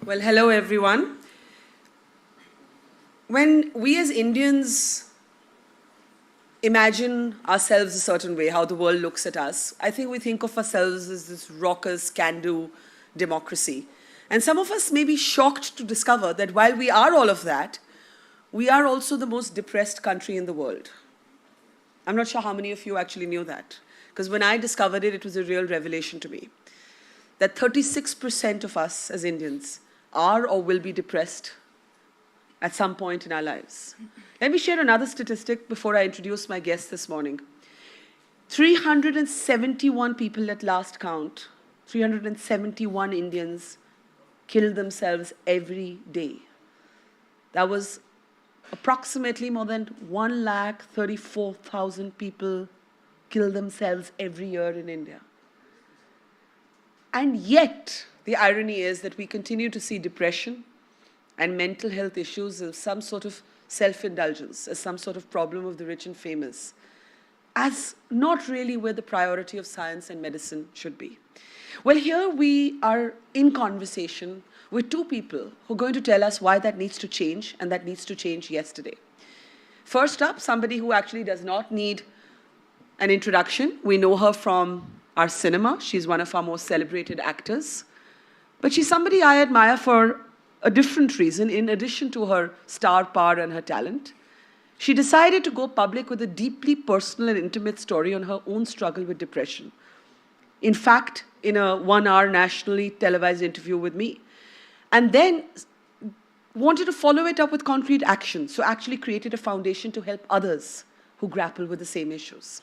Well, hello everyone. When we as Indians imagine ourselves a certain way, how the world looks at us, I think we think of ourselves as this raucous, can-do democracy. And some of us may be shocked to discover that while we are all of that, we are also the most depressed country in the world. I'm not sure how many of you actually knew that, because when I discovered it, it was a real revelation to me. That 36% of us as Indians are or will be depressed at some point in our lives. Let me share another statistic before I introduce my guest this morning. 371 people at last count, 371 Indians kill themselves every day. That was approximately more than 134,000 people kill themselves every year in India. And yet, the irony is that we continue to see depression and mental health issues as some sort of self-indulgence, as some sort of problem of the rich and famous, as not really where the priority of science and medicine should be. Well, here we are in conversation with two people who are going to tell us why that needs to change, and that needs to change yesterday. First up, somebody who actually does not need an introduction. We know her from our cinema. She's one of our most celebrated actors. But she's somebody I admire for a different reason, in addition to her star power and her talent. She decided to go public with a deeply personal and intimate story on her own struggle with depression. In fact, in a 1-hour nationally televised interview with me. And then wanted to follow it up with concrete action, so actually created a foundation to help others who grapple with the same issues.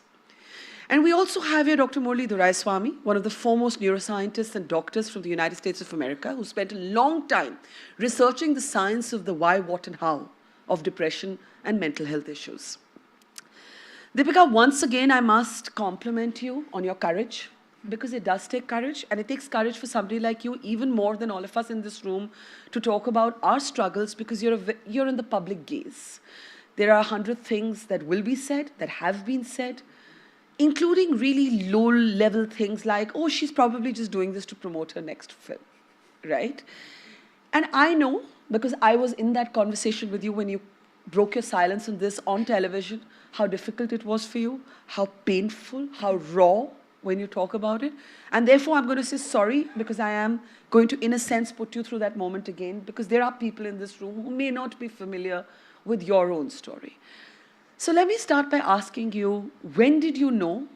And we also have here Dr. Murali Doraiswamy, one of the foremost neuroscientists and doctors from the United States of America, who spent a long time researching the science of the why, what, and how of depression and mental health issues. Deepika, once again, I must compliment you on your courage, because it does take courage, and it takes courage for somebody like you, even more than all of us in this room, to talk about our struggles, because you're in the public gaze. There are 100 things that will be said, that have been said, including really low-level things like, oh, she's probably just doing this to promote her next film, right? And I know, because I was in that conversation with you when you broke your silence on this on television, how difficult it was for you, how painful, how raw when you talk about it. And therefore, I'm going to say sorry, because I am going to, in a sense, put you through that moment again, because there are people in this room who may not be familiar with your own story. So let me start by asking you, when did you know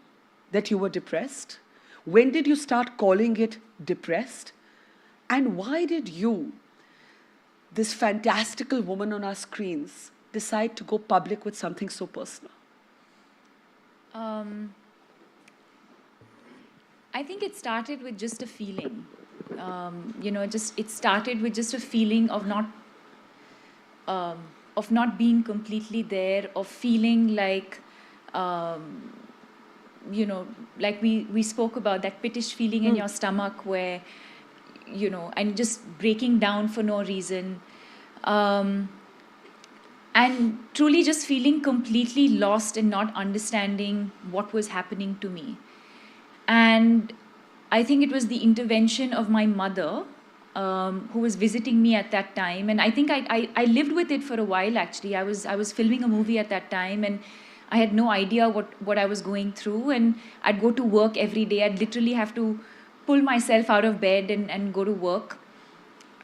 that you were depressed? When did you start calling it depressed? And why did you, this fantastical woman on our screens, decide to go public with something so personal? I think it started with just a feeling. It started with just a feeling of not being completely there, of feeling like, like we spoke about, that pittish feeling in your stomach where, and just breaking down for no reason. And truly just feeling completely lost and not understanding what was happening to me. And I think it was the intervention of my mother, who was visiting me at that time. And I think I lived with it for a while, actually. I was filming a movie at that time, and I had no idea what I was going through. And I'd go to work every day. I'd literally have to pull myself out of bed and go to work.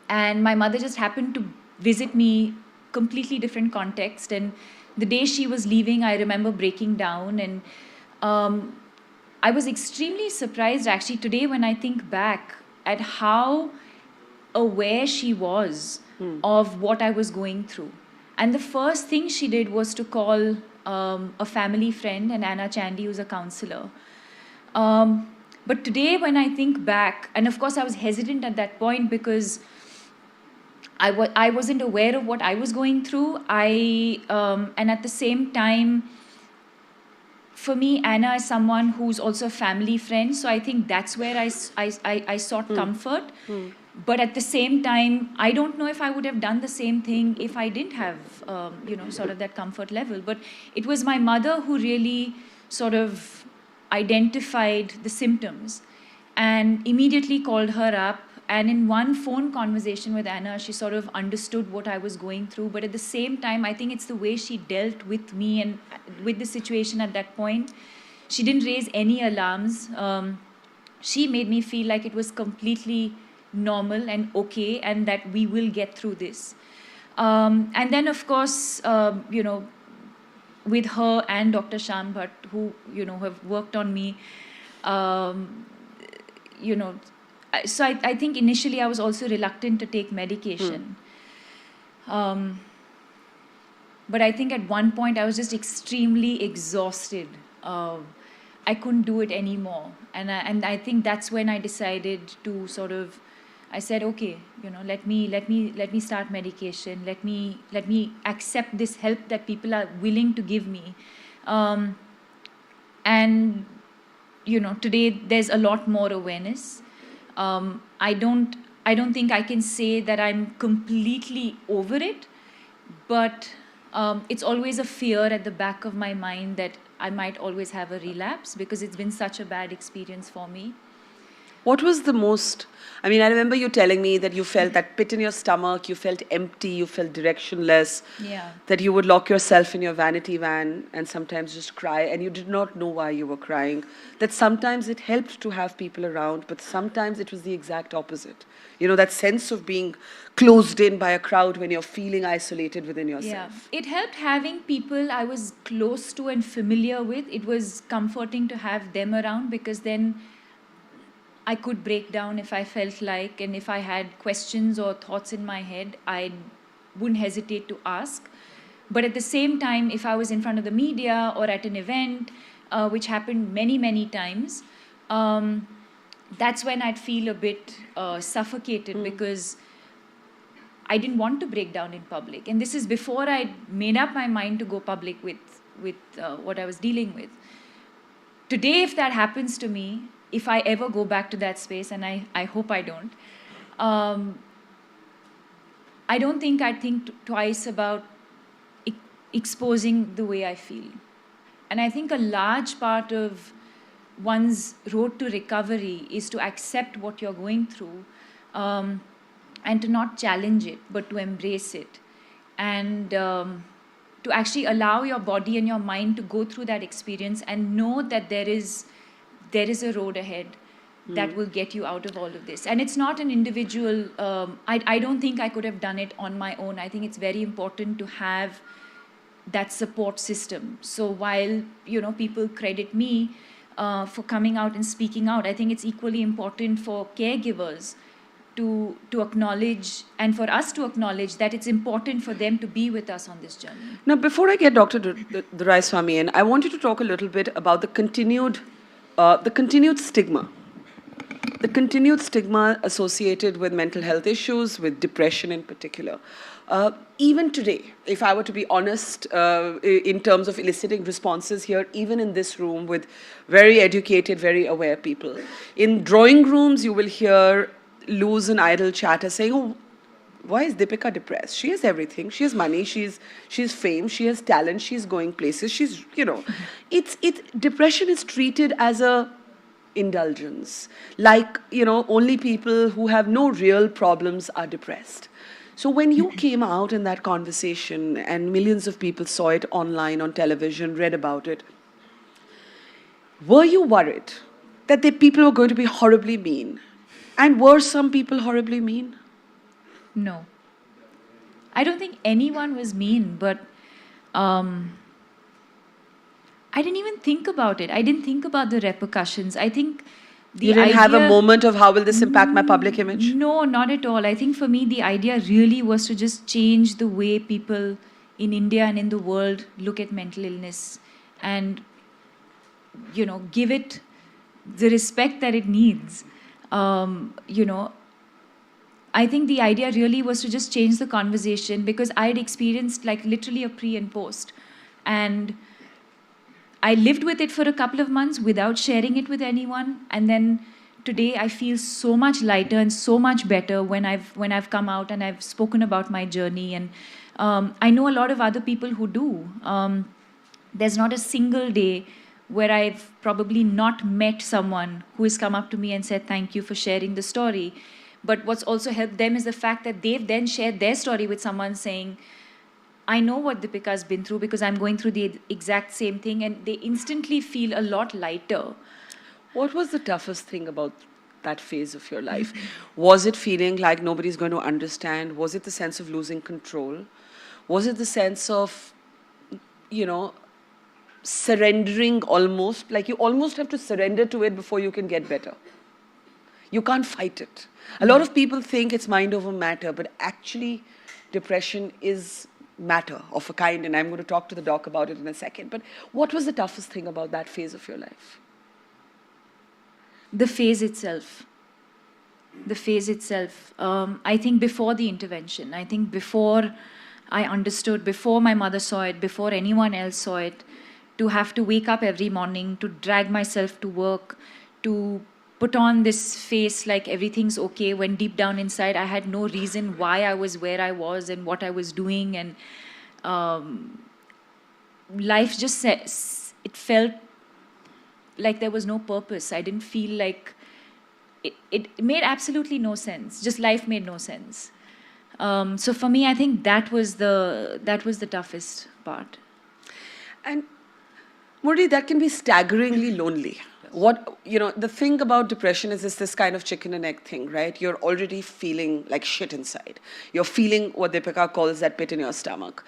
And my mother just happened to visit me, completely different context. And the day she was leaving, I remember breaking down. And I was extremely surprised, actually, today when I think back at how aware she was of what I was going through. And the first thing she did was to call a family friend, and Anna Chandy, who's a counselor. But today when I think back, and of course I was hesitant at that point because I wasn't aware of what I was going through. And at the same time, for me, Anna is someone who's also a family friend. So I think that's where I sought comfort. But at the same time, I don't know if I would have done the same thing if I didn't have, sort of that comfort level. But it was my mother who really sort of identified the symptoms and immediately called her up And in one phone conversation with Anna, she sort of understood what I was going through. But at the same time, I think it's the way she dealt with me and with the situation at that point. She didn't raise any alarms. She made me feel like it was completely normal and okay, and that we will get through this. And then, of course, with her and Dr. Sham Bhatt, who, have worked on me, so I think initially I was also reluctant to take medication. But I think at one point I was just extremely exhausted. I couldn't do it anymore. And I think that's when I decided to I said, okay, let me start medication. Let me accept this help that people are willing to give me. And today there's a lot more awareness. I don't think I can say that I'm completely over it, but it's always a fear at the back of my mind that I might always have a relapse because it's been such a bad experience for me. What was the most, I remember you telling me that you felt that pit in your stomach, you felt empty, you felt directionless, that you would lock yourself in your vanity van and sometimes just cry, and you did not know why you were crying. That sometimes it helped to have people around, but sometimes it was the exact opposite. That sense of being closed in by a crowd when you're feeling isolated within yourself. Yeah, it helped having people I was close to and familiar with. It was comforting to have them around because then I could break down if I felt like, and if I had questions or thoughts in my head, I wouldn't hesitate to ask. But at the same time, if I was in front of the media or at an event, which happened many, many times, that's when I'd feel a bit suffocated because I didn't want to break down in public. And this is before I made up my mind to go public with what I was dealing with. Today, if that happens to me, if I ever go back to that space, and I hope I don't, I don't think I'd think twice about exposing the way I feel. And I think a large part of one's road to recovery is to accept what you're going through and to not challenge it, but to embrace it. And to actually allow your body and your mind to go through that experience and know that there is a road ahead that will get you out of all of this. And it's not an individual, I don't think I could have done it on my own. I think it's very important to have that support system. So while, people credit me for coming out and speaking out, I think it's equally important for caregivers to acknowledge, and for us to acknowledge that it's important for them to be with us on this journey. Now, before I get Dr. Doraiswamy in, I want you to talk a little bit about the continued stigma. The continued stigma associated with mental health issues, with depression in particular. Even today, if I were to be honest, in terms of eliciting responses here, even in this room with very educated, very aware people, in drawing rooms you will hear loose and idle chatter saying, oh, why is Deepika depressed? She has everything. She has money. She's fame. She has talent. She's going places. She's, depression is treated as a indulgence. Like, only people who have no real problems are depressed. So when you came out in that conversation and millions of people saw it online, on television, read about it, were you worried that the people were going to be horribly mean? And were some people horribly mean? No. I don't think anyone was mean, but I didn't even think about it. I didn't think about the repercussions. I think you didn't have a moment of how will this impact my public image? No, not at all. I think for me, the idea really was to just change the way people in India and in the world look at mental illness and, give it the respect that it needs. I think the idea really was to just change the conversation because I had experienced like literally a pre and post. And I lived with it for a couple of months without sharing it with anyone. And then today I feel so much lighter and so much better when I've come out and I've spoken about my journey. And I know a lot of other people who do. There's not a single day where I've probably not met someone who has come up to me and said, thank you for sharing the story. But what's also helped them is the fact that they've then shared their story with someone saying, I know what Deepika's been through because I'm going through the exact same thing, and they instantly feel a lot lighter. What was the toughest thing about that phase of your life? Was it feeling like nobody's going to understand? Was it the sense of losing control? Was it the sense of, surrendering almost? Like you almost have to surrender to it before you can get better. You can't fight it. A lot of people think it's mind over matter, but actually depression is matter of a kind, and I'm going to talk to the doc about it in a second. But what was the toughest thing about that phase of your life? The phase itself. I think before the intervention, I think before I understood, before my mother saw it, before anyone else saw it, to have to wake up every morning, to drag myself to work, to put on this face like everything's okay, when deep down inside I had no reason why I was where I was and what I was doing. And life just, it felt like there was no purpose. I didn't feel like, it made absolutely no sense. Just life made no sense. So for me, I think that was the toughest part. And Murali, that can be staggeringly lonely. The thing about depression is this kind of chicken and egg thing, right? You're already feeling like shit inside. You're feeling what Deepika calls that pit in your stomach.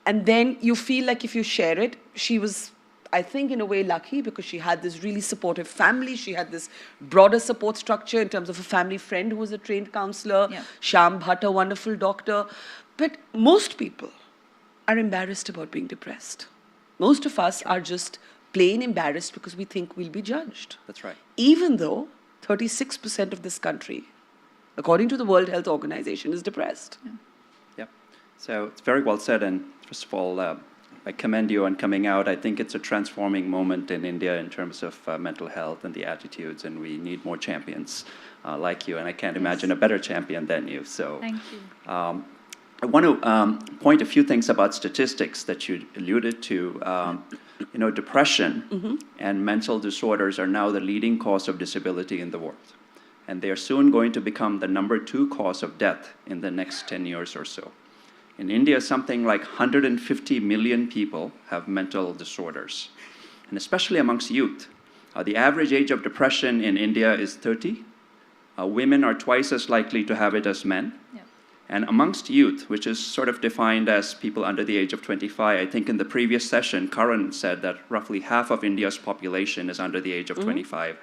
And then you feel like if you share it, she was, I think, in a way lucky because she had this really supportive family. She had this broader support structure in terms of a family friend who was a trained counselor, Shyam Bhatt, a wonderful doctor. But most people are embarrassed about being depressed. Most of us are just plain embarrassed because we think we'll be judged. That's right. Even though 36% of this country, according to the World Health Organization, is depressed. Yeah. So it's very well said. And first of all, I commend you on coming out. I think it's a transforming moment in India in terms of mental health and the attitudes, and we need more champions like you. And I can't imagine a better champion than you. So thank you. I want to point a few things about statistics that you alluded to. Depression and mental disorders are now the leading cause of disability in the world. And they are soon going to become the #2 cause of death in the next 10 years or so. In India, something like 150 million people have mental disorders, and especially amongst youth. The average age of depression in India is 30. Women are twice as likely to have it as men. Yeah. And amongst youth, which is sort of defined as people under the age of 25, I think in the previous session, Karan said that roughly half of India's population is under the age of 25,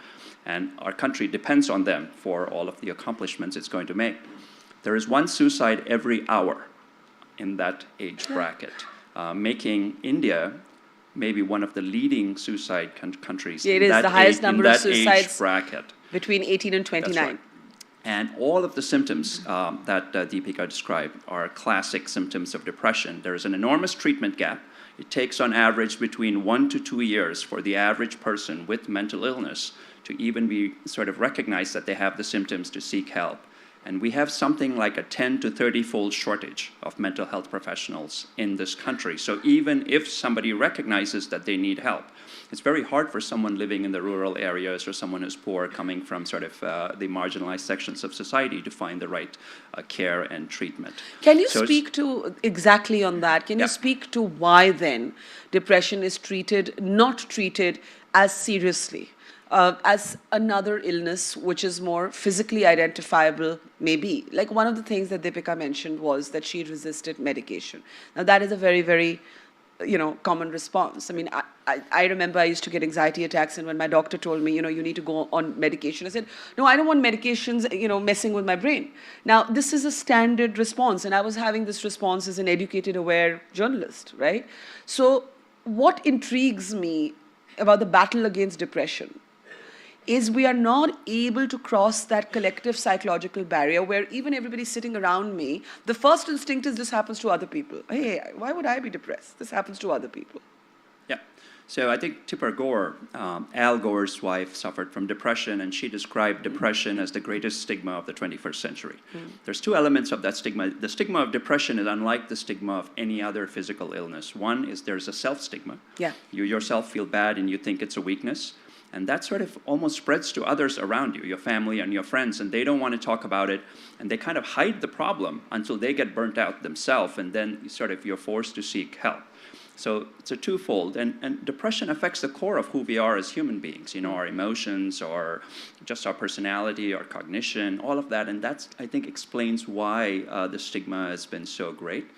and our country depends on them for all of the accomplishments it's going to make. There is one suicide every hour in that age bracket, making India maybe one of the leading suicide countries. It is the highest number of suicides age bracket. Between 18 and 29. That's right. And all of the symptoms that Deepika described are classic symptoms of depression. There is an enormous treatment gap. It takes on average between 1 to 2 years for the average person with mental illness to even be sort of recognized that they have the symptoms to seek help. And we have something like a 10 to 30-fold shortage of mental health professionals in this country. So even if somebody recognizes that they need help, it's very hard for someone living in the rural areas or someone who's poor coming from sort of the marginalized sections of society to find the right care and treatment. Can you speak to exactly on that? Can you speak to why then depression is not treated as seriously as another illness which is more physically identifiable, maybe? Like one of the things that Deepika mentioned was that she resisted medication. Now that is a very, very common response. I mean, I remember I used to get anxiety attacks, and when my doctor told me, you need to go on medication, I said, no, I don't want medications, messing with my brain. Now, this is a standard response, and I was having this response as an educated, aware journalist, right? So what intrigues me about the battle against depression is we are not able to cross that collective psychological barrier where even everybody sitting around me, the first instinct is this happens to other people. Hey, why would I be depressed? This happens to other people. Yeah. So I think Tipper Gore, Al Gore's wife, suffered from depression, and she described depression as the greatest stigma of the 21st century. There's two elements of that stigma. The stigma of depression is unlike the stigma of any other physical illness. One is there's a self-stigma. Yeah. You yourself feel bad and you think it's a weakness. And that sort of almost spreads to others around you, your family and your friends, and they don't want to talk about it, and they kind of hide the problem until they get burnt out themselves, and then you're forced to seek help. So it's a twofold, and depression affects the core of who we are as human beings, our emotions, or just our personality, our cognition, all of that, and that's, I think, explains why the stigma has been so great.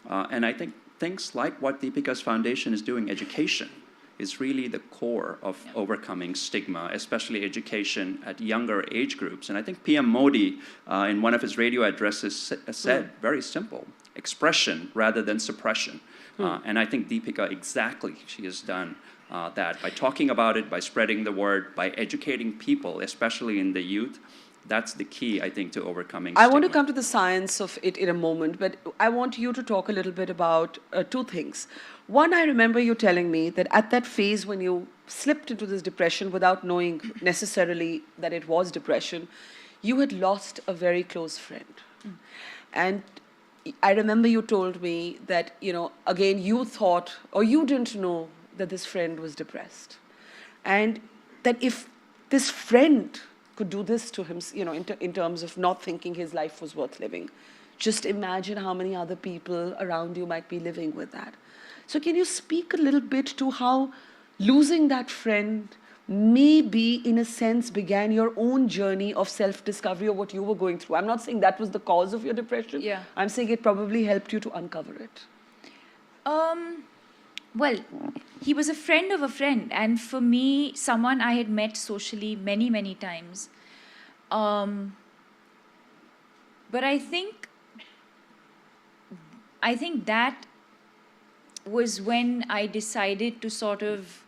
And I think things like what Deepika's foundation is doing, education, is really the core of overcoming stigma, especially education at younger age groups. And I think PM Modi, in one of his radio addresses, said, very simple, expression rather than suppression. And I think Deepika, she has done that by talking about it, by spreading the word, by educating people, especially in the youth. That's the key, I think, to overcoming stigma. I want to come to the science of it in a moment, but I want you to talk a little bit about two things. One, I remember you telling me that at that phase when you slipped into this depression without knowing necessarily that it was depression, you had lost a very close friend. And I remember you told me that, again, you thought, or you didn't know that this friend was depressed. And that if this friend could do this to him, in terms of not thinking his life was worth living, just imagine how many other people around you might be living with that. So can you speak a little bit to how losing that friend maybe, in a sense, began your own journey of self-discovery of what you were going through? I'm not saying that was the cause of your depression. Yeah. I'm saying it probably helped you to uncover it. Well, he was a friend of a friend, and for me, someone I had met socially many, many times. But I think that was when I decided to sort of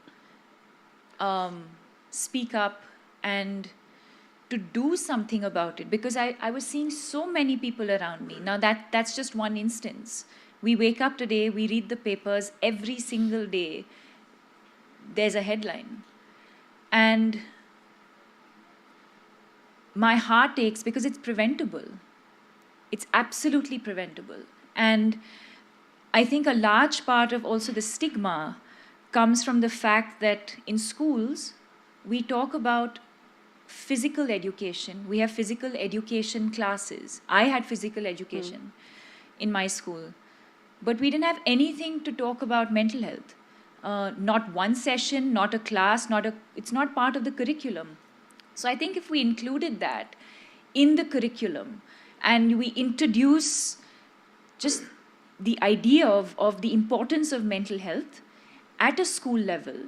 speak up and to do something about it, because I was seeing so many people around me. Now that's just one instance. We wake up today, we read the papers every single day. There's a headline. And my heart aches because it's preventable. It's absolutely preventable. And I think a large part of also the stigma comes from the fact that in schools, we talk about physical education. We have physical education classes. I had physical education in my school. But we didn't have anything to talk about mental health. Not one session, not a class, it's not part of the curriculum. So I think if we included that in the curriculum and we introduce just the idea of the importance of mental health at a school level,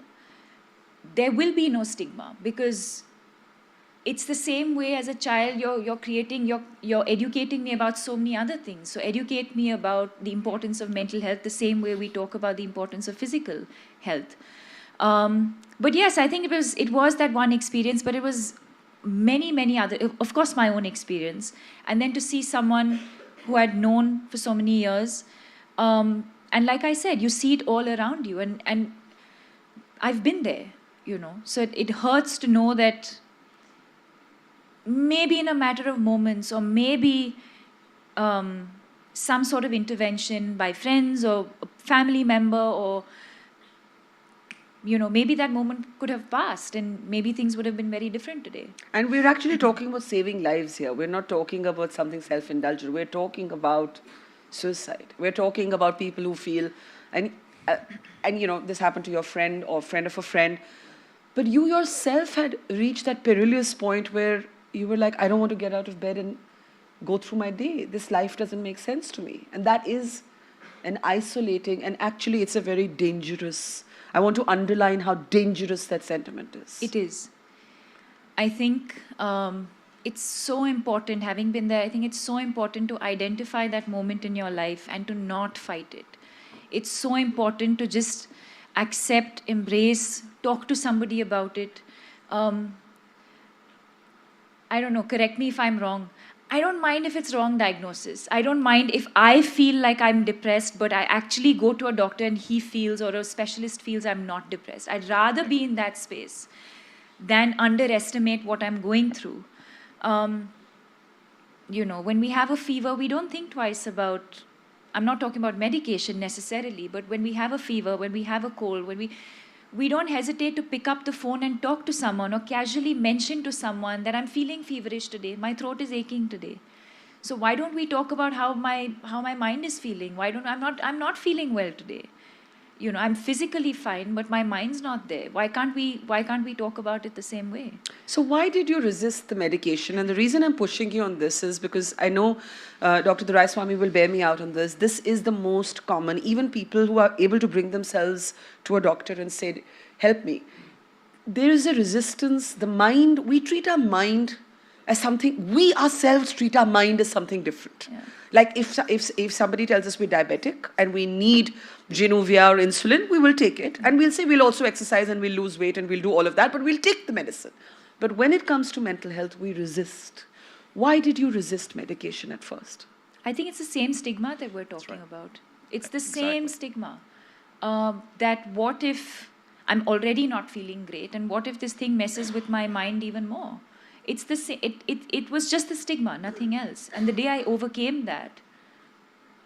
there will be no stigma, because it's the same way as a child you're educating me about so many other things. So educate me about the importance of mental health the same way we talk about the importance of physical health. But yes, I think it was that one experience, but it was many other, of course my own experience, and then to see someone who I'd known for so many years, and like I said, you see it all around you, and I've been there, so it hurts to know that maybe in a matter of moments, or maybe some sort of intervention by friends or a family member, or maybe that moment could have passed and maybe things would have been very different today. And we're actually talking about saving lives here. We're not talking about something self-indulgent. We're talking about suicide. We're talking about people who feel, and this happened to your friend or friend of a friend, but you yourself had reached that perilous point where you were like, I don't want to get out of bed and go through my day. This life doesn't make sense to me. And that is an isolating, and actually it's a very dangerous, I want to underline how dangerous that sentiment is. It is. I think it's so important, having been there, I think it's so important to identify that moment in your life and to not fight it. It's so important to just accept, embrace, talk to somebody about it. I don't know, correct me if I'm wrong. I don't mind if it's wrong diagnosis. I don't mind if I feel like I'm depressed, but I actually go to a doctor and he feels, or a specialist feels, I'm not depressed. I'd rather be in that space than underestimate what I'm going through. When we have a fever, we don't think twice about, I'm not talking about medication necessarily, but when we have a fever, when we have a cold, we don't hesitate to pick up the phone and talk to someone or casually mention to someone that I'm feeling feverish today, my throat is aching today. So why don't we talk about how my mind is feeling? I'm not feeling well today. You know, I'm physically fine, but my mind's not there. Why can't we talk about it the same way? So why did you resist the medication? And the reason I'm pushing you on this is because I know Dr. Doraiswamy will bear me out on this. This is the most common. Even people who are able to bring themselves to a doctor and say, help me. There is a resistance. The mind, we treat our mind as something, we ourselves treat our mind as something different. Yeah. Like if somebody tells us we're diabetic and we need Januvia or insulin, we will take it. And we'll say we'll also exercise and we'll lose weight and we'll do all of that, but we'll take the medicine. But when it comes to mental health, we resist. Why did you resist medication at first? I think it's the same stigma that we're talking about. It's the same Exactly. stigma. That what if I'm already not feeling great, and what if this thing messes with my mind even more? It's the it was just the stigma, nothing else. And the day I overcame that,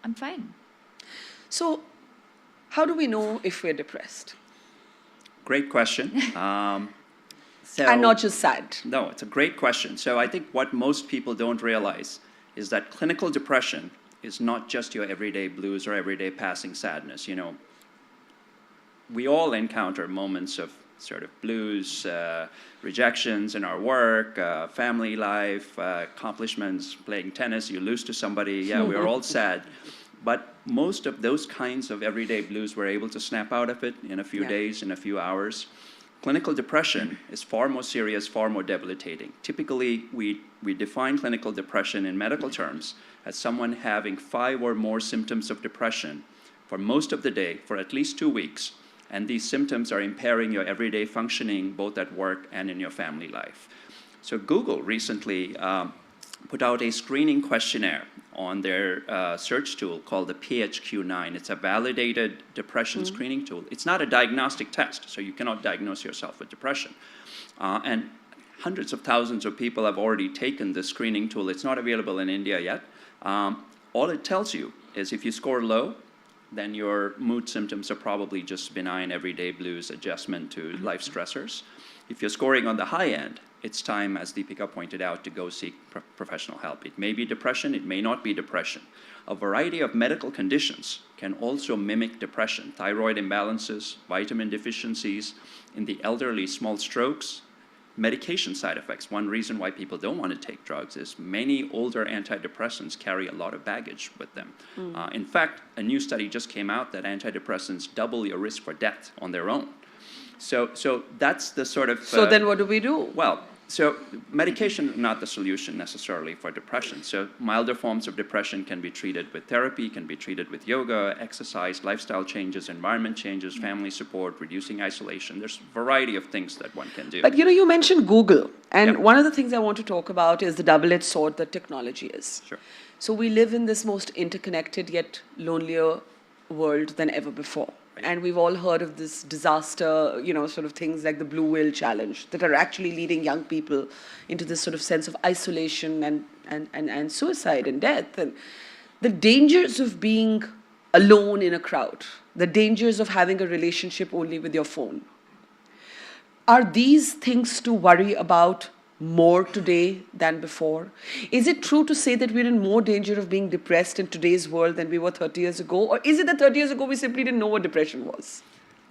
I'm fine. So how do we know if we're depressed? Great question. And not just sad. No, it's a great question. So I think what most people don't realize is that clinical depression is not just your everyday blues or everyday passing sadness. You know, we all encounter moments of sort of blues, rejections in our work, family life, accomplishments, playing tennis, you lose to somebody. Yeah, we're all sad. But most of those kinds of everyday blues, we're able to snap out of it in a few days, in a few hours. Clinical depression is far more serious, far more debilitating. Typically, we define clinical depression in medical terms as someone having 5 or more symptoms of depression for most of the day, for at least 2 weeks. And these symptoms are impairing your everyday functioning, both at work and in your family life. So Google recently put out a screening questionnaire on their search tool called the PHQ-9. It's a validated depression screening tool. It's not a diagnostic test, so you cannot diagnose yourself with depression. And hundreds of thousands of people have already taken this screening tool. It's not available in India yet. All it tells you is if you score low, then your mood symptoms are probably just benign everyday blues adjustment to life stressors. If you're scoring on the high end, it's time, as Deepika pointed out, to go seek professional help. It may be depression, it may not be depression. A variety of medical conditions can also mimic depression. Thyroid imbalances, vitamin deficiencies, in the elderly, small strokes, medication side effects. One reason why people don't want to take drugs is many older antidepressants carry a lot of baggage with them. In fact, a new study just came out that antidepressants double your risk for death on their own. So that's the sort of... So then what do we do? Well, so medication is not the solution necessarily for depression. So milder forms of depression can be treated with therapy, can be treated with yoga, exercise, lifestyle changes, environment changes, family support, reducing isolation. There's a variety of things that one can do. But you know, you mentioned Google. And one of the things I want to talk about is the double-edged sword that technology is. Sure. So we live in this most interconnected yet lonelier world than ever before. And we've all heard of this disaster, you know, sort of things like the Blue Whale Challenge that are actually leading young people into this sort of sense of isolation and suicide and death. And the dangers of being alone in a crowd, the dangers of having a relationship only with your phone. Are these things to worry about more today than before? Is it true to say that we're in more danger of being depressed in today's world than we were 30 years ago? Or is it that 30 years ago we simply didn't know what depression was?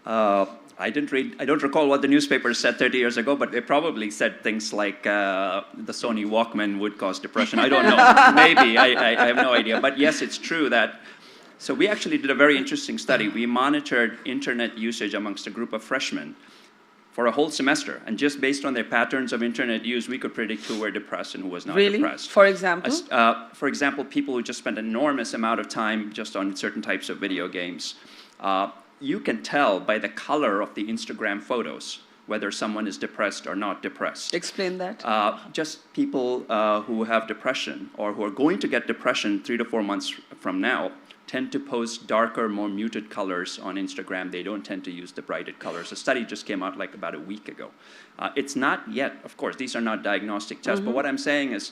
I don't recall what the newspapers said 30 years ago, but they probably said things like the Sony Walkman would cause depression. I don't know. Maybe. I have no idea. But yes, it's true that... So we actually did a very interesting study. We monitored internet usage amongst a group of freshmen for a whole semester. And just based on their patterns of internet use, we could predict who were depressed and who was not depressed. For example? For example, people who just spend an enormous amount of time just on certain types of video games. You can tell by the color of the Instagram photos whether someone is depressed or not depressed. Explain that. Just people who have depression or who are going to get depression 3 to 4 months from now tend to post darker, more muted colors on Instagram. They don't tend to use the brighter colors. A study just came out like about a week ago. It's not yet, of course, these are not diagnostic tests, but what I'm saying is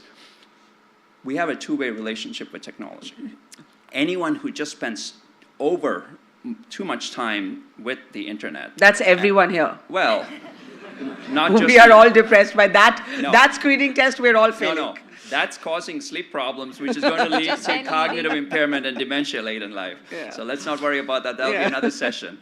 we have a two-way relationship with technology. Anyone who just spends over too much time with the internet. That's everyone here. Well, not just... We are all depressed by that. No. That screening test, we're all No, failing. no. That's causing sleep problems, which is going to lead to cognitive impairment and dementia late in life. Yeah. So let's not worry about that. That'll be another session.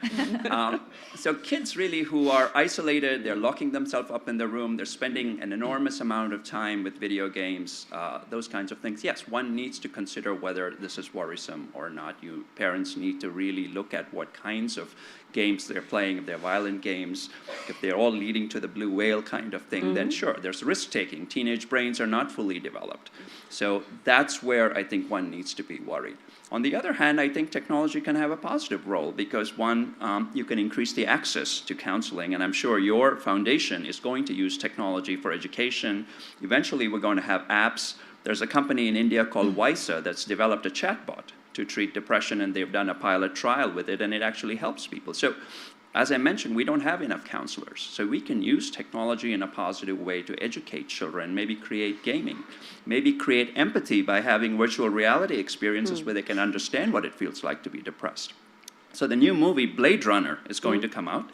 So kids really who are isolated, they're locking themselves up in their room, they're spending an enormous amount of time with video games, those kinds of things. Yes, one needs to consider whether this is worrisome or not. You parents need to really look at what kinds of games they're playing. If they're violent games, if they're all leading to the blue whale kind of thing, then sure, there's risk-taking. Teenage brains are not fully developed. So that's where I think one needs to be worried. On the other hand, I think technology can have a positive role because one, you can increase the access to counseling, and I'm sure your foundation is going to use technology for education. Eventually, we're going to have apps. There's a company in India called Visa that's developed a chatbot to treat depression, and they've done a pilot trial with it, and it actually helps people. So, as I mentioned, we don't have enough counselors. So we can use technology in a positive way to educate children, maybe create gaming, maybe create empathy by having virtual reality experiences where they can understand what it feels like to be depressed. So the new movie, Blade Runner, is going to come out.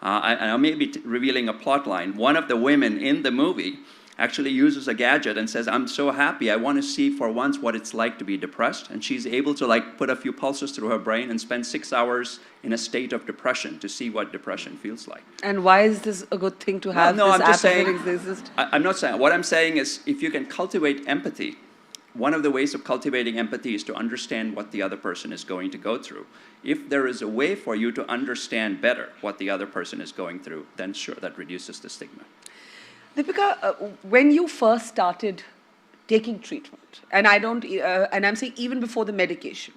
I may be revealing a plot line. One of the women in the movie actually uses a gadget and says, I'm so happy, I want to see for once what it's like to be depressed. And she's able to put a few pulses through her brain and spend 6 hours in a state of depression to see what depression feels like. And why is this a good thing to have? No, this I'm just app saying, if it exists? I'm not saying, what I'm saying is if you can cultivate empathy, one of the ways of cultivating empathy is to understand what the other person is going to go through. If there is a way for you to understand better what the other person is going through, then sure, that reduces the stigma. Deepika, when you first started taking treatment, and and I'm saying even before the medication,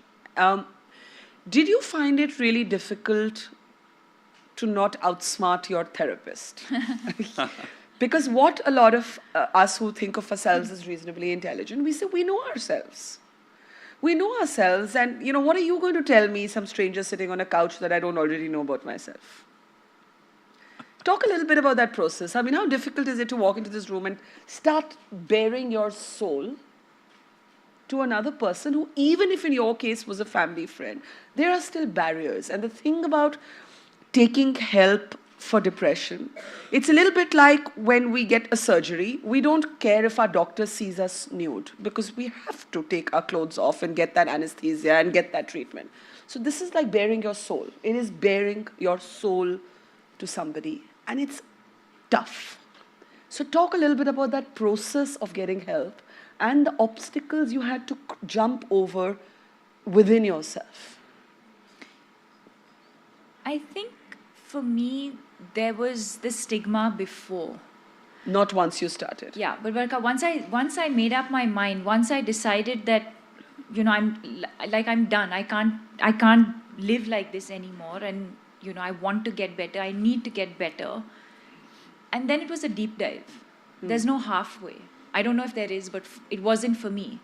did you find it really difficult to not outsmart your therapist? Because what a lot of us who think of ourselves as reasonably intelligent, we say we know ourselves. We know ourselves, and what are you going to tell me, some stranger sitting on a couch, that I don't already know about myself? Talk a little bit about that process. I mean, how difficult is it to walk into this room and start bearing your soul to another person who, even if in your case was a family friend, there are still barriers. And the thing about taking help for depression, it's a little bit like when we get a surgery. We don't care if our doctor sees us nude because we have to take our clothes off and get that anesthesia and get that treatment. So this is like bearing your soul. It is bearing your soul to somebody. And it's tough. So talk a little bit about that process of getting help and the obstacles you had to jump over within yourself. I think for me, there was the stigma before. Not once you started. Yeah, but Varka, once I made up my mind, once I decided that, I'm done. I can't live like this anymore, and I want to get better. I need to get better. And then it was a deep dive. There's no halfway. I don't know if there is, but it wasn't for me.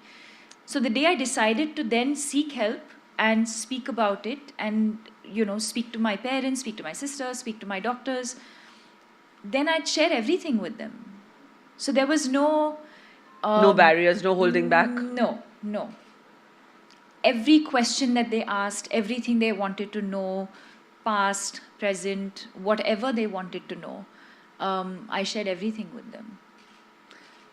So the day I decided to then seek help and speak about it and, speak to my parents, speak to my sisters, speak to my doctors, then I'd share everything with them. So there was no... no barriers, no holding back? No. Every question that they asked, everything they wanted to know, past, present, whatever they wanted to know, I shared everything with them.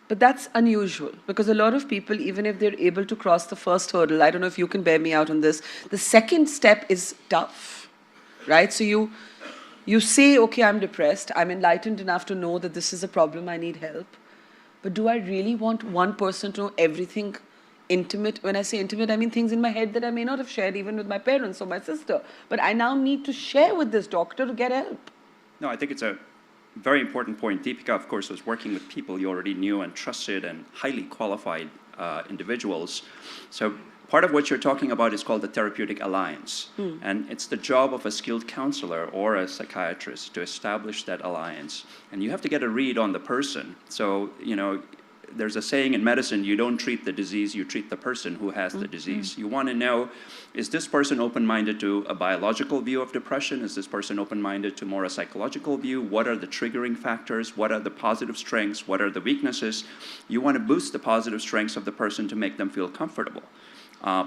But that's unusual because a lot of people, even if they're able to cross the first hurdle, I don't know if you can bear me out on this, the second step is tough, right? So you say, okay, I'm depressed, I'm enlightened enough to know that this is a problem, I need help. But do I really want one person to know everything intimate? When I say intimate, I mean things in my head that I may not have shared even with my parents or my sister. But I now need to share with this doctor to get help. No, I think it's a very important point. Deepika, of course, was working with people you already knew and trusted and highly qualified individuals. So part of what you're talking about is called the therapeutic alliance. And it's the job of a skilled counselor or a psychiatrist to establish that alliance. And you have to get a read on the person. So, there's a saying in medicine, you don't treat the disease, you treat the person who has the disease. You want to know, is this person open-minded to a biological view of depression? Is this person open-minded to more a psychological view? What are the triggering factors? What are the positive strengths? What are the weaknesses? You want to boost the positive strengths of the person to make them feel comfortable.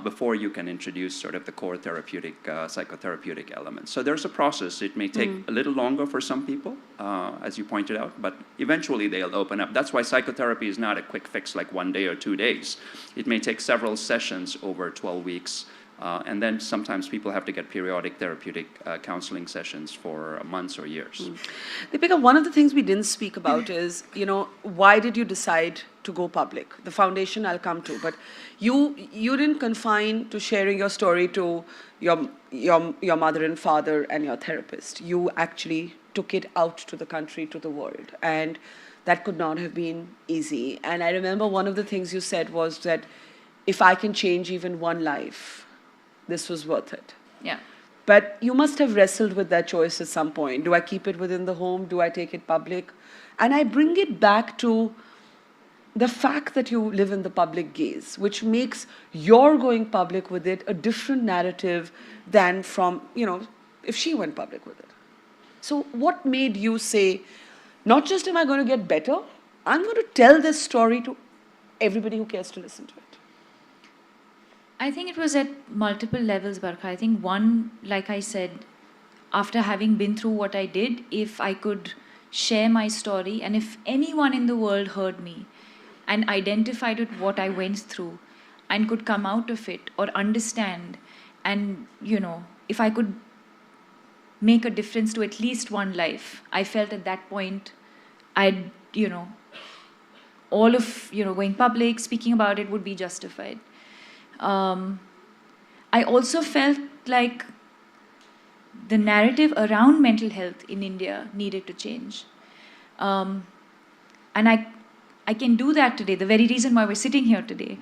before you can introduce sort of the core therapeutic, psychotherapeutic elements. So there's a process. It may take a little longer for some people, as you pointed out, but eventually they'll open up. That's why psychotherapy is not a quick fix like 1 day or 2 days. It may take several sessions over 12 weeks. And then sometimes people have to get periodic therapeutic counseling sessions for months or years. Deepika, one of the things we didn't speak about is, why did you decide to go public? The foundation I'll come to, but you didn't confine to sharing your story to your mother and father and your therapist. You actually took it out to the country, to the world, and that could not have been easy. And I remember one of the things you said was that if I can change even one life, this was worth it. Yeah. But you must have wrestled with that choice at some point. Do I keep it within the home? Do I take it public? And I bring it back to the fact that you live in the public gaze, which makes your going public with it a different narrative than from, if she went public with it. So what made you say, not just am I going to get better, I'm going to tell this story to everybody who cares to listen to it? I think it was at multiple levels, Barkha. I think one, like I said, after having been through what I did, if I could share my story and if anyone in the world heard me and identified with what I went through and could come out of it or understand and, if I could make a difference to at least one life, I felt at that point I'd, all of, going public, speaking about it would be justified. I also felt like the narrative around mental health in India needed to change. And I can do that today, the very reason why we're sitting here today.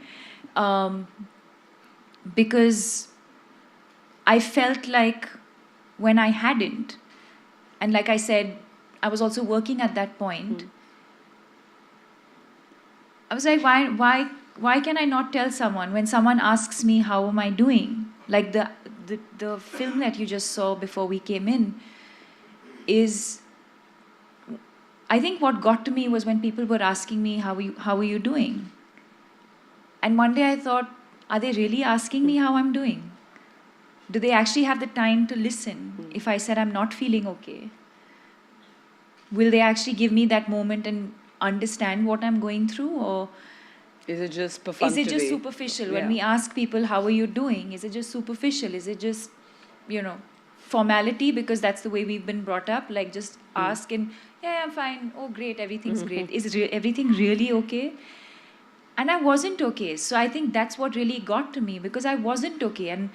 Because I felt like when I hadn't, and like I said, I was also working at that point, I was like, why can I not tell someone when someone asks me how am I doing? Like the film that you just saw before we came in is, I think what got to me was when people were asking me how are you doing? And one day I thought, are they really asking me how I'm doing? Do they actually have the time to listen if I said I'm not feeling okay? Will they actually give me that moment and understand what I'm going through, or is it just perfunctory? Is it just superficial? When we ask people, how are you doing? Is it just superficial? Is it just, formality because that's the way we've been brought up? Like just ask and, yeah, I'm fine. Oh, great. Everything's great. Is everything really okay? And I wasn't okay. So I think that's what really got to me because I wasn't okay. And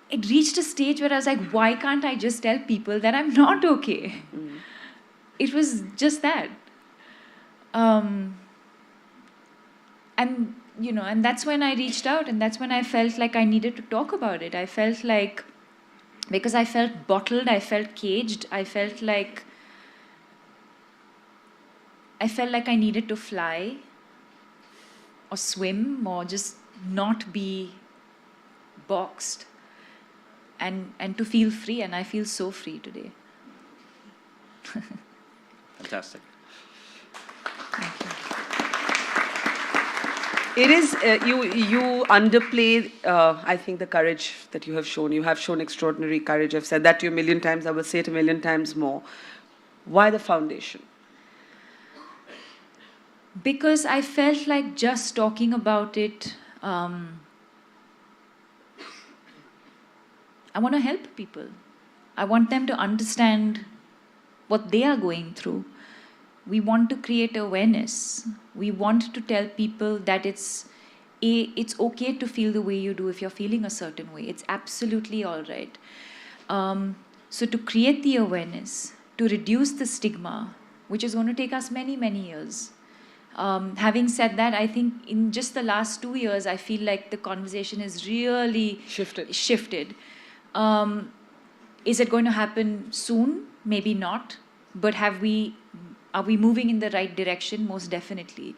it reached a stage where I was like, why can't I just tell people that I'm not okay? It was just that. And that's when I reached out, and that's when I felt like I needed to talk about it. I felt like, because I felt bottled, I felt caged, I felt like I needed to fly or swim or just not be boxed and to feel free, and I feel so free today. Fantastic. Thank you. It is, you underplay, I think, the courage that you have shown. You have shown extraordinary courage. I've said that to you a million times. I will say it a million times more. Why the foundation? Because I felt like just talking about it, I want to help people. I want them to understand what they are going through. We want to create awareness. We want to tell people that it's okay to feel the way you do if you're feeling a certain way. It's absolutely all right. So to create the awareness, to reduce the stigma, which is going to take us many, many years. Having said that, I think in just the last 2 years, I feel like the conversation has really shifted. Is it going to happen soon? Maybe not. But are we moving in the right direction? Most definitely.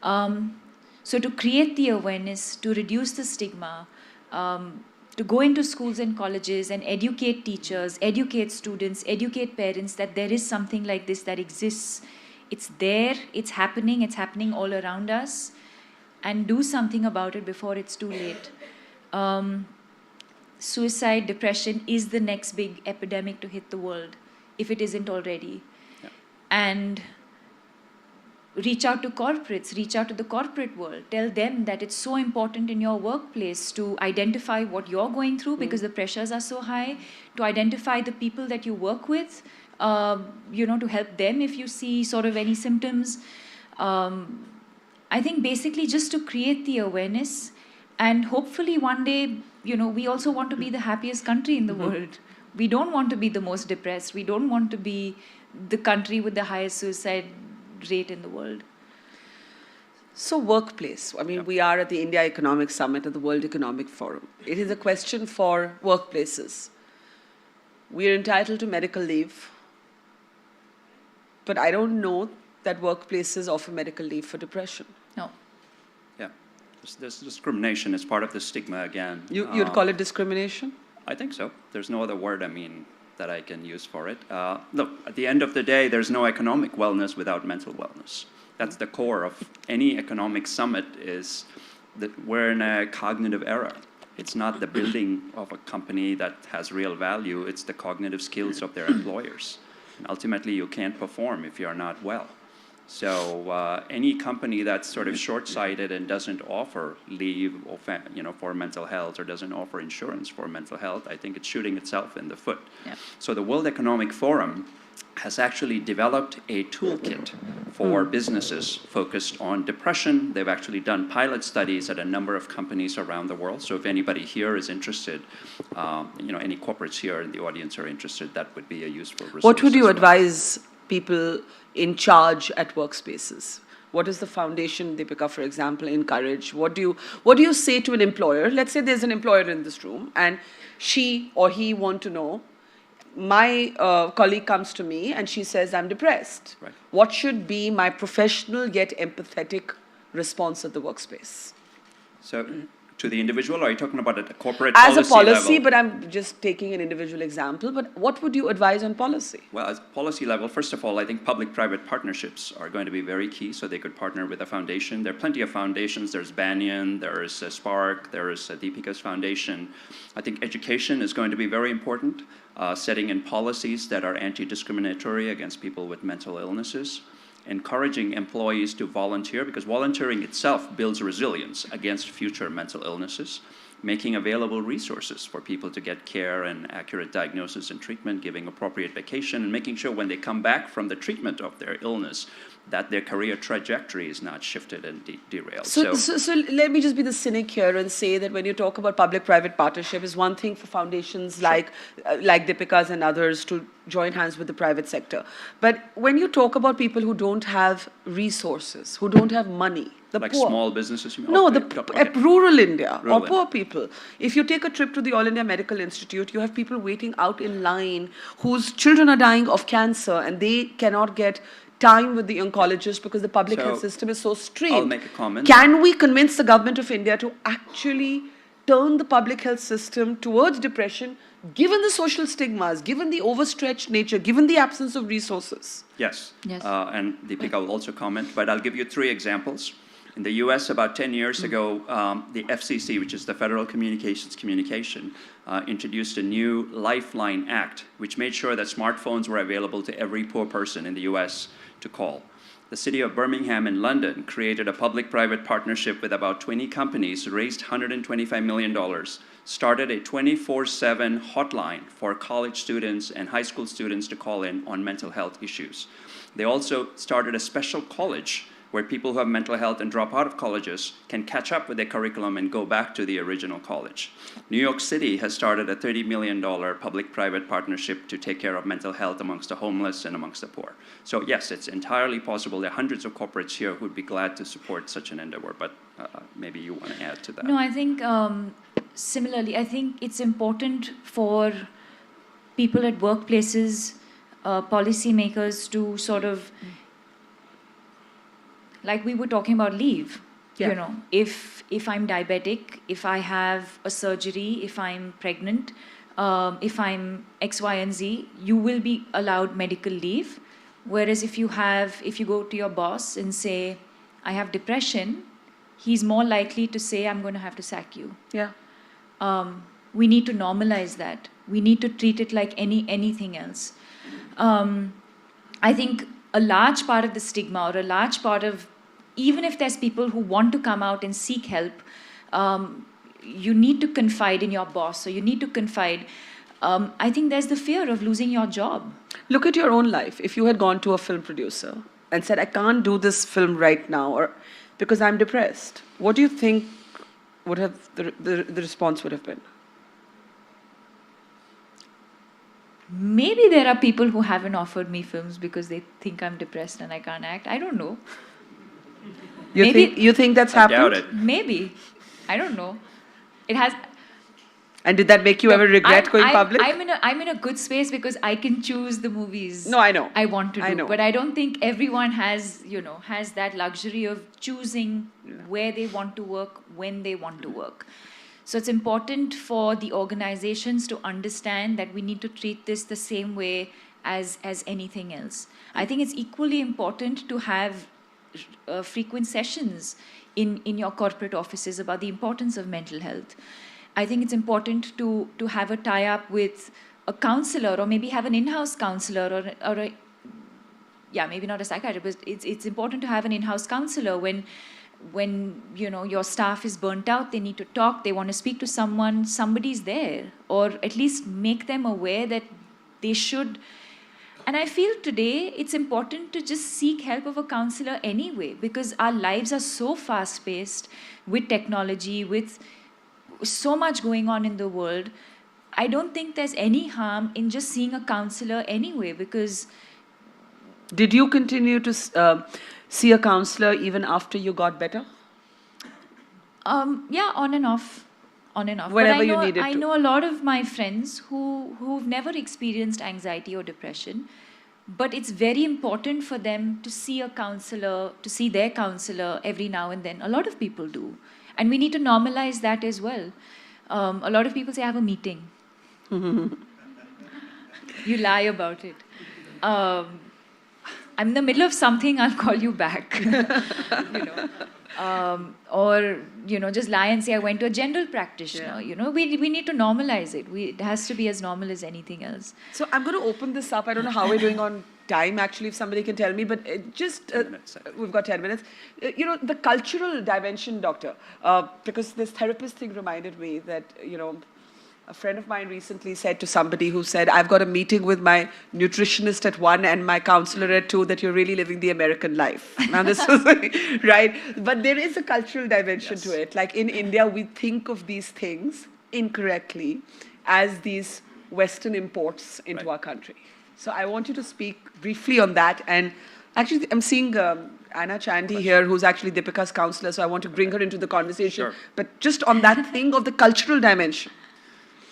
So to create the awareness, to reduce the stigma, to go into schools and colleges and educate teachers, educate students, educate parents that there is something like this that exists. It's there, it's happening all around us. and do something about it before it's too late. Suicide, depression is the next big epidemic to hit the world, if it isn't already. Yeah. And reach out to corporates, reach out to the corporate world. Tell them that it's so important in your workplace to identify what you're going through because the pressures are so high, to identify the people that you work with, to help them if you see sort of any symptoms. I think basically just to create the awareness, and hopefully one day, we also want to be the happiest country in the world. We don't want to be the most depressed. We don't want to be the country with the highest suicide rate in the world. So workplace, we are at the India Economic Summit at the World Economic Forum. It is a question for workplaces. We are entitled to medical leave, but I don't know that workplaces offer medical leave for depression. No. Yeah. This discrimination is part of the stigma again. You'd call it discrimination? I think so. There's no other word, that I can use for it. Look, at the end of the day, there's no economic wellness without mental wellness. That's the core of any economic summit, is that we're in a cognitive era. It's not the building of a company that has real value, it's the cognitive skills of their employers. And ultimately, you can't perform if you're not well. So any company that's sort of short-sighted and doesn't offer leave or for mental health, or doesn't offer insurance for mental health, I think it's shooting itself in the foot. Yeah. So the World Economic Forum has actually developed a toolkit for businesses focused on depression. They've actually done pilot studies at a number of companies around the world. So if anybody here is interested, any corporates here in the audience are interested, that would be a useful resource. What would you advise people in charge at workspaces? What does the foundation, Deepika, for example, encourage? What do you say to an employer? Let's say there's an employer in this room and she or he want to know, my colleague comes to me and she says, I'm depressed. Right. What should be my professional yet empathetic response at the workspace? So to the individual, or are you talking about at a corporate as policy a policy level? But I'm just taking an individual example. But what would you advise on policy? Well, as policy level, first of all, I think public-private partnerships are going to be very key, so they could partner with a foundation. There are plenty of foundations. There's Banyan, there's Spark, there's Deepika's foundation. I think education is going to be very important, setting in policies that are anti-discriminatory against people with mental illnesses, encouraging employees to volunteer, because volunteering itself builds resilience against future mental illnesses, making available resources for people to get care and accurate diagnosis and treatment, giving appropriate vacation, and making sure when they come back from the treatment of their illness that their career trajectory is not shifted and derailed. So let me just be the cynic here and say that when you talk about public-private partnership, is one thing for foundations like Deepika's and others to join hands with the private sector. But when you talk about people who don't have resources, who don't have money, the like poor. Small businesses? You mean? No, Okay. Rural India Rural or poor people. If you take a trip to the All India Medical Institute, you have people waiting out in line whose children are dying of cancer and they cannot get time with the oncologist because the public health system is so strained. I'll make a comment. Can we convince the government of India to actually turn the public health system towards depression, given the social stigmas, given the overstretched nature, given the absence of resources? Yes. And Deepika will also comment, but I'll give you 3 examples. In the US, about 10 years ago, the FCC, which is the Federal Communications Commission, introduced a new Lifeline Act, which made sure that smartphones were available to every poor person in the US to call. The city of Birmingham in London created a public-private partnership with about 20 companies, raised $125 million, started a 24/7 hotline for college students and high school students to call in on mental health issues. They also started a special college where people who have mental health and drop out of colleges can catch up with their curriculum and go back to the original college. New York City has started a $30 million public-private partnership to take care of mental health amongst the homeless and amongst the poor. So yes, it's entirely possible. There are hundreds of corporates here who would be glad to support such an endeavor, but maybe you want to add to that. No, I think similarly, I think it's important for people at workplaces, policymakers to sort of, like we were talking about leave, if I'm diabetic, if I have a surgery, if I'm pregnant, if I'm X, Y, and Z, you will be allowed medical leave. Whereas if you go to your boss and say, I have depression, he's more likely to say, I'm going to have to sack you. Yeah. We need to normalize that. We need to treat it like anything else. I think a large part of the stigma, or a large part of, even if there's people who want to come out and seek help, you need to confide in your boss, or you need to confide. I think there's the fear of losing your job. Look at your own life. If you had gone to a film producer and said, I can't do this film right now, or because I'm depressed, what do you think would have the response would have been? Maybe there are people who haven't offered me films because they think I'm depressed and I can't act. I don't know. You think that's happened? I doubt it. Maybe. I don't know. It has. And did that make you ever regret going public? I'm in a good space because I can choose the movies. No, I know. I want to do. I know. But I don't think everyone has that luxury of choosing where they want to work, when they want to work. So it's important for the organizations to understand that we need to treat this the same way as anything else. I think it's equally important to have frequent sessions in your corporate offices about the importance of mental health. I think it's important to have a tie-up with a counselor, or maybe have an in-house counselor, or maybe not a psychiatrist, but it's important to have an in-house counselor when your staff is burnt out, they need to talk, they want to speak to someone, somebody's there, or at least make them aware that they should. And I feel today it's important to just seek help of a counselor anyway, because our lives are so fast-paced with technology, with so much going on in the world. I don't think there's any harm in just seeing a counselor anyway, because... Did you continue to see a counselor even after you got better? Yeah, on and off. Whenever you needed to. I know a lot of my friends who've never experienced anxiety or depression, but it's very important for them to see a counselor, to see their counselor every now and then. A lot of people do. And we need to normalize that as well. A lot of people say, I have a meeting. You lie about it. I'm in the middle of something, I'll call you back. Or just lie and say, I went to a general practitioner. Yeah. We need to normalize it. It has to be as normal as anything else. So I'm going to open this up. I don't know how we're doing on time, actually, if somebody can tell me, but we've got 10 minutes. The cultural dimension, doctor, because this therapist thing reminded me that, a friend of mine recently said to somebody who said, I've got a meeting with my nutritionist at 1 and my counselor at 2, that you're really living the American life. Now this was right. But there is a cultural dimension to it. Like in India, we think of these things incorrectly as these Western imports into our country. So I want you to speak briefly on that. And actually, I'm seeing Anna Chandy here, who's actually Deepika's counselor, so I want to bring her into the conversation. Sure. But just on that thing of the cultural dimension.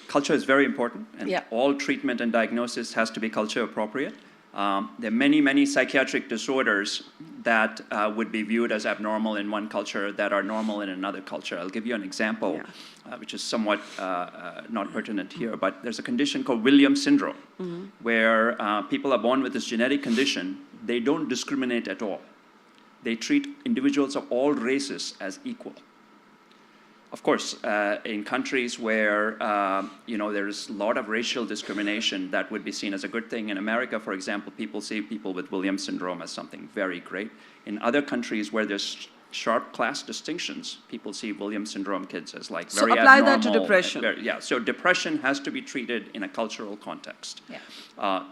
Culture is very important, and all treatment and diagnosis has to be culture appropriate. There are many, many psychiatric disorders that would be viewed as abnormal in one culture that are normal in another culture. I'll give you an example, which is somewhat not pertinent here, but there's a condition called Williams syndrome, where people are born with this genetic condition. They don't discriminate at all. They treat individuals of all races as equal. Of course, in countries where there's a lot of racial discrimination, that would be seen as a good thing. In America, for example, people see people with Williams syndrome as something very great. In other countries where there's sharp class distinctions, people see Williams syndrome kids as very abnormal. So apply that to depression. So depression has to be treated in a cultural context.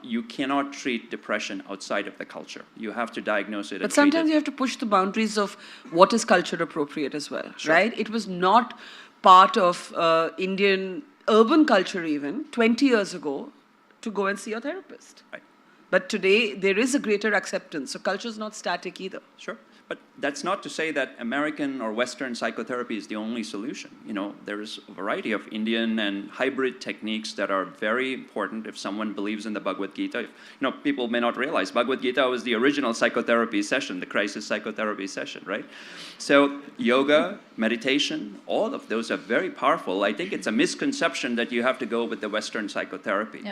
You cannot treat depression outside of the culture. You have to diagnose it. But sometimes you have to push the boundaries of what is culture appropriate as well, right? It was not part of Indian urban culture even 20 years ago to go and see a therapist. Right. But today there is a greater acceptance. So culture is not static either. Sure. But that's not to say that American or Western psychotherapy is the only solution. There is a variety of Indian and hybrid techniques that are very important if someone believes in the Bhagavad Gita. People may not realize Bhagavad Gita was the original psychotherapy session, the crisis psychotherapy session, right? So yoga, meditation, all of those are very powerful. I think it's a misconception that you have to go with the Western psychotherapy.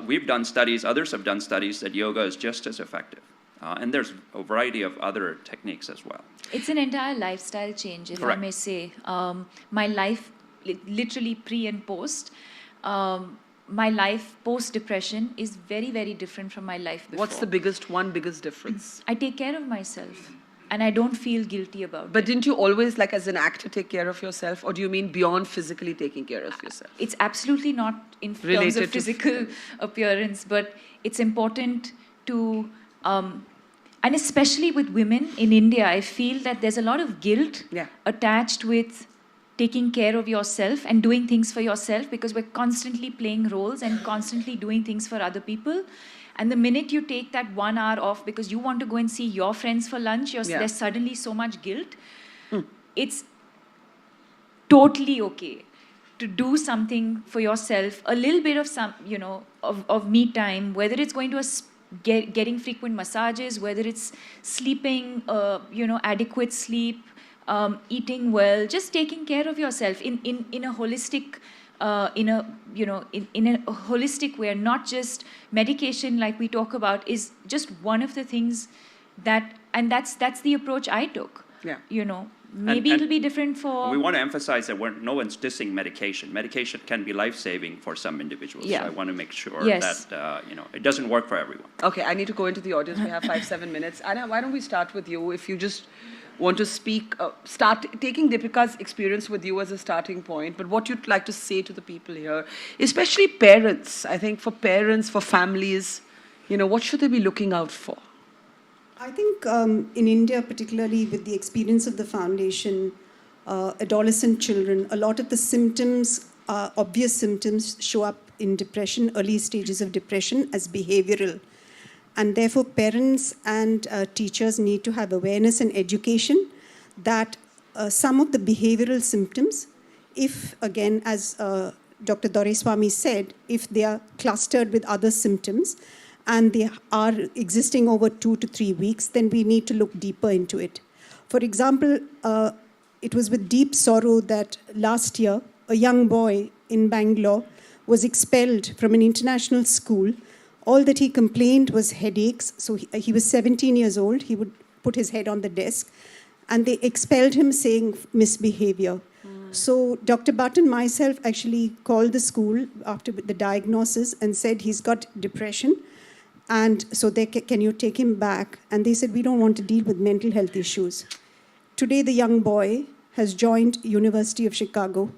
We've done studies, others have done studies that yoga is just as effective. And there's a variety of other techniques as well. It's an entire lifestyle change, if I may say. My life, literally pre and post, my life post-depression is very, very different from my life before. What's the biggest difference? I take care of myself and I don't feel guilty about it. But didn't you always, like as an actor, take care of yourself? Or do you mean beyond physically taking care of yourself? It's absolutely not in terms Related of physical appearance, but it's important to, and especially with women in India, I feel that there's a lot of guilt attached with taking care of yourself and doing things for yourself, because we're constantly playing roles and constantly doing things for other people. And the minute you take that 1 hour off because you want to go and see your friends for lunch, there's suddenly so much guilt. It's totally okay to do something for yourself, a little bit of of me time, whether it's going to getting frequent massages, whether it's sleeping, adequate sleep, eating well, just taking care of yourself in a holistic, in a holistic way, not just medication like we talk about is just one of the things that's the approach I took. Maybe it'll be different for... We want to emphasize that no one's dissing medication. Medication can be life-saving for some individuals. So I want to make sure that, it doesn't work for everyone. Okay, I need to go into the audience. We have 5-7 minutes. Anna, why don't we start with you? If you just want to speak, start taking Deepika's experience with you as a starting point, but what you'd like to say to the people here, especially parents. I think for parents, for families, what should they be looking out for? I think in India, particularly with the experience of the foundation, adolescent children, a lot of the symptoms, obvious symptoms, show up in depression, early stages of depression, as behavioral. And therefore, parents and teachers need to have awareness and education that some of the behavioral symptoms, if, again, as Dr. Doraiswamy said, if they are clustered with other symptoms, and they are existing over 2 to 3 weeks, then we need to look deeper into it. For example, it was with deep sorrow that last year, a young boy in Bangalore was expelled from an international school. All that he complained was headaches. So he was 17 years old. He would put his head on the desk. And they expelled him saying misbehavior. So Dr. Bhatt and myself actually called the school after the diagnosis and said he's got depression. And so can you take him back? And they said, we don't want to deal with mental health issues. Today, the young boy has joined University of Chicago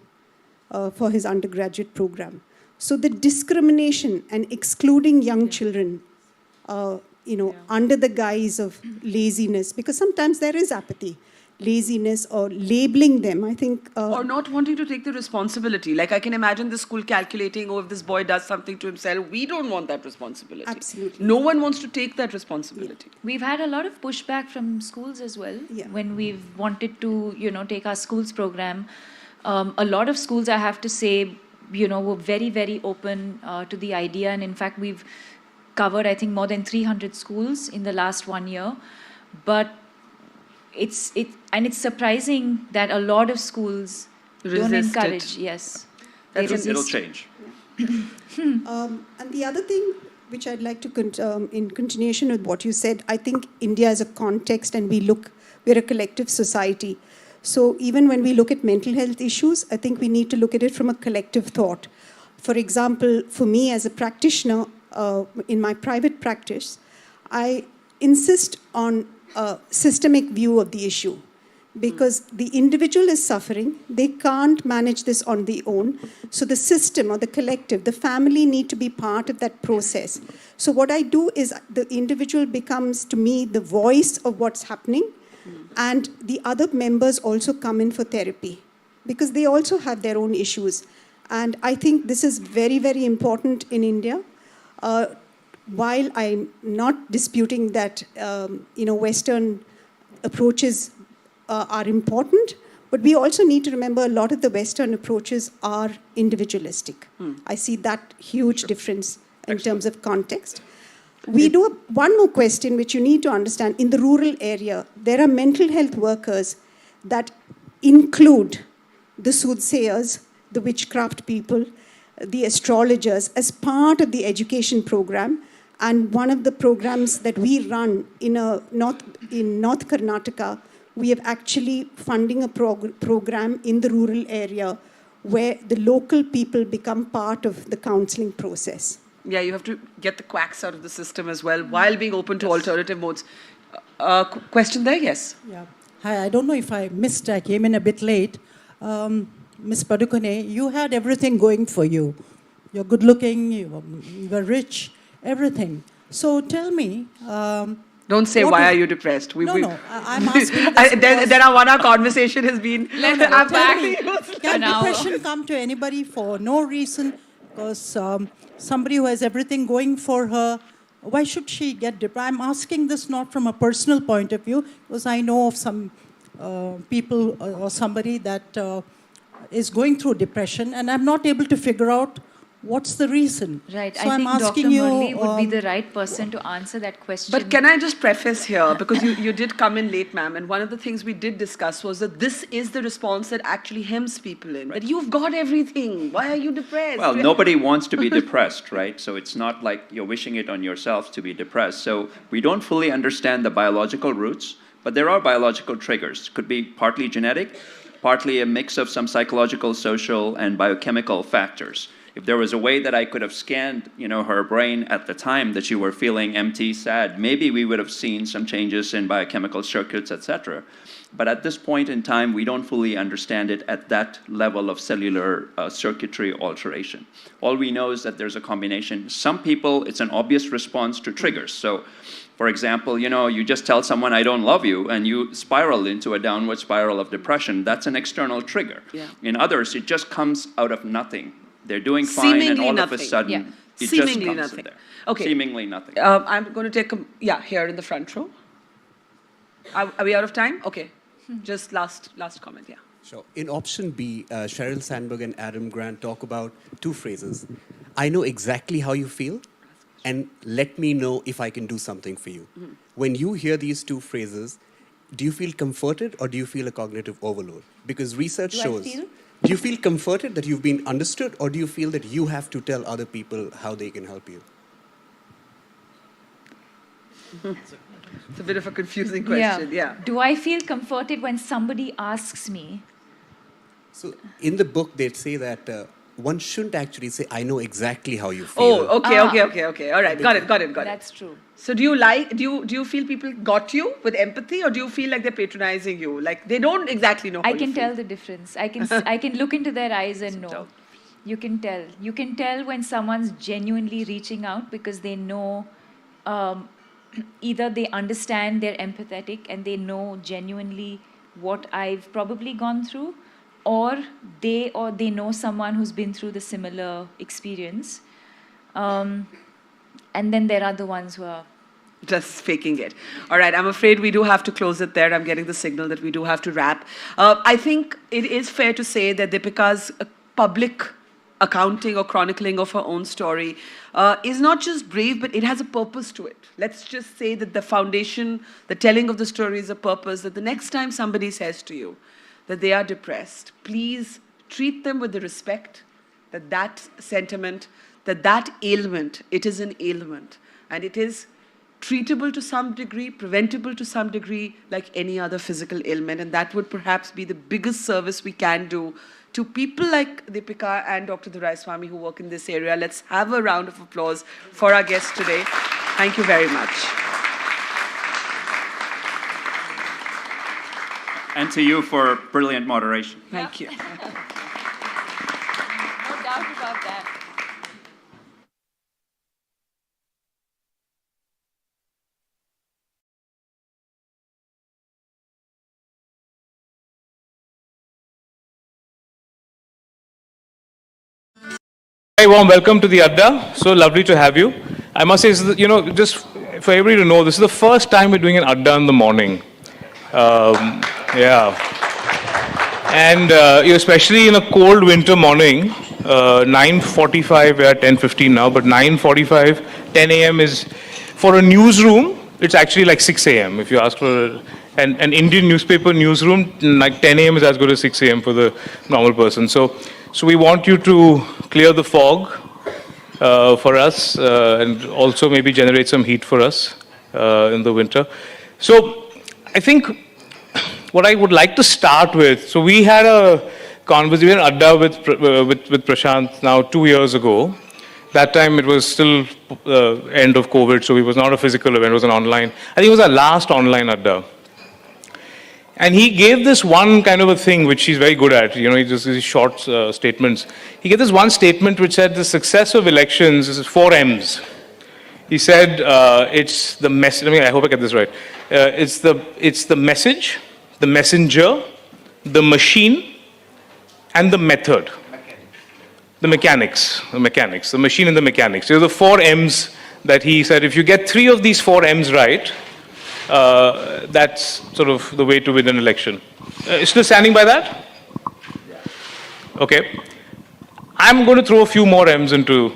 for his undergraduate program. So the discrimination and excluding young children, under the guise of laziness, because sometimes there is apathy, laziness, or labeling them, I think... or not wanting to take the responsibility. Like, I can imagine the school calculating, if this boy does something to himself, we don't want that responsibility. Absolutely. No one wants to take that responsibility. We've had a lot of pushback from schools as well. When we've wanted to, take our schools program. A lot of schools, I have to say, were very, very open to the idea. And in fact, we've covered, I think, more than 300 schools in the last 1 year. But it's surprising that a lot of schools don't encourage. Yes, it'll change. And the other thing which I'd like to, in continuation with what you said, I think India is a context, and we're a collective society. So even when we look at mental health issues, I think we need to look at it from a collective thought. For example, for me as a practitioner, in my private practice, I insist on a systemic view of the issue, because the individual is suffering. They can't manage this on their own. So the system or the collective, the family need to be part of that process. So what I do is the individual becomes, to me, the voice of what's happening. And the other members also come in for therapy, because they also have their own issues. And I think this is very, very important in India. While I'm not disputing that, Western approaches are important, but we also need to remember a lot of the Western approaches are individualistic. I see that huge difference in terms of context. We do one more question, which you need to understand. In the rural area, there are mental health workers that include the soothsayers, the witchcraft people, the astrologers as part of the education program. And one of the programs that we run in North Karnataka, we have actually funding a program in the rural area where the local people become part of the counseling process. Yeah, you have to get the quacks out of the system as well while being open to alternative modes. Question there? Yes. Yeah. Hi, I don't know if I missed, I came in a bit late. Ms. Padukone, you had everything going for you. You're good looking, you were rich, everything. So tell me. Don't say, why are you depressed? No, I'm asking this then our 1 hour conversation has been... Can depression come to anybody for no reason? Because somebody who has everything going for her, why should she get depressed? I'm asking this not from a personal point of view, because I know of some people or somebody that is going through depression, and I'm not able to figure out what's the reason. Right. So I think I'm Dr. asking you, Murali would be the right person to answer that question. But can I just preface here, because you did come in late, ma'am, and one of the things we did discuss was that this is the response that actually hems people in, that you've got everything, why are you depressed? Well, nobody wants to be depressed, right? So it's not like you're wishing it on yourself to be depressed. So we don't fully understand the biological roots, but there are biological triggers. Could be partly genetic, partly a mix of some psychological, social, and biochemical factors. If there was a way that I could have scanned, her brain at the time that you were feeling empty, sad, maybe we would have seen some changes in biochemical circuits, etc. But at this point in time, we don't fully understand it at that level of cellular circuitry alteration. All we know is that there's a combination. Some people, it's an obvious response to triggers. So, for example, you just tell someone, I don't love you, and you spiral into a downward spiral of depression. That's an external trigger. Yeah. In others, it just comes out of nothing. They're doing fine, Seemingly and all nothing. of a sudden, Yeah. it Seemingly just comes nothing. in there. Okay. Seemingly nothing. I'm going to take here in the front row. Are we out of time? Okay. Just last comment, yeah. Sure. In option B, Sheryl Sandberg and Adam Grant talk about two phrases. I know exactly how you feel, and let me know if I can do something for you. Mm-hmm. When you hear these two phrases, do you feel comforted or do you feel a cognitive overload? Because research shows... Do you feel comforted that you've been understood, or do you feel that you have to tell other people how they can help you? It's a bit of a confusing question, yeah. Do I feel comforted when somebody asks me? So in the book, they say that one shouldn't actually say, I know exactly how you feel. Oh, okay. All right, got it. That's true. So do you feel people got you with empathy, or do you feel like they're patronizing you? Like they don't exactly know how I you can feel? tell the difference. I can look into their eyes and know. You can tell. You can tell when someone's genuinely reaching out because they know, either they understand, they're empathetic, and they know genuinely what I've probably gone through, or they know someone who's been through the similar experience. And then there are the ones who are just faking it. All right, I'm afraid we do have to close it there. I'm getting the signal that we do have to wrap. I think it is fair to say that Deepika's public accounting or chronicling of her own story is not just brave, but it has a purpose to it. Let's just say that the foundation, the telling of the story is a purpose, that the next time somebody says to you that they are depressed, please treat them with the respect that sentiment, that ailment, it is an ailment. And it is treatable to some degree, preventable to some degree, like any other physical ailment. And that would perhaps be the biggest service we can do to people like Deepika and Dr. Doraiswamy who work in this area. Let's have a round of applause for our guests today. Thank you very much. And to you for brilliant moderation. Thank you. no doubt about that. Very warm welcome to the Adda. So lovely to have you. I must say, just for everybody to know, this is the first time we're doing an Adda in the morning. Yeah. And especially in a cold winter morning, 9:45, we're at 10:15 now, but 9:45, 10 a.m. is, for a newsroom, it's actually like 6 a.m. If you ask for an Indian newspaper newsroom, like 10 a.m. is as good as 6 a.m. for the normal person. So we want you to clear the fog, for us and also maybe generate some heat for us in the winter. So I think what I would like to start with, so we had a conversation, Adda with Prashant now 2 years ago. That time it was still end of COVID, so it was not a physical event, it was an online. I think it was our last online Adda. And he gave this one kind of a thing which he's very good at, you know, he just these short statements. He gave this one statement which said the success of elections is 4 M's. He said it's the message, I hope I get this right. It's the message, the messenger, the machine, and the method. The mechanics, the machine and the mechanics. These are the 4 M's that he said, if you get 3 of these 4 M's right, that's sort of the way to win an election. Still standing by that? Okay. I'm going to throw a few more M's into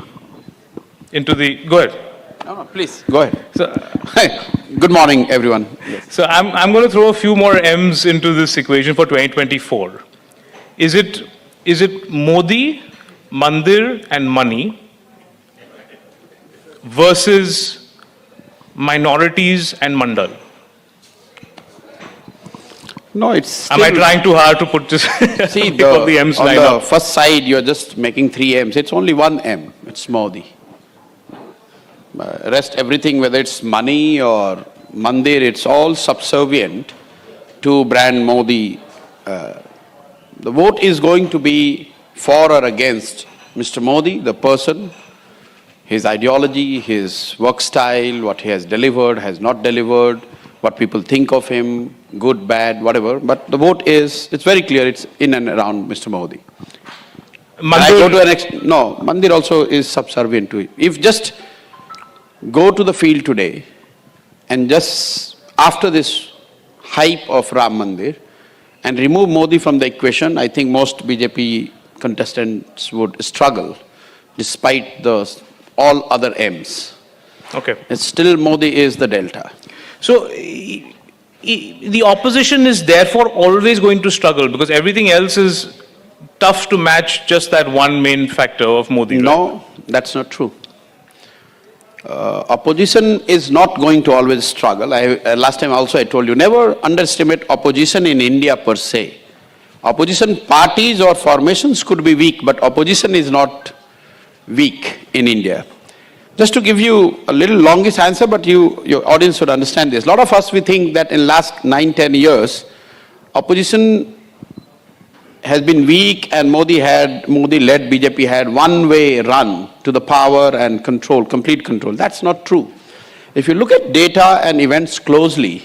the, go ahead. No, please, go ahead. So, Hi, good morning, everyone. Yes. So I'm going to throw a few more M's into this equation for 2024. Is it Modi, Mandir and money versus minorities and mandal? No, it's still, Am I trying too hard to put this? see, the M's on line the up? first side, you're just making 3 M's. It's only 1 M. It's Modi. Rest everything, whether it's money or Mandir, it's all subservient to brand Modi. The vote is going to be for or against Mr. Modi, the person, his ideology, his work style, what he has delivered, has not delivered, what people think of him, good, bad, whatever. But the vote is, it's very clear, it's in and around Mr. Modi. No, Mandir also is subservient to it. If just go to the field today and just after this hype of Ram Mandir and remove Modi from the equation, I think most BJP contestants would struggle despite all other M's. Okay. It's still Modi is the delta. So the opposition is therefore always going to struggle because everything else is tough to match just that one main factor of Modi. No, right? That's not true. Opposition is not going to always struggle. Last time also I told you, never underestimate opposition in India per se. Opposition parties or formations could be weak, but opposition is not weak in India. Just to give you a little longish answer, but your audience should understand this. A lot of us, we think that in last 9-10 years, opposition has been weak and Modi-led BJP had one-way run to the power and control, complete control. That's not true. If you look at data and events closely,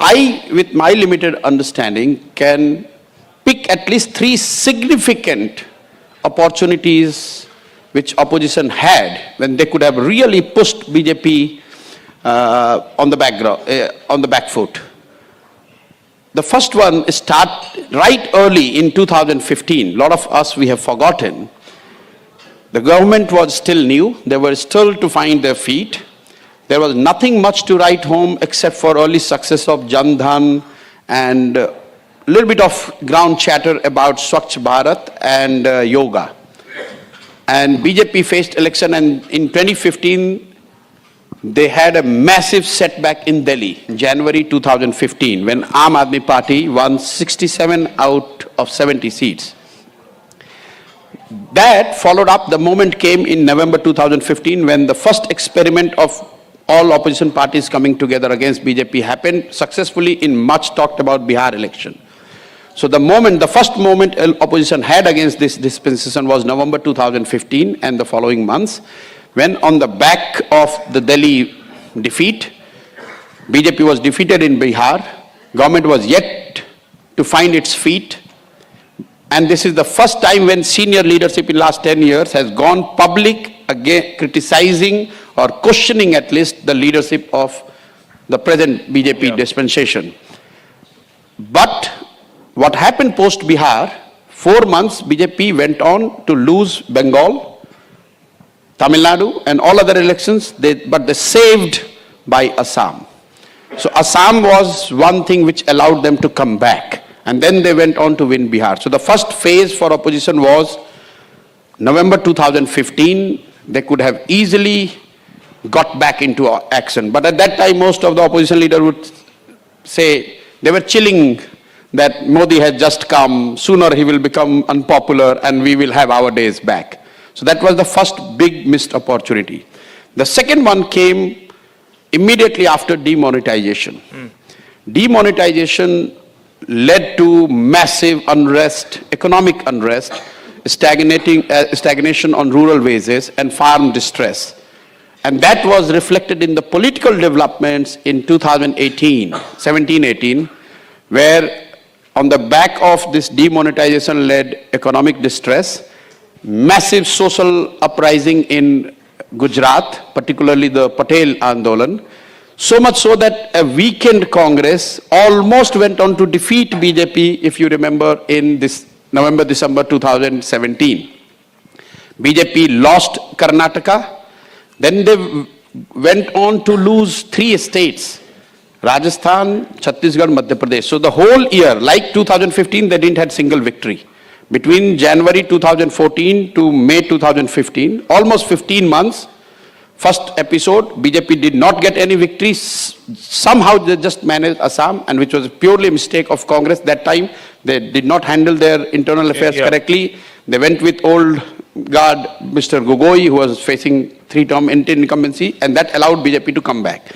I, with my limited understanding, can pick at least 3 significant opportunities which opposition had when they could have really pushed BJP on the back foot. The first one started right early in 2015. A lot of us, we have forgotten. The government was still new. They were still to find their feet. There was nothing much to write home except for early success of Jan Dhan and a little bit of ground chatter about Swachh Bharat and yoga. And BJP faced election, and in 2015, they had a massive setback in Delhi, January 2015, when Aam Aadmi Party won 67 out of 70 seats. That followed up, the moment came in November 2015 when the first experiment of all opposition parties coming together against BJP happened successfully in much talked about Bihar election. So the first moment opposition had against this dispensation was November 2015 and the following months, when on the back of the Delhi defeat, BJP was defeated in Bihar, government was yet to find its feet, and this is the first time when senior leadership in last 10 years has gone public again criticizing or questioning at least the leadership of the present BJP dispensation. But what happened post Bihar, 4 months BJP went on to lose Bengal, Tamil Nadu and all other elections, but they saved by Assam. So Assam was one thing which allowed them to come back, and then they went on to win Bihar. So the first phase for opposition was November 2015, they could have easily got back into action. But at that time, most of the opposition leaders would say they were chilling that Modi has just come, sooner he will become unpopular and we will have our days back. So that was the first big missed opportunity. The second one came immediately after demonetization. Demonetization led to massive unrest, economic unrest, stagnation on rural wages and farm distress. And that was reflected in the political developments in 17-18, where on the back of this demonetization-led economic distress, massive social uprising in Gujarat, particularly the Patel Andolan, so much so that a weakened Congress almost went on to defeat BJP, if you remember, in this November-December 2017. BJP lost Karnataka, then they went on to lose 3 states, Rajasthan, Chhattisgarh, Madhya Pradesh. So the whole year, like 2015, they didn't have single victory. Between January 2014 to May 2015, almost 15 months, first episode, BJP did not get any victory. Somehow they just managed Assam, and which was purely a mistake of Congress that time. They did not handle their internal affairs correctly. They went with old guard, Mr. Gogoi, who was facing 3-term incumbency, and that allowed BJP to come back.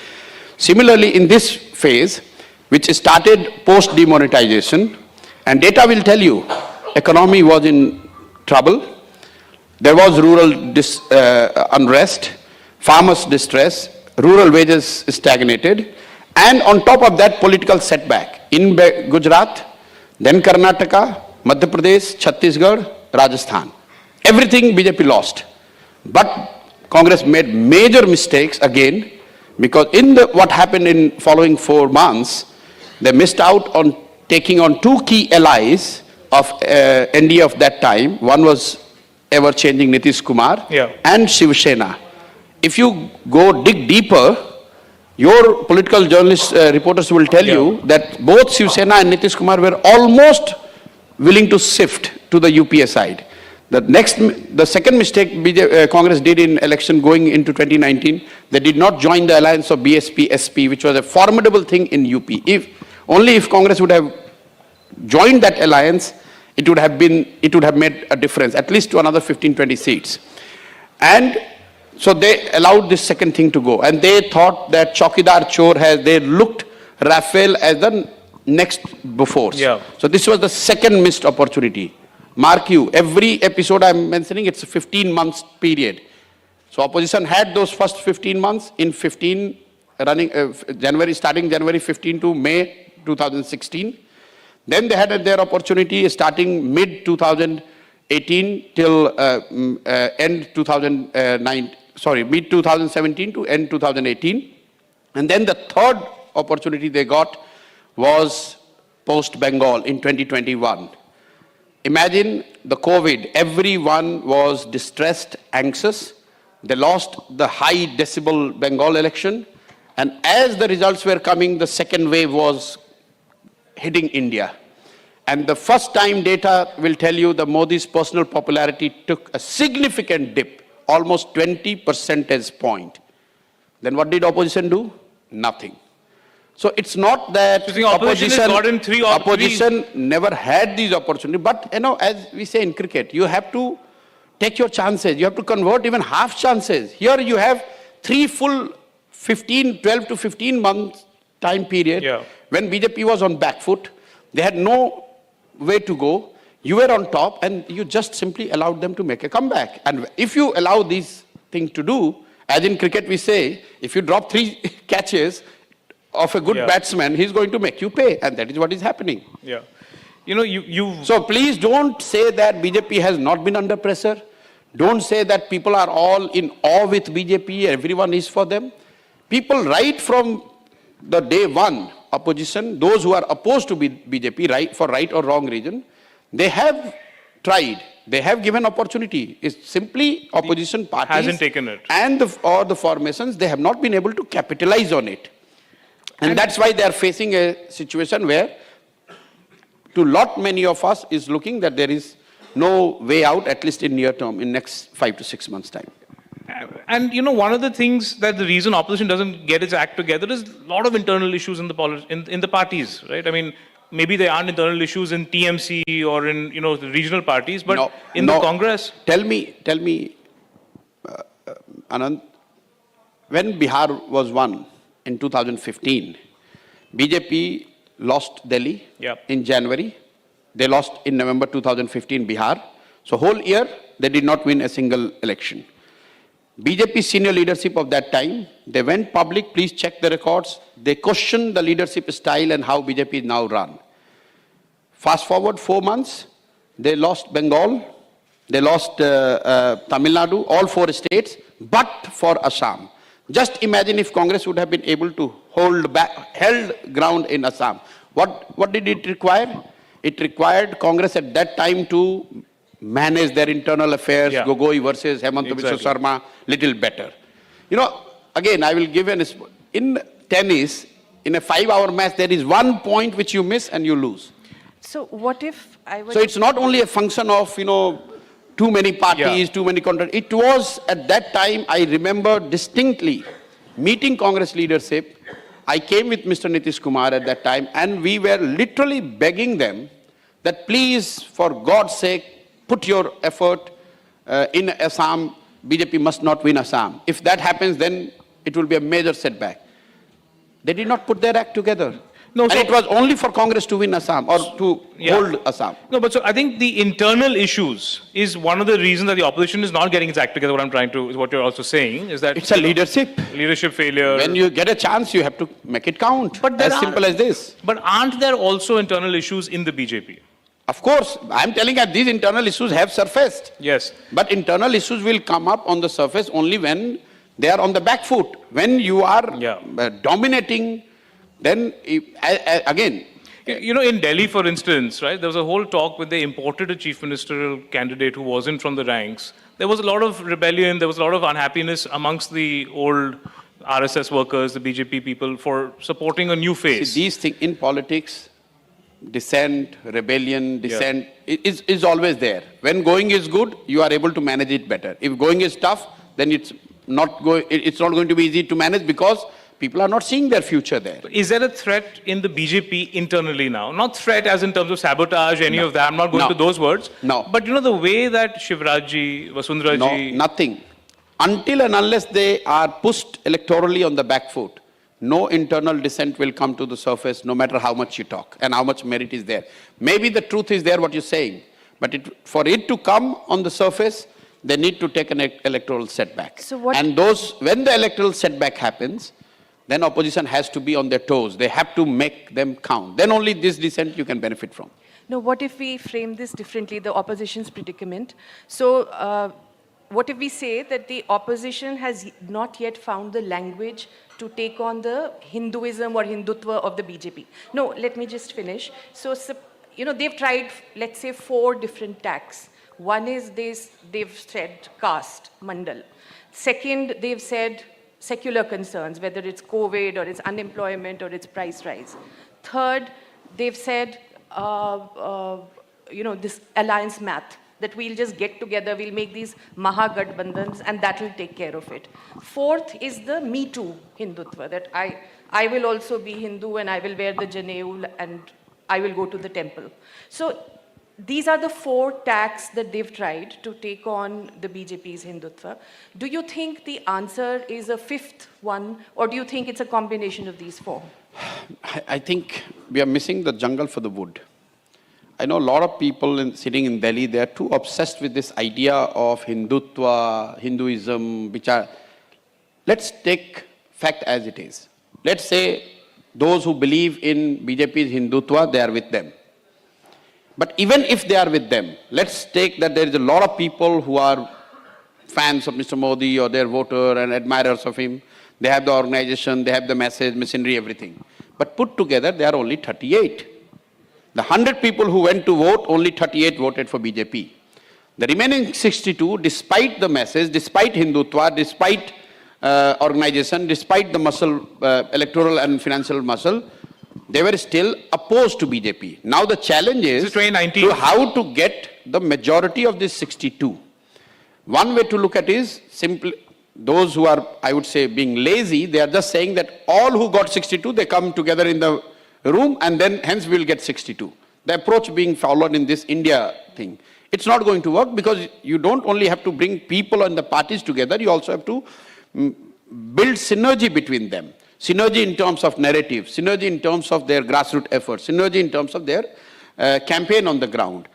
Similarly, in this phase, which started post-demonetization, and data will tell you, economy was in trouble, there was rural unrest, farmers' distress, rural wages stagnated, and on top of that, political setback in Gujarat, then Karnataka, Madhya Pradesh, Chhattisgarh, Rajasthan. Everything BJP lost. But Congress made major mistakes again, because in what happened in following 4 months, they missed out on taking on 2 key allies of NDA of that time. One was ever-changing Nitish Kumar and Shiv Sena. If you go dig deeper, your political journalists, reporters will tell you that both Shiv Sena and Nitish Kumar were almost willing to shift to the UPA side. The second mistake Congress did in election going into 2019, they did not join the alliance of BSP-SP, which was a formidable thing in UP. If Congress would have joined that alliance, it would have made a difference, at least to another 15-20 seats. And so they allowed this second thing to go. And they thought that Chaukidar Chor they looked Rafael as the next before. So this was the second missed opportunity. Mark you, every episode I'm mentioning, it's a 15 months period. So opposition had those first 15 months in starting January 15 to May 2016. Then they had their opportunity starting mid 2018 till mid 2017 to end 2018. And then the third opportunity they got was post Bengal in 2021. Imagine the COVID, everyone was distressed, anxious. They lost the high decibel Bengal election. And as the results were coming, the second wave was hitting India. And the first time data will tell you the Modi's personal popularity took a significant dip, almost 20 percentage point. Then what did opposition do? Nothing. So it's not that opposition never had these opportunities, but as we say in cricket, you have to take your chances. You have to convert even half chances. Here you have 3 full 12 to 15 months time period when BJP was on back foot. They had no way to go. You were on top and you just simply allowed them to make a comeback. And if you allow these things to do, as in cricket we say, if you drop 3 catches of a good batsman, he's going to make you pay. And that is what is happening. So please don't say that BJP has not been under pressure. Don't say that people are all in awe with BJP, everyone is for them. People right from the day one, opposition, those who are opposed to BJP, for right or wrong reason, they have tried. They have given opportunity. It's simply opposition parties hasn't taken it. And the formations, they have not been able to capitalize on it. And that's why they are facing a situation where, to many of us, is looking that there is no way out, at least in near term, in next 5 to 6 months' time. And one of the things that the reason opposition doesn't get its act together is a lot of internal issues in the parties, right? I mean, maybe there aren't internal issues in TMC or in the regional parties, but in the Congress. Tell me, Anand, when Bihar was won in 2015, BJP lost Delhi in January. They lost in November 2015 Bihar. So whole year they did not win a single election. BJP senior leadership of that time, they went public, please check the records. They questioned the leadership style and how BJP is now run. Fast forward 4 months, they lost Bengal, they lost Tamil Nadu, all 4 states, but for Assam. Just imagine if Congress would have been able to held ground in Assam. What did it require? It required Congress at that time to manage their internal affairs, Gogoi versus Hemant Biswa Sarma, little better. Again, I will give in tennis, in a 5-hour match, there is 1 point which you miss and you lose. So what if I was... So it's not only a function of, too many parties, too many contracts. It was at that time, I remember distinctly, meeting Congress leadership. I came with Mr. Nitish Kumar at that time, and we were literally begging them that please, for God's sake, put your effort in Assam. BJP must not win Assam. If that happens, then it will be a major setback. They did not put their act together. No, and it was only for Congress to win Assam or to hold Assam. No, but so I think the internal issues is one of the reasons that the opposition is not getting its act together. What you're also saying is that it's a leadership failure. When you get a chance, you have to make it count. But as simple as this. But aren't there also internal issues in the BJP? Of course, I'm telling you, these internal issues have surfaced. Yes. But internal issues will come up on the surface only when they are on the back foot. When you are dominating, then again... in Delhi, for instance, right, there was a whole talk when they imported a chief ministerial candidate who wasn't from the ranks. There was a lot of rebellion, there was a lot of unhappiness amongst the old RSS workers, the BJP people, for supporting a new face. See, these things in politics, dissent, rebellion, dissent, is always there. When going is good, you are able to manage it better. If going is tough, then it's not going to be easy to manage because people are not seeing their future there. Is there a threat in the BJP internally now? Not threat as in terms of sabotage, any of that. I'm not going to those words. No. But the way that Shivrajji, Vasundharaji... No, nothing. Until and unless they are pushed electorally on the back foot, no internal dissent will come to the surface, no matter how much you talk and how much merit is there. Maybe the truth is there, what you're saying. But for it to come on the surface, they need to take an electoral setback. So what... And when the electoral setback happens, then opposition has to be on their toes. They have to make them count. Then only this dissent you can benefit from. Now, what if we frame this differently, the opposition's predicament? So, what if we say that the opposition has not yet found the language to take on the Hinduism or Hindutva of the BJP? No, let me just finish. So, they've tried, let's say, 4 different tacks. One is they've said caste, mandal. Second, they've said secular concerns, whether it's COVID or it's unemployment or it's price rise. Third, they've said, this alliance math, that we'll just get together, we'll make these Mahagathbandhans and that will take care of it. Fourth is the Me Too Hindutva, that I will also be Hindu and I will wear the Janeu and I will go to the temple. So these are the 4 tacks that they've tried to take on the BJP's Hindutva. Do you think the answer is a 5th one, or do you think it's a combination of these 4? I think we are missing the jungle for the wood. I know a lot of people sitting in Delhi, they are too obsessed with this idea of Hindutva, Hinduism, let's take fact as it is. Let's say those who believe in BJP's Hindutva, they are with them. But even if they are with them, let's take that there is a lot of people who are fans of Mr. Modi or their voter and admirers of him. They have the organization, they have the message, machinery, everything. But put together, they are only 38. The 100 people who went to vote, only 38 voted for BJP. The remaining 62, despite the message, despite Hindutva, despite organization, despite the muscle, electoral and financial muscle, they were still opposed to BJP. Now the challenge is to how to get the majority of this 62. One way to look at it is simply those who are, I would say, being lazy, they are just saying that all who got 62, they come together in the room and then hence we will get 62. The approach being followed in this India thing. It's not going to work because you don't only have to bring people and the parties together, you also have to build synergy between them. Synergy in terms of narrative, synergy in terms of their grassroots efforts, synergy in terms of their campaign on the ground.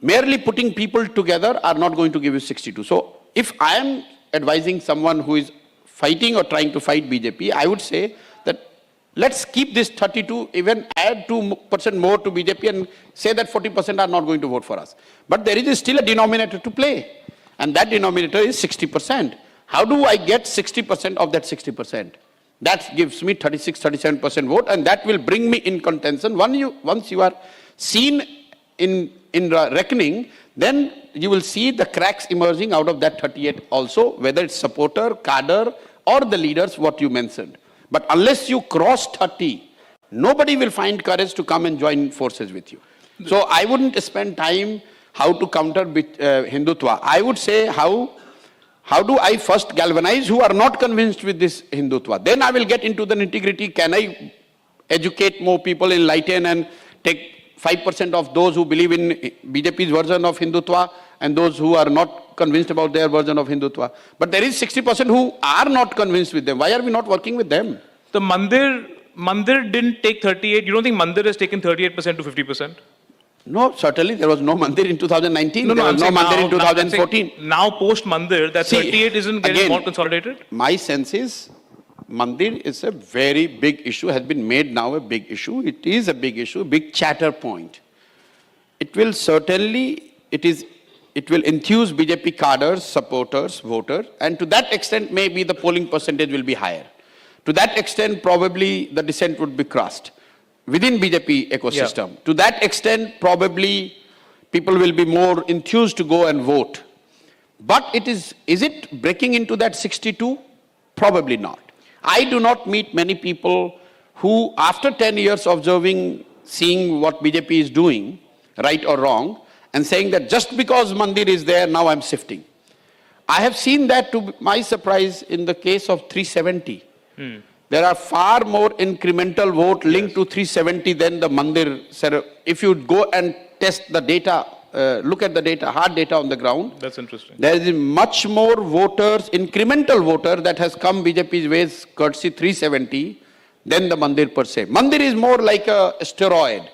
Merely putting people together are not going to give you 62. So if I am advising someone who is fighting or trying to fight BJP, I would say that let's keep this 32, even add 2% more to BJP and say that 40% are not going to vote for us. But there is still a denominator to play. And that denominator is 60%. How do I get 60% of that 60%? That gives me 36, 37% vote, and that will bring me in contention. Once you are seen in reckoning, then you will see the cracks emerging out of that 38 also, whether it's supporter, cadre, or the leaders, what you mentioned. But unless you cross 30, nobody will find courage to come and join forces with you. So I wouldn't spend time how to counter Hindutva. I would say how do I first galvanize who are not convinced with this Hindutva? Then I will get into the nitty-gritty. Can I educate more people, enlighten, and take 5% of those who believe in BJP's version of Hindutva and those who are not convinced about their version of Hindutva. But there is 60% who are not convinced with them. Why are we not working with them? The Mandir didn't take 38. You don't think Mandir has taken 38% to 50%? No, certainly there was no Mandir in 2019. There was no Mandir in 2014. Now post Mandir, that 38 isn't getting more consolidated? My sense is Mandir is a very big issue, has been made now a big issue. It is a big issue, big chatter point. It will certainly, it will enthuse BJP cadres, supporters, voters, and to that extent maybe the polling percentage will be higher. To that extent probably the dissent would be crossed within BJP ecosystem. Yeah. To that extent probably people will be more enthused to go and vote. But is it breaking into that 62? Probably not. I do not meet many people who, after 10 years observing, seeing what BJP is doing, right or wrong, and saying that just because Mandir is there, now I'm shifting. I have seen that, to my surprise, in the case of 370. There are far more incremental vote linked to 370 than the Mandir. If you go and test the data, look at the data, hard data on the ground. That's interesting. There is much more voters, incremental voter that has come BJP's ways, courtesy 370, than the Mandir per se. Mandir is more like a steroid.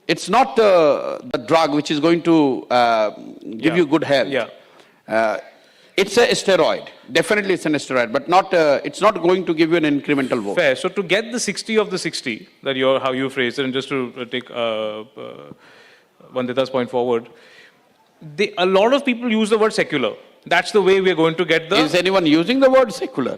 It's not the drug which is going to give you good health. It's a steroid. Definitely it's an steroid, but not. It's not going to give you an incremental vote. Fair. So to get the 60 of the 60, that how you phrased it, and just to take Vandita's point forward, a lot of people use the word secular. That's the way we are going to get the... Is anyone using the word secular?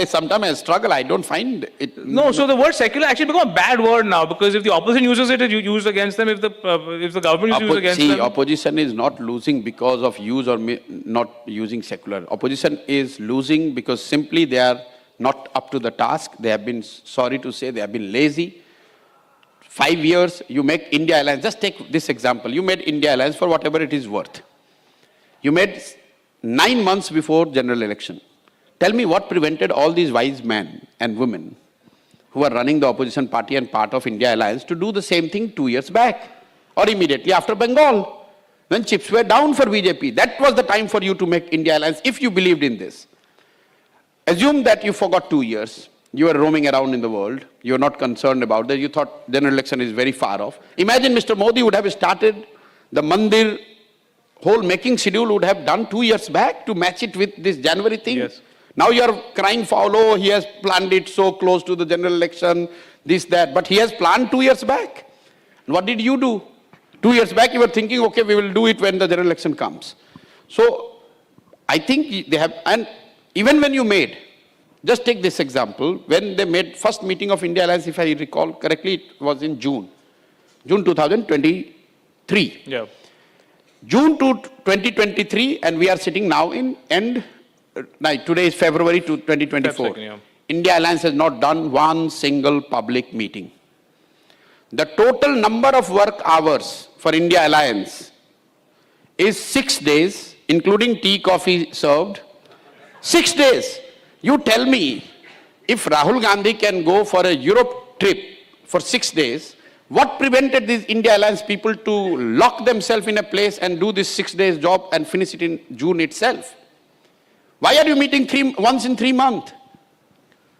Sometimes I struggle, I don't find it... No, so the word secular actually become a bad word now, because if the opposition uses it, it's used against them. If the government uses it against them... Opposition is not losing because of use or not using secular. Opposition is losing because simply they are not up to the task. They have been, sorry to say, they have been lazy. 5 years, you make India Alliance. Just take this example. You made India Alliance for whatever it is worth. You made 9 months before general election. Tell me what prevented all these wise men and women who are running the opposition party and part of India Alliance to do the same thing 2 years back or immediately after Bengal, when chips were down for BJP. That was the time for you to make India Alliance if you believed in this. Assume that you forgot 2 years. You were roaming around in the world. You were not concerned about that. You thought general election is very far off. Imagine Mr. Modi would have started the Mandir whole making schedule would have done 2 years back to match it with this January thing. Yes. Now you are crying foul, oh, he has planned it so close to the general election, this, that. But he has planned 2 years back. And what did you do? 2 years back you were thinking, okay, we will do it when the general election comes. So I think they have, and even when you made, just take this example, when they made first meeting of India Alliance, if I recall correctly, it was in June 2023. Yeah. June 2023, and we are sitting now in end, today is February 2024. Yeah. India Alliance has not done one single public meeting. The total number of work hours for India Alliance is 6 days, including tea, coffee served. 6 days. You tell me, if Rahul Gandhi can go for a Europe trip for 6 days, what prevented these India Alliance people to lock themselves in a place and do this 6 days job and finish it in June itself? Why are you meeting once in 3 months?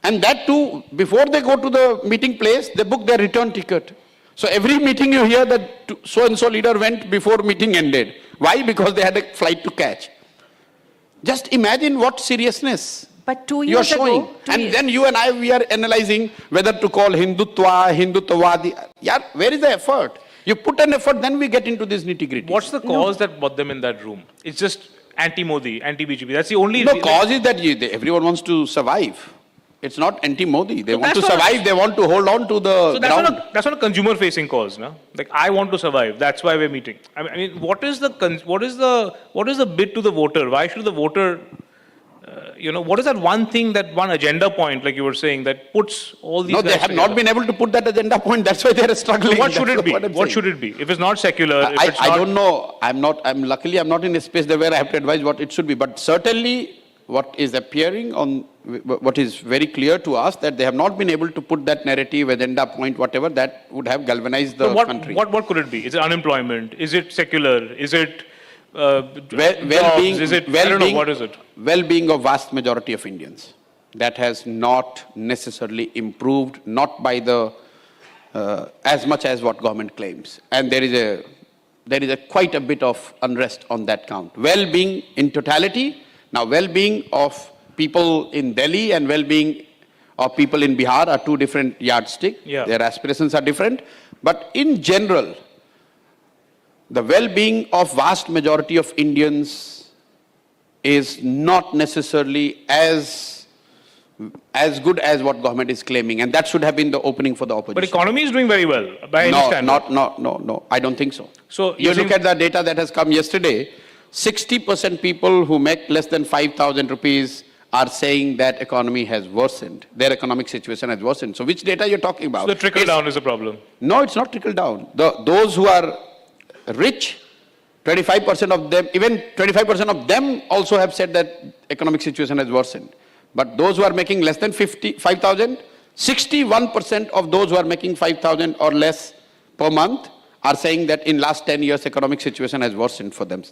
And that too, before they go to the meeting place, they book their return ticket. So every meeting you hear that so-and-so leader went before meeting ended. Why? Because they had a flight to catch. Just imagine what seriousness but 2 you're years showing. ago, And then you and I, we are analyzing whether to call Hindutwadi. Yeah, where is the effort? You put an effort, then we get into this nitty-gritty. What's the cause that brought them in that room? It's just anti-Modi, anti-BJP. That's the only... No, cause is that everyone wants to survive. It's not anti-Modi. They want to survive. They want to hold on to the ground. That's not a consumer-facing cause, no? Like, I want to survive. That's why we're meeting. I mean, what is the bid to the voter? Why should the voter, what is that one thing, that one agenda point, like you were saying, that puts all these? No, they have not been able to put that agenda point. That's why they are struggling. So what should it be? What should it be? If it's not secular, I don't know. Luckily, I'm not in a space where I have to advise what it should be. But certainly, what is appearing on, what is very clear to us, that they have not been able to put that narrative, agenda point, whatever, that would have galvanized the country. What could it be? Is it unemployment? Is it secular? Is it well-being? Is it, I don't know, what is it? Well-being of vast majority of Indians. That has not necessarily improved, not by the, as much as what government claims. And there is quite a bit of unrest on that count. Well-being in totality. Now, well-being of people in Delhi and well-being of people in Bihar are two different yardsticks. Yeah. Their aspirations are different. But in general, the well-being of vast majority of Indians is not necessarily as good as what government is claiming. And that should have been the opening for the opposition. But economy is doing very well, by any standard. No. I don't think so. So you look at the data that has come yesterday, 60% people who make less than 5,000 rupees are saying that economy has worsened. Their economic situation has worsened. So which data you're talking about? So the trickle down is a problem. No, it's not trickle down. Those who are rich, 25% of them, even 25% of them also have said that economic situation has worsened. But those who are making less than 5,000, 61% of those who are making 5,000 or less per month are saying that in last 10 years economic situation has worsened for them.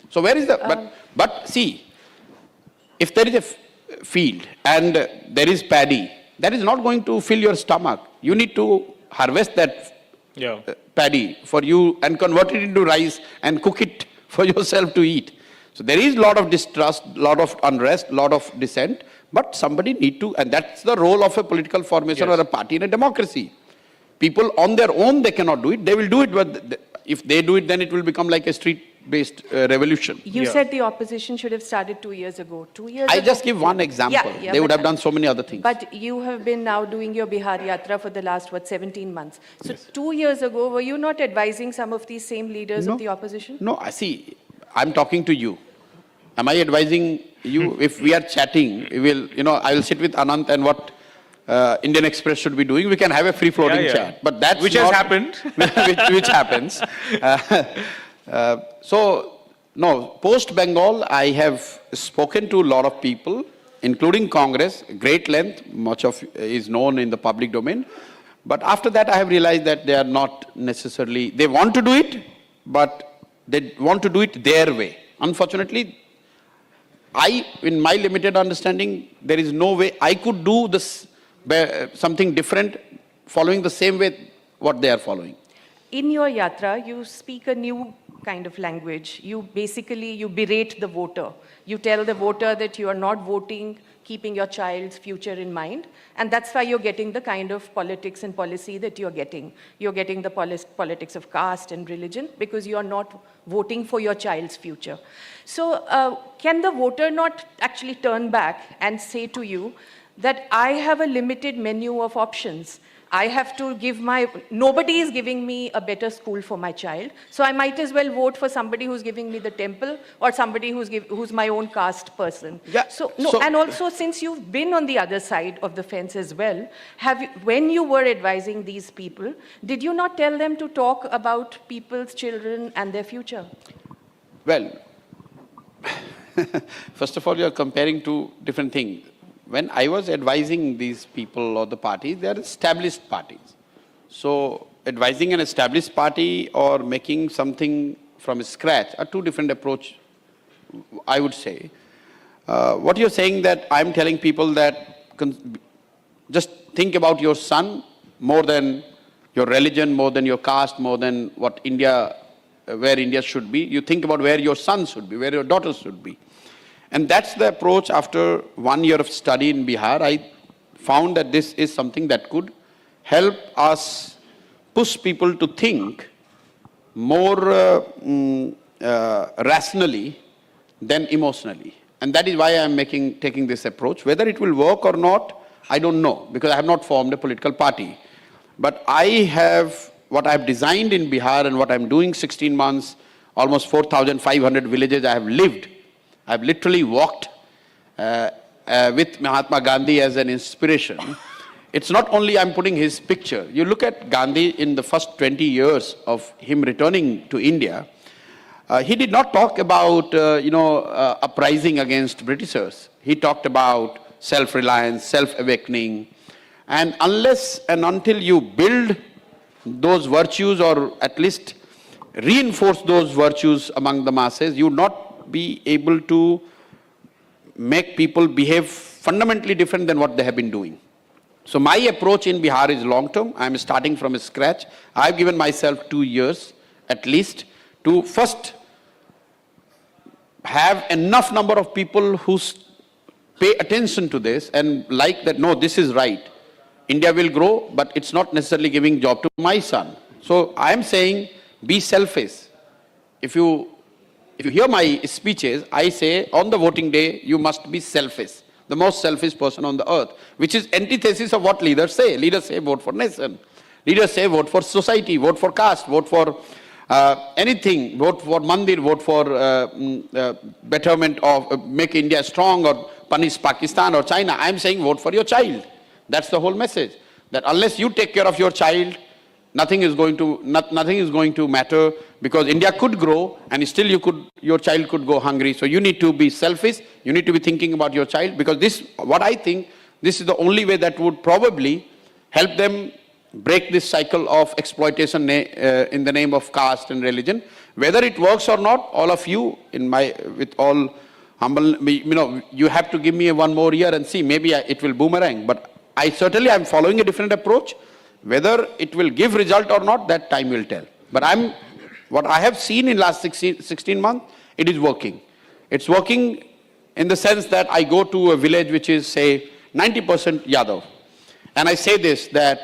So where is the, but see, if there is a field and there is paddy, that is not going to fill your stomach. You need to harvest that paddy for you and convert it into rice and cook it for yourself to eat. So there is a lot of distrust, a lot of unrest, a lot of dissent, but somebody need to, and that's the role of a political formation or a party in a democracy. People on their own, they cannot do it. They will do it, but if they do it, then it will become like a street-based revolution. You said the opposition should have started 2 years ago. 2 years ago. I just give one example. They would have done so many other things. But you have been now doing your Bihar Yatra for the last, 17 months. So 2 years ago, were you not advising some of these same leaders of the opposition? No, I see. I'm talking to you. Am I advising you? If we are chatting, we will, I will sit with Anant and what Indian Express should be doing. We can have a free-floating chat. But that's which has happened. which happens. So, no, post-Bengal, I have spoken to a lot of people, including Congress, great length, much of is known in the public domain. But after that, I have realized that they are not necessarily, they want to do it, but they want to do it their way. Unfortunately, in my limited understanding, there is no way I could do this, something different, following the same way what they are following. In your yatra, you speak a new kind of language. You berate the voter. You tell the voter that you are not voting, keeping your child's future in mind. And that's why you're getting the kind of politics and policy that you're getting. You're getting the politics of caste and religion because you're not voting for your child's future. So can the voter not actually turn back and say to you that I have a limited menu of options? I have to give nobody is giving me a better school for my child, so I might as well vote for somebody who's giving me the temple or somebody who's my own caste person. Yeah. And also since you've been on the other side of the fence as well, when you were advising these people, did you not tell them to talk about people's children and their future? Well, first of all, you're comparing two different things. When I was advising these people or the parties, they are established parties. So advising an established party or making something from scratch are two different approaches, I would say. What you're saying that I'm telling people that just think about your son more than your religion, more than your caste, more than what India, where India should be. You think about where your son should be, where your daughter should be. And that's the approach. After 1 year of study in Bihar, I found that this is something that could help us push people to think more rationally than emotionally. And that is why I am taking this approach. Whether it will work or not, I don't know, because I have not formed a political party. But what I have designed in Bihar and what I'm doing 16 months, almost 4,500 villages I have lived. I've literally walked with Mahatma Gandhi as an inspiration. It's not only I'm putting his picture. You look at Gandhi in the first 20 years of him returning to India, he did not talk about, uprising against Britishers. He talked about self-reliance, self-awakening. And unless and until you build those virtues or at least reinforce those virtues among the masses, you would not be able to make people behave fundamentally different than what they have been doing. So my approach in Bihar is long-term. I'm starting from scratch. I've given myself 2 years at least to first have enough number of people who pay attention to this and like that, no, this is right. India will grow, but it's not necessarily giving job to my son. So I'm saying be selfish. If you hear my speeches, I say on the voting day, you must be selfish. The most selfish person on the earth, which is antithesis of what leaders say. Leaders say vote for nation. Leaders say vote for society, vote for caste, vote for anything, vote for mandir, vote for betterment of make India strong or punish Pakistan or China. I'm saying vote for your child. That's the whole message. That unless you take care of your child, nothing is going to matter, because India could grow and still your child could go hungry. So you need to be selfish. You need to be thinking about your child, because what I think, this is the only way that would probably help them break this cycle of exploitation in the name of caste and religion. Whether it works or not, all of you, with all humble, you have to give me 1 more year and see, maybe it will boomerang. But I certainly am following a different approach. Whether it will give result or not, that time will tell. But what I have seen in last 16 months, it is working. It's working in the sense that I go to a village which is, say, 90% Yadav. And I say this, that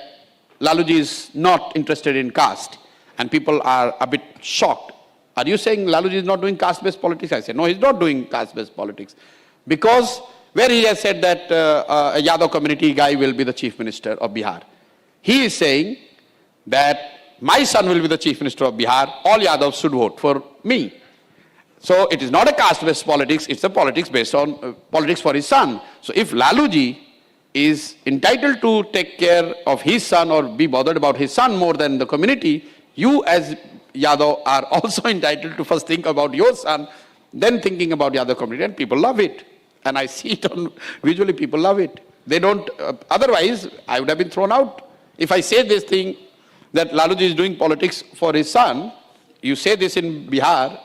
Laluji is not interested in caste. And people are a bit shocked. Are you saying Laluji is not doing caste-based politics? I say, no, he's not doing caste-based politics. Because where he has said that a Yadav community guy will be the chief minister of Bihar. He is saying that my son will be the chief minister of Bihar. All Yadavs should vote for me. So it is not a caste-based politics. It's a politics based on politics for his son. So if Laluji is entitled to take care of his son or be bothered about his son more than the community, you as Yadav are also entitled to first think about your son, then thinking about the other community, and people love it. And I see it visually, people love it. They don't, otherwise I would have been thrown out. If I say this thing, that Laluji is doing politics for his son, you say this in Bihar,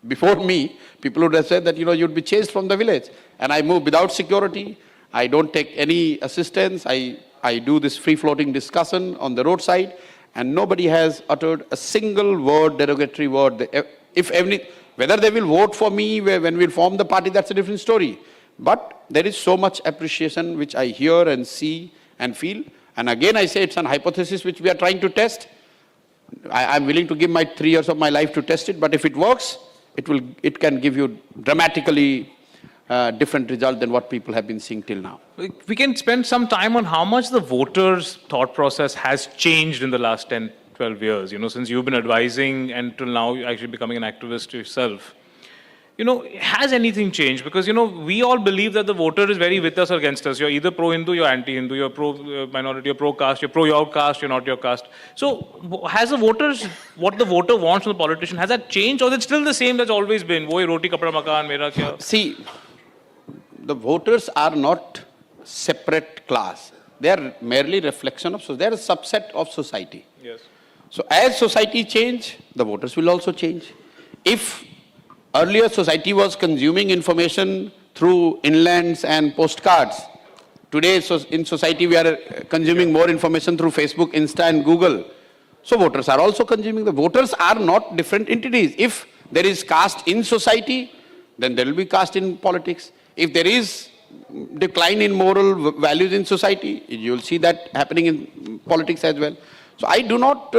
before me, people would have said that, you'd be chased from the village. And I move without security. I don't take any assistance. I do this free-floating discussion on the roadside, and nobody has uttered a single word, derogatory word. Whether they will vote for me when we'll form the party, that's a different story. But there is so much appreciation which I hear and see and feel. And again, I say it's an hypothesis which we are trying to test. I'm willing to give my 3 years of my life to test it. But if it works, it can give you dramatically different result than what people have been seeing till now. We can spend some time on how much the voters' thought process has changed in the last 10, 12 years, since you've been advising and till now you're actually becoming an activist yourself. has anything changed? Because, we all believe that the voter is very with us or against us. You're either pro-Hindu, you're anti-Hindu, you're pro-minority, you're pro-caste, you're pro-your caste, you're not your caste. So has what the voter wants from the politician, has that changed, or is it still the same that's always been? Wohi roti, kapda, makan, mera kya? See, the voters are not separate class. They are merely reflection of society. They are a subset of society. Yes. So as society change, the voters will also change. If earlier society was consuming information through inlands and postcards, today in society we are consuming more information through Facebook, Insta and Google. So voters are also consuming. The voters are not different entities. If there is caste in society, then there will be caste in politics. If there is decline in moral values in society, you will see that happening in politics as well. So I do not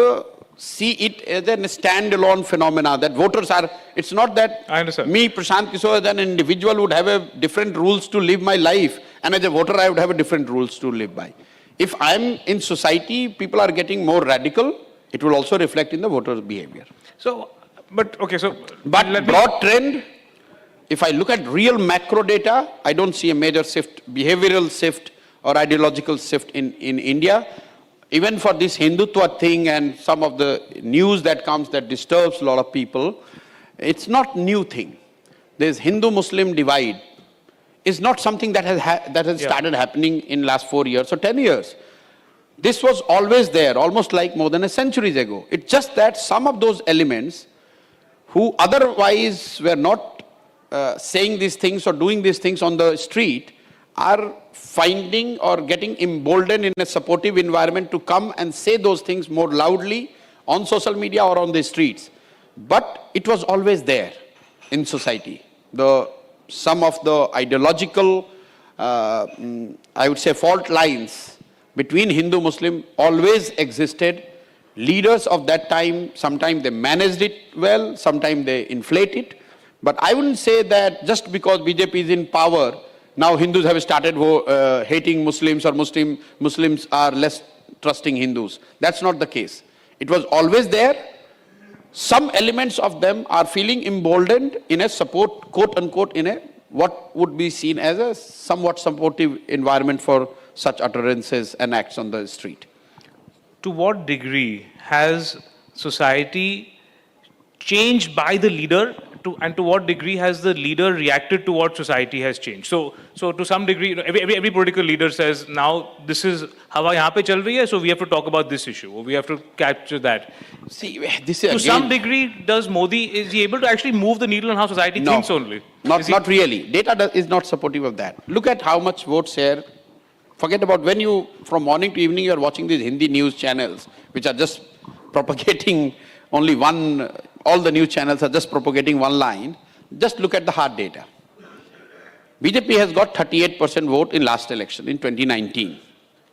see it as a standalone phenomena that voters are, it's not that I understand. Me, Prashant Kishore, as an individual would have a different rules to live my life, and as a voter I would have a different rules to live by. If I am in society, people are getting more radical, it will also reflect in the voter's behavior. But Broad trend, if I look at real macro data, I don't see a major shift, behavioral shift or ideological shift in India. Even for this Hindutva thing and some of the news that comes that disturbs a lot of people, it's not new thing. This Hindu-Muslim divide is not something that has started happening in last 4 years or 10 years. This was always there, almost like more than a century ago. It's just that some of those elements who otherwise were not saying these things or doing these things on the street are finding or getting emboldened in a supportive environment to come and say those things more loudly on social media or on the streets. But it was always there in society. Some of the ideological, I would say, fault lines between Hindu-Muslim always existed. Leaders of that time, sometimes they managed it well, sometimes they inflate it. But I wouldn't say that just because BJP is in power, now Hindus have started hating Muslims or Muslims are less trusting Hindus. That's not the case. It was always there. Some elements of them are feeling emboldened in a support, quote unquote, in a what would be seen as a somewhat supportive environment for such utterances and acts on the street. To what degree has society changed by the leader, and to what degree has the leader reacted to what society has changed? So to some degree, every political leader says, now this is hawa yahan pe chal rahi hai, so we have to talk about this issue, or we have to capture that. See, this is to some degree, is he able to actually move the needle on how society thinks only? Not really. Data is not supportive of that. Look at how much vote share. Forget about when you, from morning to evening, you are watching these Hindi news channels, which are just propagating only one, all the news channels are just propagating one line. Just look at the hard data. BJP has got 38% vote in last election in 2019.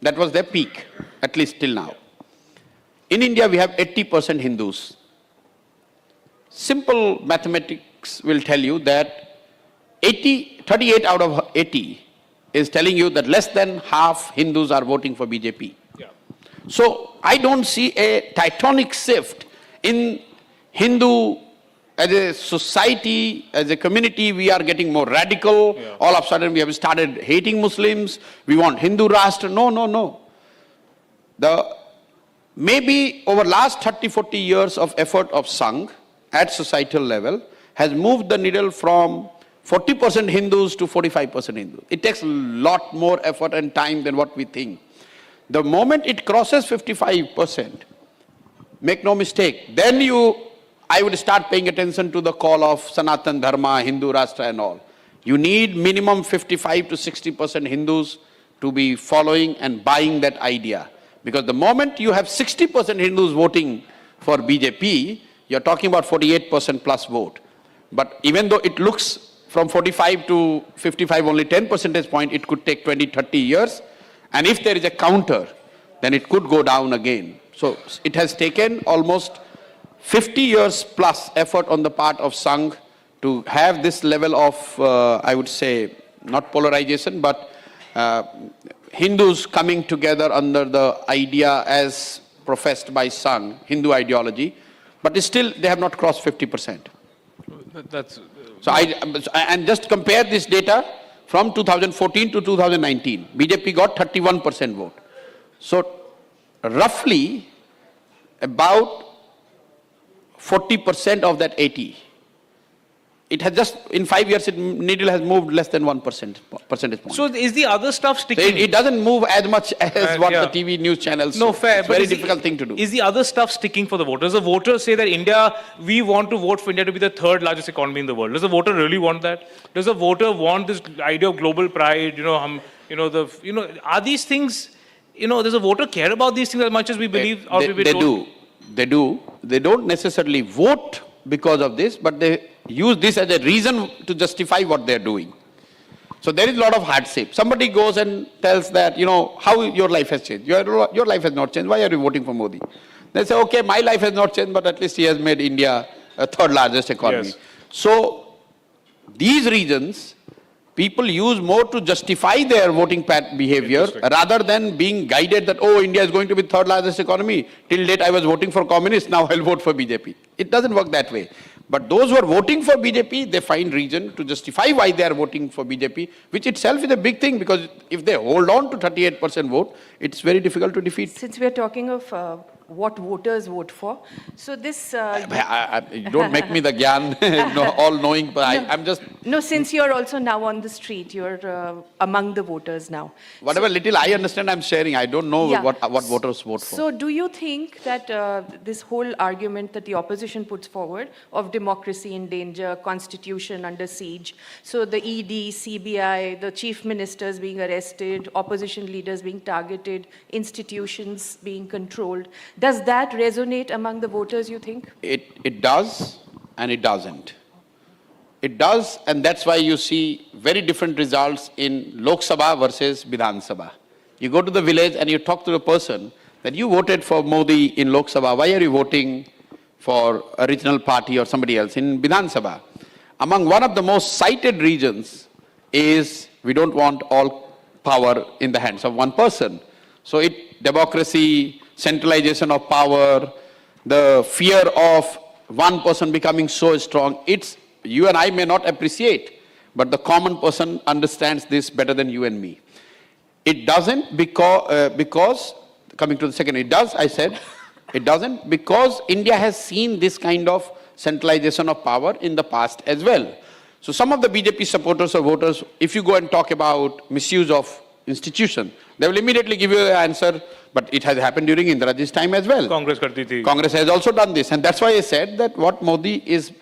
That was their peak, at least till now. In India, we have 80% Hindus. Simple mathematics will tell you that 38 out of 80 is telling you that less than half Hindus are voting for BJP. Yeah. So I don't see a tectonic shift in Hindu as a society, as a community. We are getting more radical. Yeah. All of a sudden we have started hating Muslims. We want Hindu Rashtra. No. Maybe over last 30-40 years of effort of Sangh at societal level has moved the needle from 40% Hindus to 45% Hindus. It takes a lot more effort and time than what we think. The moment it crosses 55%, make no mistake, then I would start paying attention to the call of Sanatan Dharma, Hindu Rashtra and all. You need minimum 55 to 60% Hindus to be following and buying that idea. Because the moment you have 60% Hindus voting for BJP, you're talking about 48% plus vote. But even though it looks from 45 to 55, only 10 percentage point, it could take 20, 30 years. And if there is a counter, then it could go down again. So it has taken almost 50 years plus effort on the part of Sangh to have this level of, I would say, not polarization, but Hindus coming together under the idea as professed by Sangh, Hindu ideology. But still, they have not crossed 50%. That's So and just compare this data from 2014 to 2019. BJP got 31% vote. So roughly about 40% of that 80. It has just, in 5 years, needle has moved less than 1% percentage point. So is the other stuff sticking? So it doesn't move as much as what the TV news channels. No, fair. It's a very difficult thing to do. Is the other stuff sticking for the voters? Does the voter say that India, we want to vote for India to be the third largest economy in the world? Does the voter really want that? Does the voter want this idea of global pride? Are these things, does the voter care about these things as much as we believe? They do. They don't necessarily vote because of this, but they use this as a reason to justify what they're doing. So there is a lot of hardship. Somebody goes and tells that, how your life has changed. Your life has not changed. Why are you voting for Modi? They say, okay, my life has not changed, but at least he has made India a third largest economy. Yes. So these reasons, people use more to justify their voting behavior rather than being guided that, oh, India is going to be third largest economy. Till date I was voting for communists, now I'll vote for BJP. It doesn't work that way. But those who are voting for BJP, they find reason to justify why they are voting for BJP, which itself is a big thing, because if they hold on to 38% vote, it's very difficult to defeat. Since we are talking of what voters vote for, so this... don't make me the Gyan, all-knowing, but I'm just... No, since you're also now on the street, you're among the voters now. Whatever little I understand, I'm sharing. I don't know what voters vote for. So do you think that this whole argument that the opposition puts forward of democracy in danger, constitution under siege, so the ED, CBI, the chief ministers being arrested, opposition leaders being targeted, institutions being controlled, does that resonate among the voters, you think? It does, and it doesn't. It does, and that's why you see very different results in Lok Sabha versus Vidhan Sabha. You go to the village and you talk to the person that you voted for Modi in Lok Sabha. Why are you voting for a regional party or somebody else in Vidhan Sabha? Among one of the most cited reasons is we don't want all power in the hands of one person. So democracy, centralization of power, the fear of one person becoming so strong, you and I may not appreciate, but the common person understands this better than you and me. It doesn't because, coming to the second, it does, I said, it doesn't because India has seen this kind of centralization of power in the past as well. So some of the BJP supporters or voters, if you go and talk about misuse of institution, they will immediately give you the answer, but it has happened during Indiraji's time as well. Congress has also done this, and that's why I said that what Modi is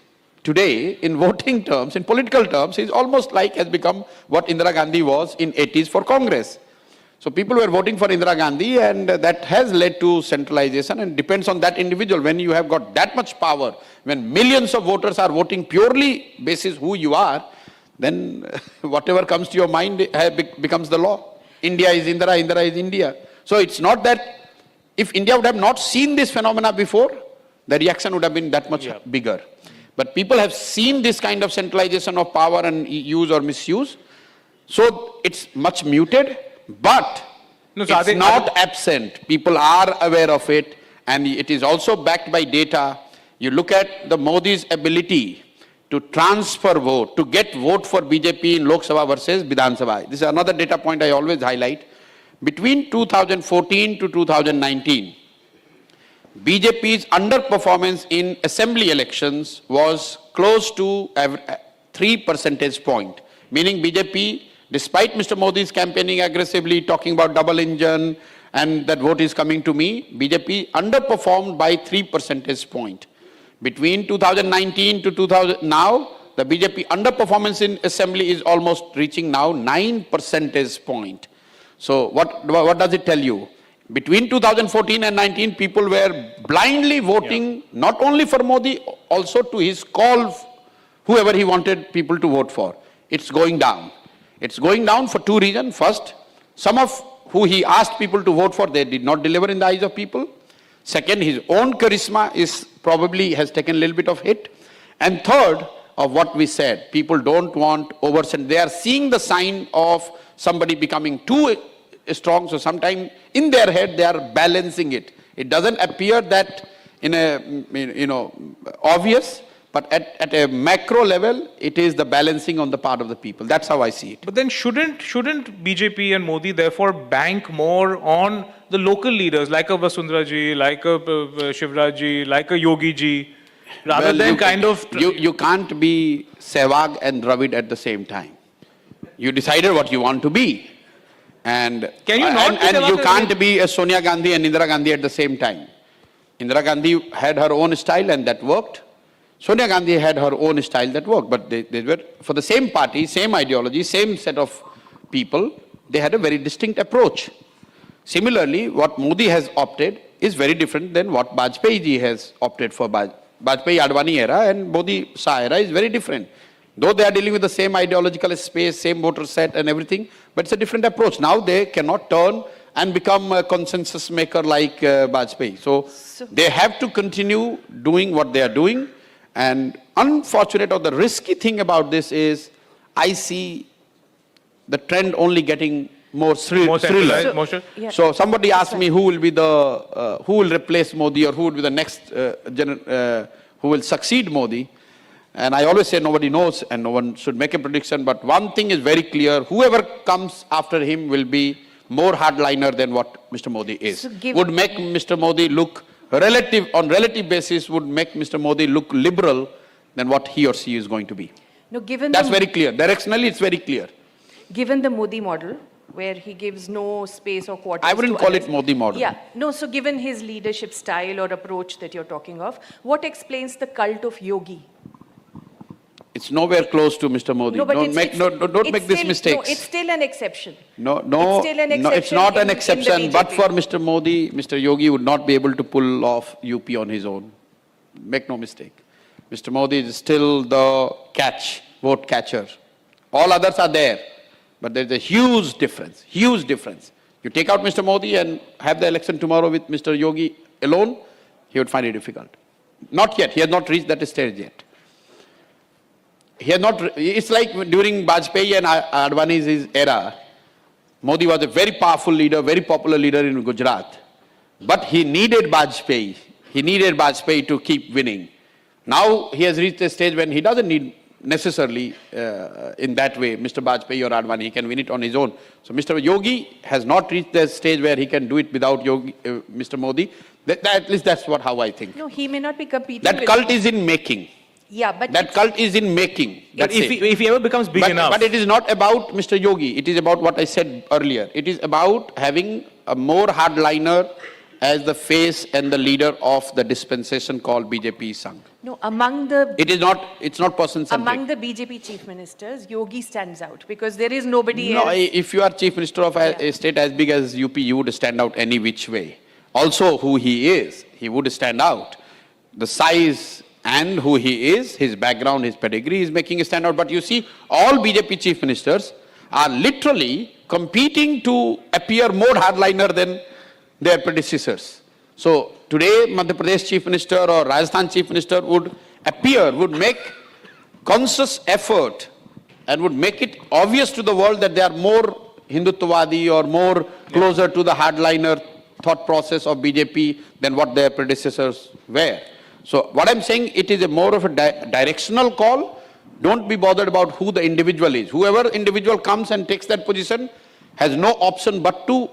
today in voting terms, in political terms, is almost has become what Indira Gandhi was in 80s for Congress. So people were voting for Indira Gandhi, and that has led to centralization, and depends on that individual. When you have got that much power, when millions of voters are voting purely basis who you are, then whatever comes to your mind becomes the law. India is Indira, Indira is India. So it's not that if India would have not seen this phenomena before, the reaction would have been that much bigger. But people have seen this kind of centralization of power and use or misuse. So it's much muted, but it's not absent. People are aware of it, and it is also backed by data. You look at the Modi's ability to transfer vote, to get vote for BJP in Lok Sabha versus Vidhan Sabha. This is another data point I always highlight. Between 2014 to 2019, BJP's underperformance in assembly elections was close to 3 percentage points, meaning BJP, despite Mr. Modi's campaigning aggressively, talking about double engine and that vote is coming to me, BJP underperformed by 3 percentage points. Between 2019 to now, the BJP underperformance in assembly is almost reaching now 9 percentage points. So what does it tell you? Between 2014 and 19, people were blindly voting not only for Modi, also to his call, whoever he wanted people to vote for. It's going down. It's going down for two reasons. First, some of who he asked people to vote for, they did not deliver in the eyes of people. Second, his own charisma probably has taken a little bit of hit. And third, of what we said, people don't want they are seeing the sign of somebody becoming too strong, so sometimes in their head they are balancing it. It doesn't appear that in a obvious, But at a macro level, it is the balancing on the part of the people. That's how I see it. But then shouldn't BJP and Modi therefore bank more on the local leaders like a Vasundhara ji, like a Shivraj ji, like a Yogi ji, rather than You can't be Sehwag and Dravid at the same time. You decided what you want to be. And, Can you not and you can't be a Sonia Gandhi and Indira Gandhi at the same time. Indira Gandhi had her own style and that worked. Sonia Gandhi had her own style that worked, but they were for the same party, same ideology, same set of people, they had a very distinct approach. Similarly, what Modi has opted is very different than what Vajpayee ji has opted for. Vajpayee Advani era and Modi Shah era is very different. Though they are dealing with the same ideological space, same voter set and everything, but it's a different approach. Now they cannot turn and become a consensus maker like Vajpayee. So they have to continue doing what they are doing. And unfortunate or the risky thing about this is, I see the trend only getting more thriller. So somebody asked me who will be who will replace Modi or who will be the next who will succeed Modi. And I always say nobody knows and no one should make a prediction. But one thing is very clear: whoever comes after him will be more hardliner than what Mr. Modi is. So would make Mr. Modi look on relative basis would make Mr. Modi look liberal than what he or she is going to be. No, given that's very clear. Directionally, it's very clear. Given the Modi model, where he gives no space or quarters. I wouldn't call it Modi model. Yeah, no, so given his leadership style or approach that you're talking of, what explains the cult of Yogi? It's nowhere close to Mr. Modi. No, but don't make this mistake. No, it's still an exception. No, it's not an exception. But for Mr. Modi, Mr. Yogi would not be able to pull off UP on his own. Make no mistake. Mr. Modi is still the vote catcher. All others are there. But there's a huge difference, huge difference. You take out Mr. Modi and have the election tomorrow with Mr. Yogi alone, he would find it difficult. Not yet. He has not reached that stage yet. It's like during Vajpayee and Advani's era, Modi was a very powerful leader, very popular leader in Gujarat. But he needed Vajpayee. He needed Vajpayee to keep winning. Now he has reached a stage when he doesn't need necessarily in that way Mr. Vajpayee or Advani. He can win it on his own. So Mr. Yogi has not reached the stage where he can do it without Mr. Modi. At least that's how I think. No, he may not be competing. That cult is in making. Yeah, but that cult is in making. If he ever becomes big enough. But it is not about Mr. Yogi. It is about what I said earlier. It is about having a more hardliner as the face and the leader of the dispensation called BJP Sangh. No, among the... It's not person-centric. Among the BJP chief ministers, Yogi stands out because there is nobody else. No, if you are chief minister of a state as big as UP, you would stand out any which way. Also, who he is, he would stand out. The size and who he is, his background, his pedigree is making a stand out. But you see, all BJP chief ministers are literally competing to appear more hardliner than their predecessors. So today, Madhya Pradesh chief minister or Rajasthan chief minister would make conscious effort and would make it obvious to the world that they are more Hindutvadi or more closer to the hardliner thought process of BJP than what their predecessors were. So what I'm saying, it is more of a directional call. Don't be bothered about who the individual is. Whoever individual comes and takes that position has no option but to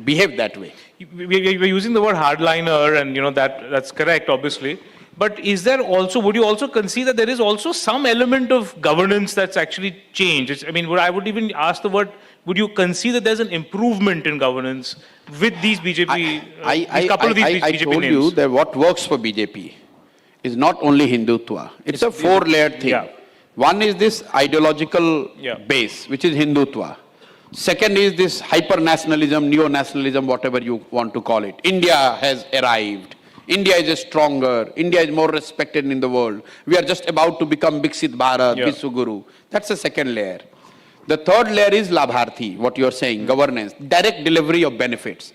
behave that way. We're using the word hardliner, and that's correct, obviously. But is there also, would you also concede that there is also some element of governance that's actually changed? I would even ask the word, would you concede that there's an improvement in governance with these BJP, couple of these BJP names? I told you that what works for BJP is not only Hindutva. It's a four-layered thing. Yeah. One is this ideological base, which is Hindutva. Second is this hyper-nationalism, neo-nationalism, whatever you want to call it. India has arrived. India is stronger. India is more respected in the world. We are just about to become Biksit Bharat, Vishwaguru. That's the second layer. The third layer is Labharthi, what you're saying, governance, direct delivery of benefits.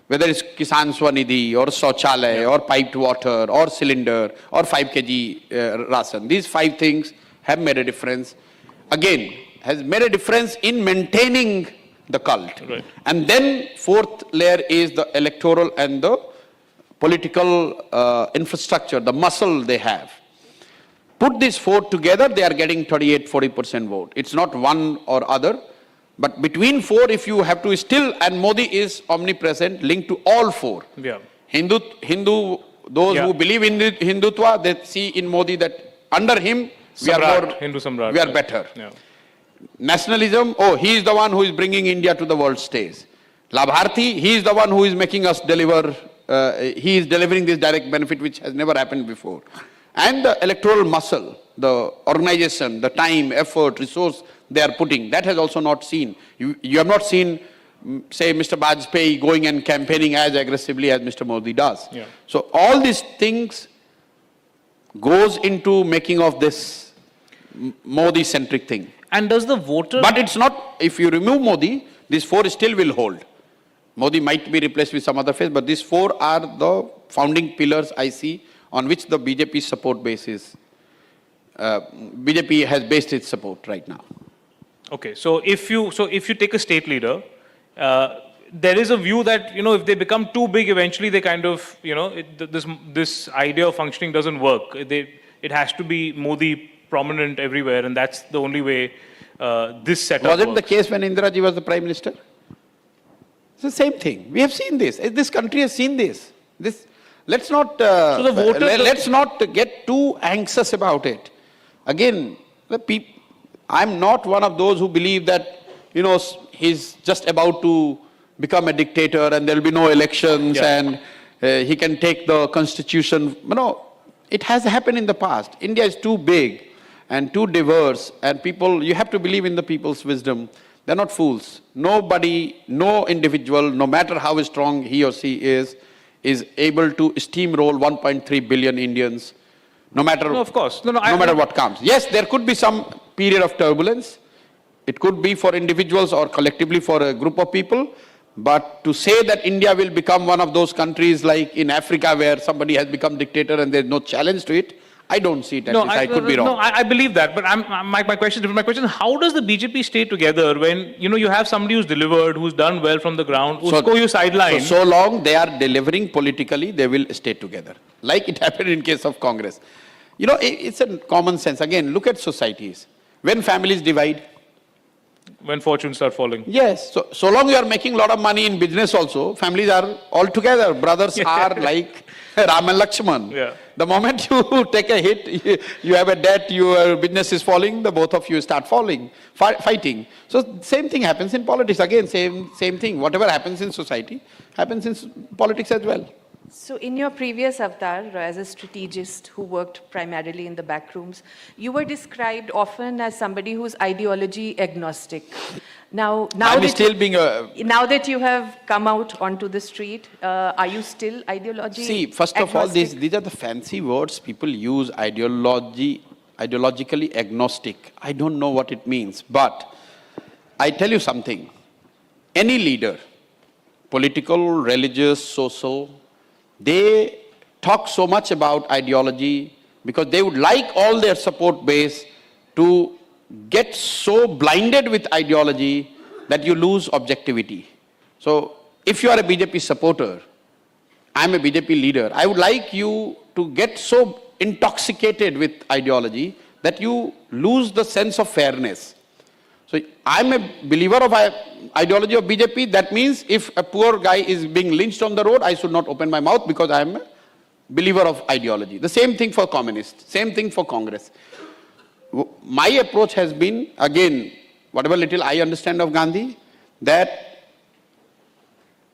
Whether it's Kisan Swanidhi or Shauchalay or piped water or cylinder or 5 kg ration. These 5 things have made a difference. Again, has made a difference in maintaining the cult. Right. And then fourth layer is the electoral and the political infrastructure, the muscle they have. Put these four together, they are getting 38-40% vote. It's not one or other. But between four, if you have to still, and Modi is omnipresent, linked to all four. Yeah. Those who believe in Hindutva, they see in Modi that under him, Hindu Samrat, we are better. Yeah. Nationalism, he is the one who is bringing India to the world stage. Labharti, he is the one who is making us deliver, he is delivering this direct benefit which has never happened before. And the electoral muscle, the organization, the time, effort, resource they are putting, that has also not seen. You have not seen, say, Mr. Bajpayee going and campaigning as aggressively as Mr. Modi does. Yeah. So all these things goes into making of this Modi-centric thing. And does the voter... But it's not, if you remove Modi, these four still will hold. Modi might be replaced with some other face, but these four are the founding pillars I see on which the BJP support base is. BJP has based its support right now. Okay, so if you take a state leader, there is a view that, if they become too big, eventually they kind of, this idea of functioning doesn't work. It has to be Modi prominent everywhere, and that's the only way this setup Was it works. the case when Indira Ji was the Prime Minister? It's the same thing. We have seen this. This country has seen this. Let's not let's not get too anxious about it. Again, I'm not one of those who believe that he's just about to become a dictator and there will be no elections and he can take the constitution. No, it has happened in the past. India is too big and too diverse, and you have to believe in the people's wisdom. They're not fools. Nobody, no individual, no matter how strong he or she is able to steamroll 1.3 billion Indians, no matter, no, of course. No matter what comes. Yes, there could be some period of turbulence. It could be for individuals or collectively for a group of people. But to say that India will become one of those countries like in Africa where somebody has become dictator and there's no challenge to it, I don't see it. I could be wrong. No, I believe that. But my question is, how does the BJP stay together when you have somebody who's delivered, who's done well from the ground, you sideline? So long they are delivering politically, they will stay together. Like it happened in case of Congress. It's a common sense. Again, look at societies. When families divide, when fortunes start falling. Yes. So long you are making a lot of money in business also, families are all together. Brothers are like Ram and Lakshman. Yeah. The moment you take a hit, you have a debt, your business is falling, the both of you start fighting. So same thing happens in politics. Again, same thing. Whatever happens in society happens in politics as well. So in your previous avatar, as a strategist who worked primarily in the back rooms, you were described often as somebody who's ideology agnostic. Now that you have come out onto the street, are you still See, first of all, these are the fancy words people use, ideologically agnostic. I don't know what it means, but I tell you something. Any leader, political, religious, social, they talk so much about ideology because they would like all their support base to get so blinded with ideology that you lose objectivity. So if you are a BJP supporter, I'm a BJP leader, I would like you to get so intoxicated with ideology that you lose the sense of fairness. So I'm a believer of ideology of BJP. That means if a poor guy is being lynched on the road, I should not open my mouth because I'm a believer of ideology. The same thing for communists, same thing for Congress. My approach has been, again, whatever little I understand of Gandhi, that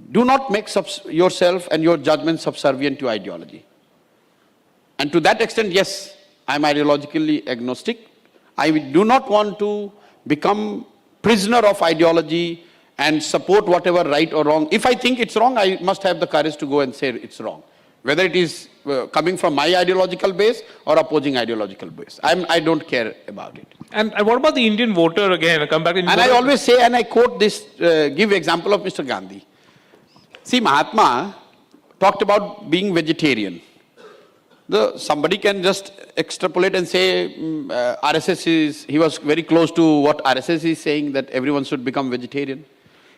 do not make yourself and your judgment subservient to ideology. And to that extent, yes, I'm ideologically agnostic. I do not want to become prisoner of ideology and support whatever right or wrong. If I think it's wrong, I must have the courage to go and say it's wrong. Whether it is coming from my ideological base or opposing ideological base. I don't care about it. And what about the Indian voter again? Come back. I always say, and I quote this, give example of Mr. Gandhi. See, Mahatma talked about being vegetarian. Somebody can just extrapolate and say RSS he was very close to what RSS is saying, that everyone should become vegetarian.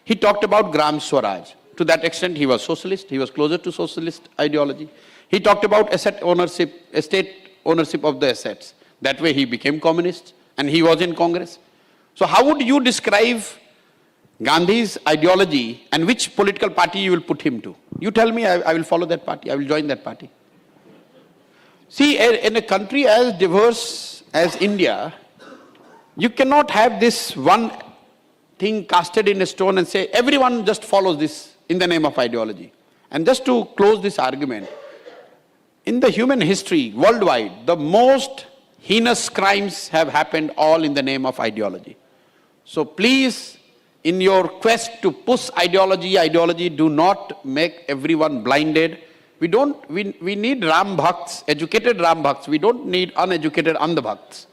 He talked about Gram Swaraj. To that extent, he was socialist. He was closer to socialist ideology. He talked about estate ownership of the assets. That way he became communist and he was in Congress. So how would you describe Gandhi's ideology and which political party you will put him to? You tell me, I will follow that party, I will join that party. See, in a country as diverse as India, you cannot have this one thing casted in a stone and say, everyone just follows this in the name of ideology. And just to close this argument, in the human history, worldwide, the most heinous crimes have happened all in the name of ideology. So please, in your quest to push ideology, do not make everyone blinded. We need Ram Bhakts, educated Ram Bhakts. We don't need uneducated Andha Bhakts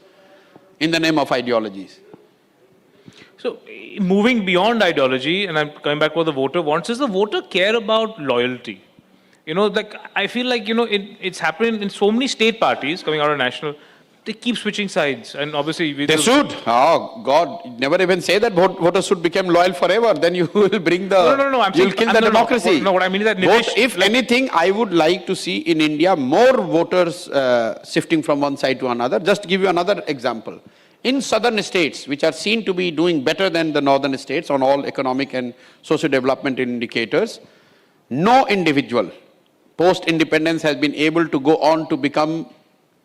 in the name of ideologies. So, moving beyond ideology, and I'm coming back to what the voter wants, does the voter care about loyalty? You know, like, I feel like, you know, it's happening in so many state parties coming out of national, they keep switching sides. And obviously... They should. Oh, God, never even say that voters should become loyal forever. Then you will bring the... No, you'll kill the democracy. No, what I mean is that... If anything, I would like to see in India more voters shifting from one side to another. Just give you another example. In southern states, which are seen to be doing better than the northern states on all economic and socio-development indicators, no individual post-independence has been able to go on to become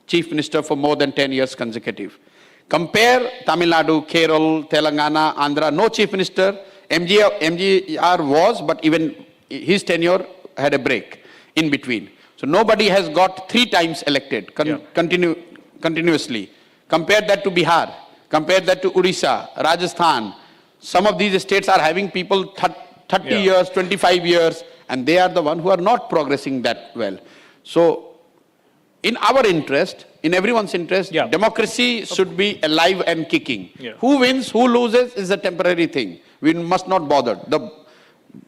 chief minister for more than 10 years consecutive. Compare Tamil Nadu, Kerala, Telangana, Andhra, no chief minister. MGR was, but even his tenure had a break in between. So nobody has got 3 times elected continuously. Compare that to Bihar, compare that to Odisha, Rajasthan. Some of these states are having people 30 years, 25 years, and they are the ones who are not progressing that well. So, in our interest, in everyone's interest, democracy should be alive and kicking. Who wins, who loses is a temporary thing. We must not bother. The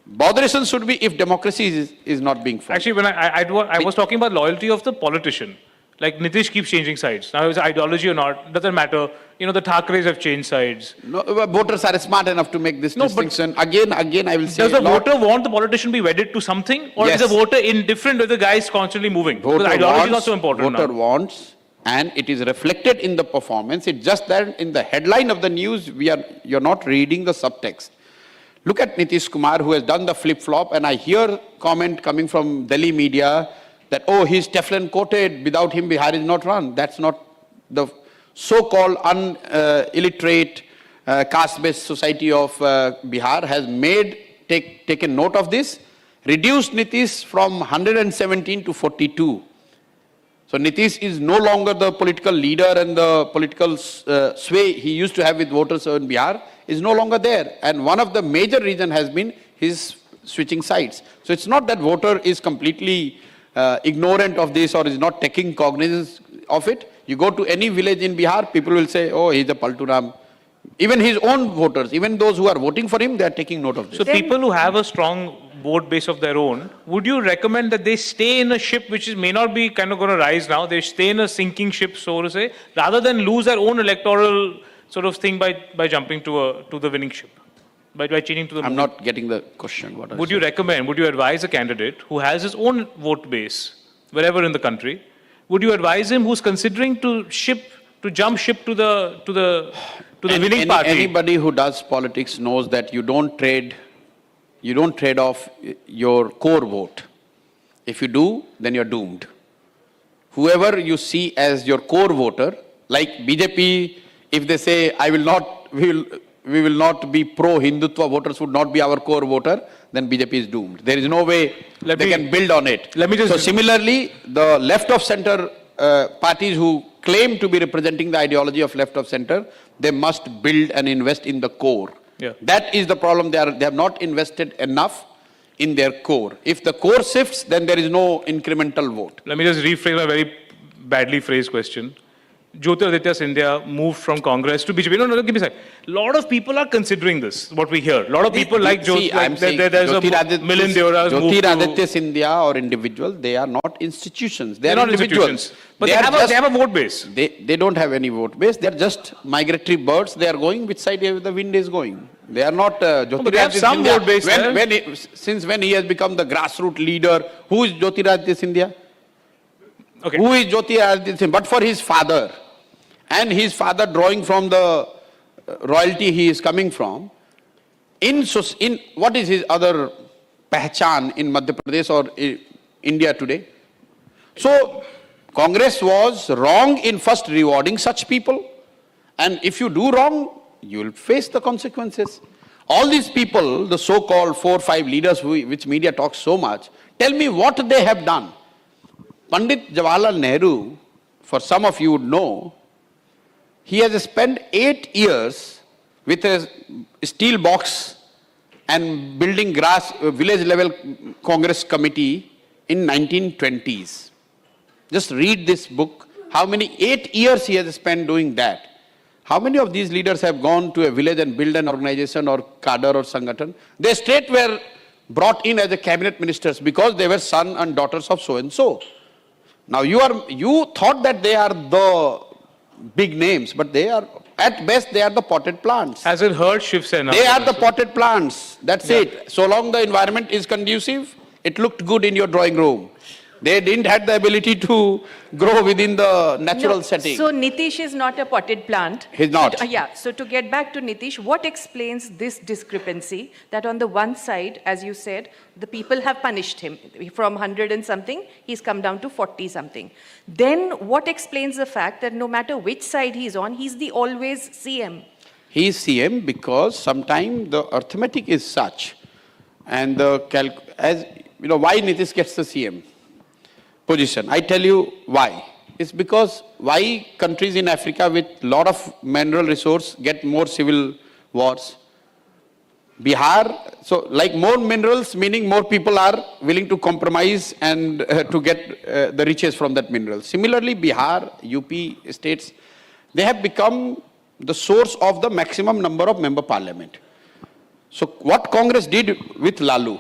botheration should be if democracy is not being followed. Actually, when I was talking about loyalty of the politician. Like Nitish keeps changing sides. Now, is ideology or not, doesn't matter. You know, the Thakres have changed sides. No, voters are smart enough to make this distinction. Again, I will say... Does the voter want the politician to be wedded to something? Or is the voter indifferent with the guy is constantly moving? Because ideology is not so important Voter wants, and it is reflected in the performance. It's just that in the headline of the news, you're not reading the subtext. Look at Nitish Kumar, who has done the flip-flop, and I hear comment coming from Delhi media that, oh, he's Teflon coated, without him Bihar is not run. That's not the so-called illiterate caste-based society of Bihar has taken note of this, reduced Nitish from 117 to 42. So Nitish is no longer the political leader, and the political sway he used to have with voters in Bihar is no longer there. And one of the major reasons has been his switching sides. So it's not that voter is completely ignorant of this or is not taking cognizance of it. You go to any village in Bihar, people will say, oh, he's a Palturam. Even his own voters, even those who are voting for him, they are taking note of this. So people who have a strong vote base of their own, would you recommend that they stay in a ship which may not be kind of going to rise now, they stay in a sinking ship, so to say, rather than lose their own electoral sort of thing by jumping to the winning ship? By changing to the I'm not getting the question. Would you recommend, would you advise a candidate who has his own vote base, wherever in the country, would you advise him who's considering to jump ship to the winning party? Anybody who does politics knows that you don't trade off your core vote. If you do, then you're doomed. Whoever you see as your core voter, like BJP, if they say, we will not be pro-Hindutva, voters would not be our core voter, then BJP is doomed. There is no way they can build on it. So similarly, the left of center parties who claim to be representing the ideology of left of center, they must build and invest in the core. That is the problem. They have not invested enough in their core. If the core shifts, then there is no incremental vote. Let me just rephrase a very badly phrased question. Jyotiraditya Scindia moved from Congress to BJP. No, give me a second. A lot of people are considering this, what we hear. A lot of people like Jyotiraditya Scindia or individual, they are not institutions. They are not individuals. But they have a vote base. They don't have any vote base. They are just migratory birds. They are going which side the wind is going. They are not Jyotiraditya. They have some vote base since when he has become the grassroots leader, who is Jyotiraditya Scindia? Okay. Who is Jyotiraditya Scindia? But for his father, and his father drawing from the royalty he is coming from, in what is his other pehchan in Madhya Pradesh or in India today? So Congress was wrong in first rewarding such people, and if you do wrong, you will face the consequences. All these people, the so-called 4 or 5 leaders which media talks so much, tell me what they have done. Pandit Jawaharlal Nehru, for some of you would know, he has spent 8 years with a steel box and building village level Congress committee in 1920s. Just read this book. How many 8 years he has spent doing that. How many of these leaders have gone to a village and built an organization or cadre or sangathan? They straight were brought in as a cabinet ministers because they were son and daughters of so and so. Now you thought that they are the big names, but they are, at best, they are the potted plants. Has it hurt Shiv Sena? They are the potted plants. That's it. So long the environment is conducive, it looked good in your drawing room. They didn't have the ability to grow within the natural setting. So Nitish is not a potted plant. He's not. So to get back to Nitish, what explains this discrepancy that on the one side, as you said, the people have punished him from 100 and something, he's come down to 40 something. Then what explains the fact that no matter which side he's on, he's the always CM? He is CM because sometimes the arithmetic is such, and why Nitish gets the CM position. I tell you why. It's because why countries in Africa with lot of mineral resource get more civil wars. Bihar, so like more minerals, meaning more people are willing to compromise and to get the riches from that mineral. Similarly, Bihar, UP states, they have become the source of the maximum number of member parliament. So what Congress did with Lalu,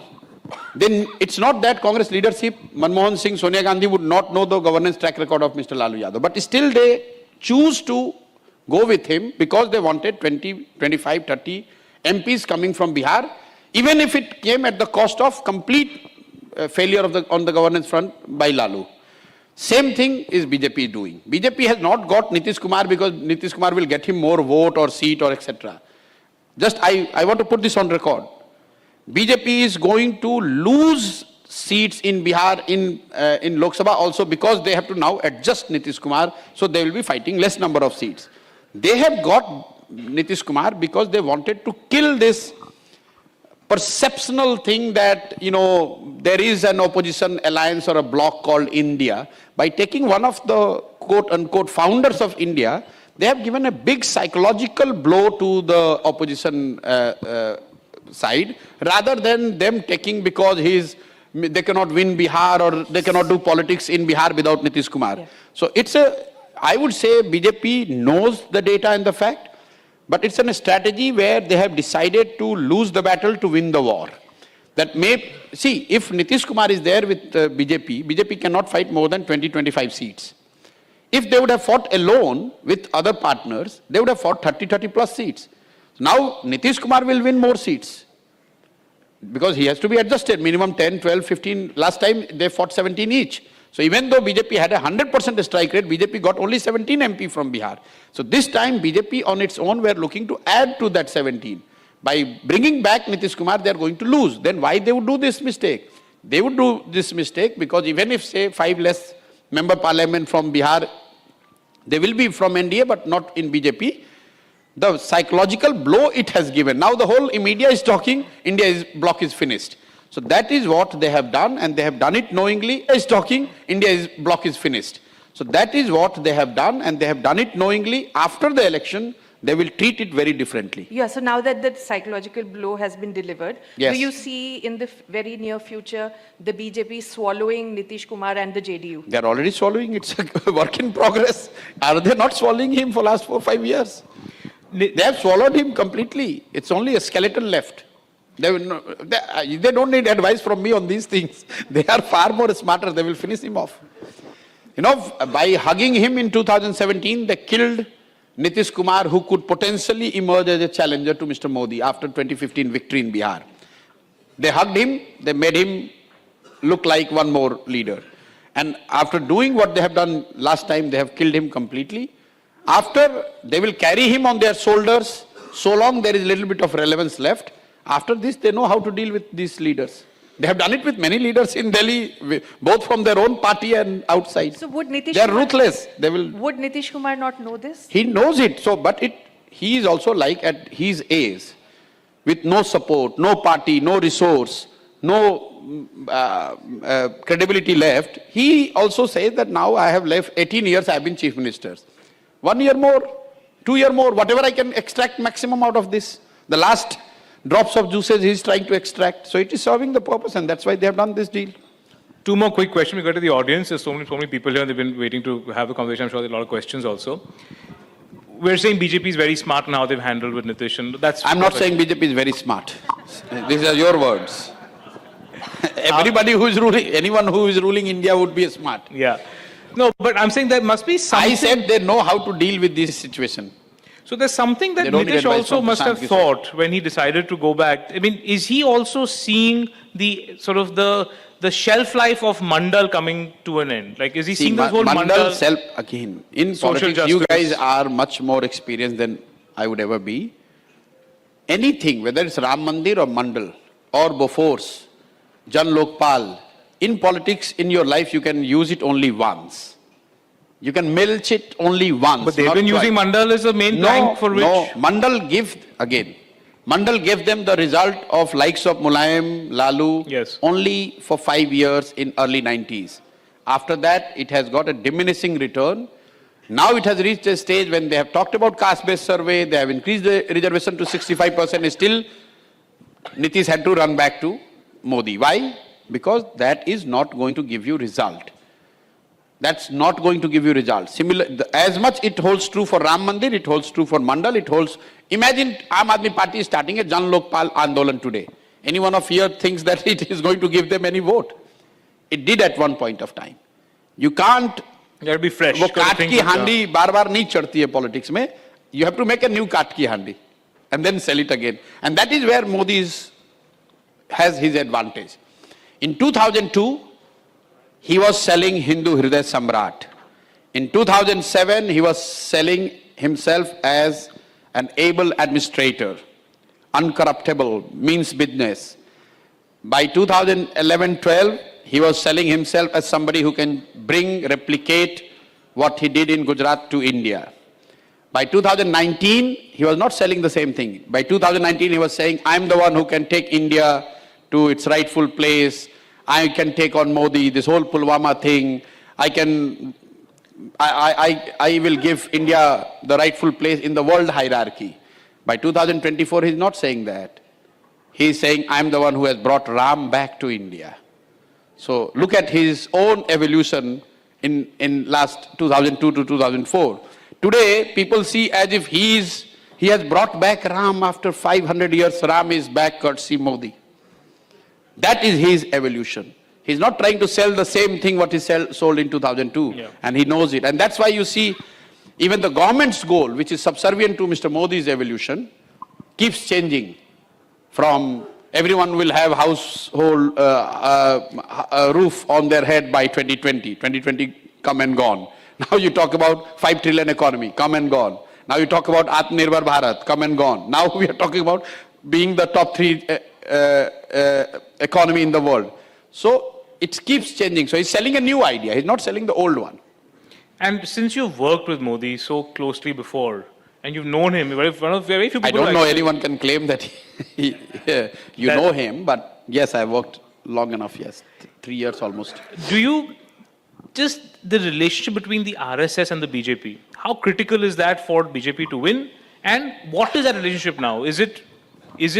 then it's not that Congress leadership, Manmohan Singh, Sonia Gandhi would not know the governance track record of Mr. Lalu Yadav, but still they choose to go with him because they wanted 20, 25, 30 MPs coming from Bihar, even if it came at the cost of complete failure on the governance front by Lalu. Same thing is BJP doing. BJP has not got Nitish Kumar because Nitish Kumar will get him more vote or seat or etc. Just I want to put this on record. BJP is going to lose seats in Bihar in Lok Sabha also because they have to now adjust Nitish Kumar, so they will be fighting less number of seats. They have got Nitish Kumar because they wanted to kill this perceptional thing that, there is an opposition alliance or a bloc called India. By taking one of the quote-unquote founders of India, they have given a big psychological blow to the opposition side, rather than them taking because they cannot win Bihar or they cannot do politics in Bihar without Nitish Kumar. Yeah. So I would say BJP knows the data and the fact, but it's a strategy where they have decided to lose the battle to win the war. That if Nitish Kumar is there with BJP cannot fight more than 20-25 seats. If they would have fought alone with other partners, they would have fought 30 plus seats. Now, Nitish Kumar will win more seats because he has to be adjusted, minimum 10, 12, 15. Last time they fought 17 each. So even though BJP had a 100% strike rate, BJP got only 17 MP from Bihar. So this time BJP on its own were looking to add to that 17. By bringing back Nitish Kumar, they are going to lose. Then why they would do this mistake? They would do this mistake because even if, say, 5 less member parliament from Bihar, they will be from NDA but not in BJP. The psychological blow it has given. Now the whole media is talking, India's bloc is finished. So that is what they have done, and they have done it knowingly. Is talking, India's bloc is finished. So that is what they have done, and they have done it knowingly. After the election, they will treat it very differently. Yeah, so now that the psychological blow has been delivered, yes. Do you see in the very near future the BJP swallowing Nitish Kumar and the JDU? They are already swallowing. It's a work in progress. Are they not swallowing him for last 4 or 5 years? They have swallowed him completely. It's only a skeleton left. They don't need advice from me on these things. They are far more smarter. They will finish him off. By hugging him in 2017, they killed Nitish Kumar, who could potentially emerge as a challenger to Mr. Modi after 2015 victory in Bihar. They hugged him. They made him look like one more leader. And after doing what they have done last time, they have killed him completely. After, they will carry him on their shoulders, so long there is a little bit of relevance left. After this, they know how to deal with these leaders. They have done it with many leaders in Delhi, both from their own party and outside. So would Nitish They are Kumar, ruthless. They will. would Nitish Kumar not know this? He knows it. So, but he is also like at his age, with no support, no party, no resource, no credibility left. He also says that now I have left 18 years. I have been chief minister. 1 year more, 2 years more, whatever I can extract maximum out of this. The last drops of juices he is trying to extract. So it is serving the purpose, and that's why they have done this deal. Two more quick questions. We go to the audience. There's so many people here. They've been waiting to have a conversation. I'm sure there are a lot of questions also. We're saying BJP is very smart in how they've handled with Nitish. And that's I'm not saying BJP is very smart. These are your words. Everybody who is ruling, anyone who is ruling India would be smart. Yeah. No, but I'm saying there must be something. I said they know how to deal with this situation. So there's something that They don't need Nitish advice also from must have Prashant thought when he decided to go back. I mean, is he also seeing the sort of the shelf life of Mandal coming to an end? Like, is he seeing this whole Mandal self again? In social politics, you justice? guys are much more experienced than I would ever be. Anything, whether it's Ram Mandir or Mandal or Bofors, Jan Lokpal, in politics, in your life, you can use it only once. You can milch it only once. But they've not been using twice. Mandal as a main plank for which... No, Mandal gave them the result of likes of Mulayam, Lalu, Yes. only for 5 years in early 90s. After that, it has got a diminishing return. Now it has reached a stage when they have talked about caste-based survey, they have increased the reservation to 65%, still Nitish had to run back to Modi. Why? Because that is not going to give you result. That's not going to give you results. As much it holds true for Ram Mandir, it holds true for Mandal, it holds... Imagine Aam Aadmi Party is starting a Jan Lokpal Andolan today. Anyone of here thinks that it is going to give them any vote. It did at one point of time. You can't... Gotta be fresh. वो काट की हांडी बार-बार नहीं चढ़ती है politics में. You have to make a new काट की हांडी and then sell it again. And that is where Modi has his advantage. In 2002, he was selling Hindu Hriday Samrat. In 2007, he was selling himself as an able administrator, uncorruptible, means business. By 2011-12, he was selling himself as somebody who can replicate what he did in Gujarat to India. By 2019, he was not selling the same thing. By 2019, he was saying, I'm the one who can take India to its rightful place. I can take on Modi, this whole Pulwama thing. I will give India the rightful place in the world hierarchy. By 2024, he's not saying that. He's saying, I'm the one who has brought Ram back to India. So look at his own evolution in last 2002 to 2004. Today, people see as if he has brought back Ram after 500 years. Ram is back courtesy Modi. That is his evolution. He's not trying to sell the same thing what he sold in 2002. Yeah. And he knows it. And that's why you see even the government's goal, which is subservient to Mr. Modi's evolution, keeps changing. From everyone will have household roof on their head by 2020. 2020 come and gone. Now you talk about 5 trillion economy, come and gone. Now you talk about Atmanirbhar Bharat, come and gone. Now we are talking about being the top 3 economy in the world. So it keeps changing. So he's selling a new idea. He's not selling the old one. And since you've worked with Modi so closely before, and you've known him, very few people... I don't know anyone can claim that you know him, but yes, I worked long enough, yes. 3 years almost. Do you... Just the relationship between the RSS and the BJP, how critical is that for BJP to win? And what is that relationship now? Is it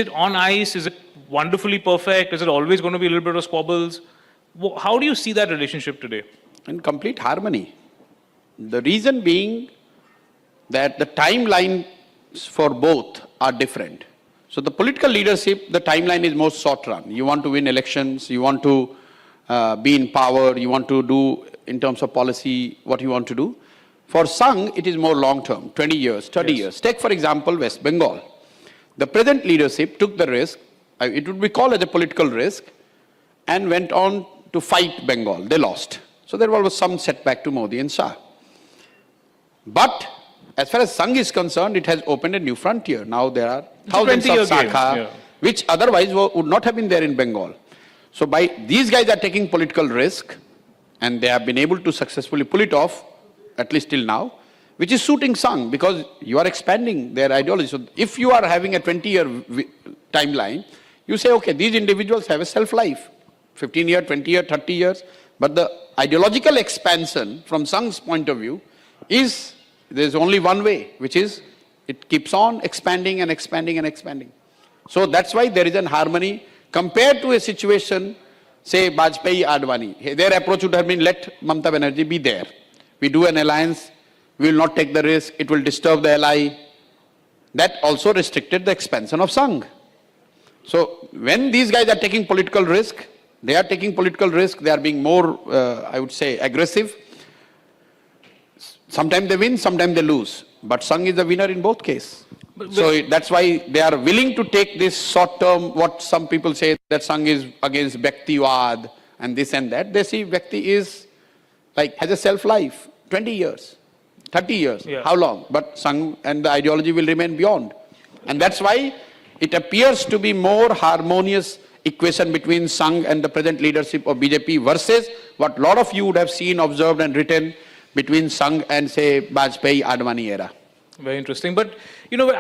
on ice? Is it wonderfully perfect? Is it always going to be a little bit of squabbles? How do you see that relationship today? In complete harmony. The reason being that the timelines for both are different. So the political leadership, the timeline is more short run. You want to win elections, you want to be in power, you want to do in terms of policy what you want to do. For Sangh, it is more long term, 20 years, 30 years. Take for example West Bengal. The present leadership took the risk, it would be called as a political risk, and went on to fight Bengal. They lost. So there was some setback to Modi and Shah. But as far as Sangh is concerned, it has opened a new frontier. Now there are thousands of 20-year game, Sakha, yeah. which otherwise would not have been there in Bengal. So these guys are taking political risk, and they have been able to successfully pull it off, at least till now, which is suiting Sangh, because you are expanding their ideology. So if you are having a 20-year timeline, you say, okay, these individuals have a self-life, 15 years, 20 years, 30 years, but the ideological expansion from Sangh's point of view is, there's only one way, which is it keeps on expanding and expanding and expanding. So that's why there is an harmony compared to a situation, say Vajpayee, Advani. Their approach would have been, let Mamata Banerjee be there. We do an alliance, we will not take the risk, it will disturb the ally. That also restricted the expansion of Sangh. So when these guys are taking political risk, they are being more, I would say, aggressive. Sometimes they win, sometimes they lose. But Sangh is the winner in both cases. So that's why they are willing to take this short term, what some people say that Sangh is against Bhaktiwad and this and that. They see Bhakti is like, has a self-life, 20 years, 30 years, Yeah. how long? But Sangh and the ideology will remain beyond. And that's why it appears to be more harmonious equation between Sangh and the present leadership of BJP versus what a lot of you would have seen, observed and written between Sangh and say Vajpayee, Advani era. Very interesting. But, you know,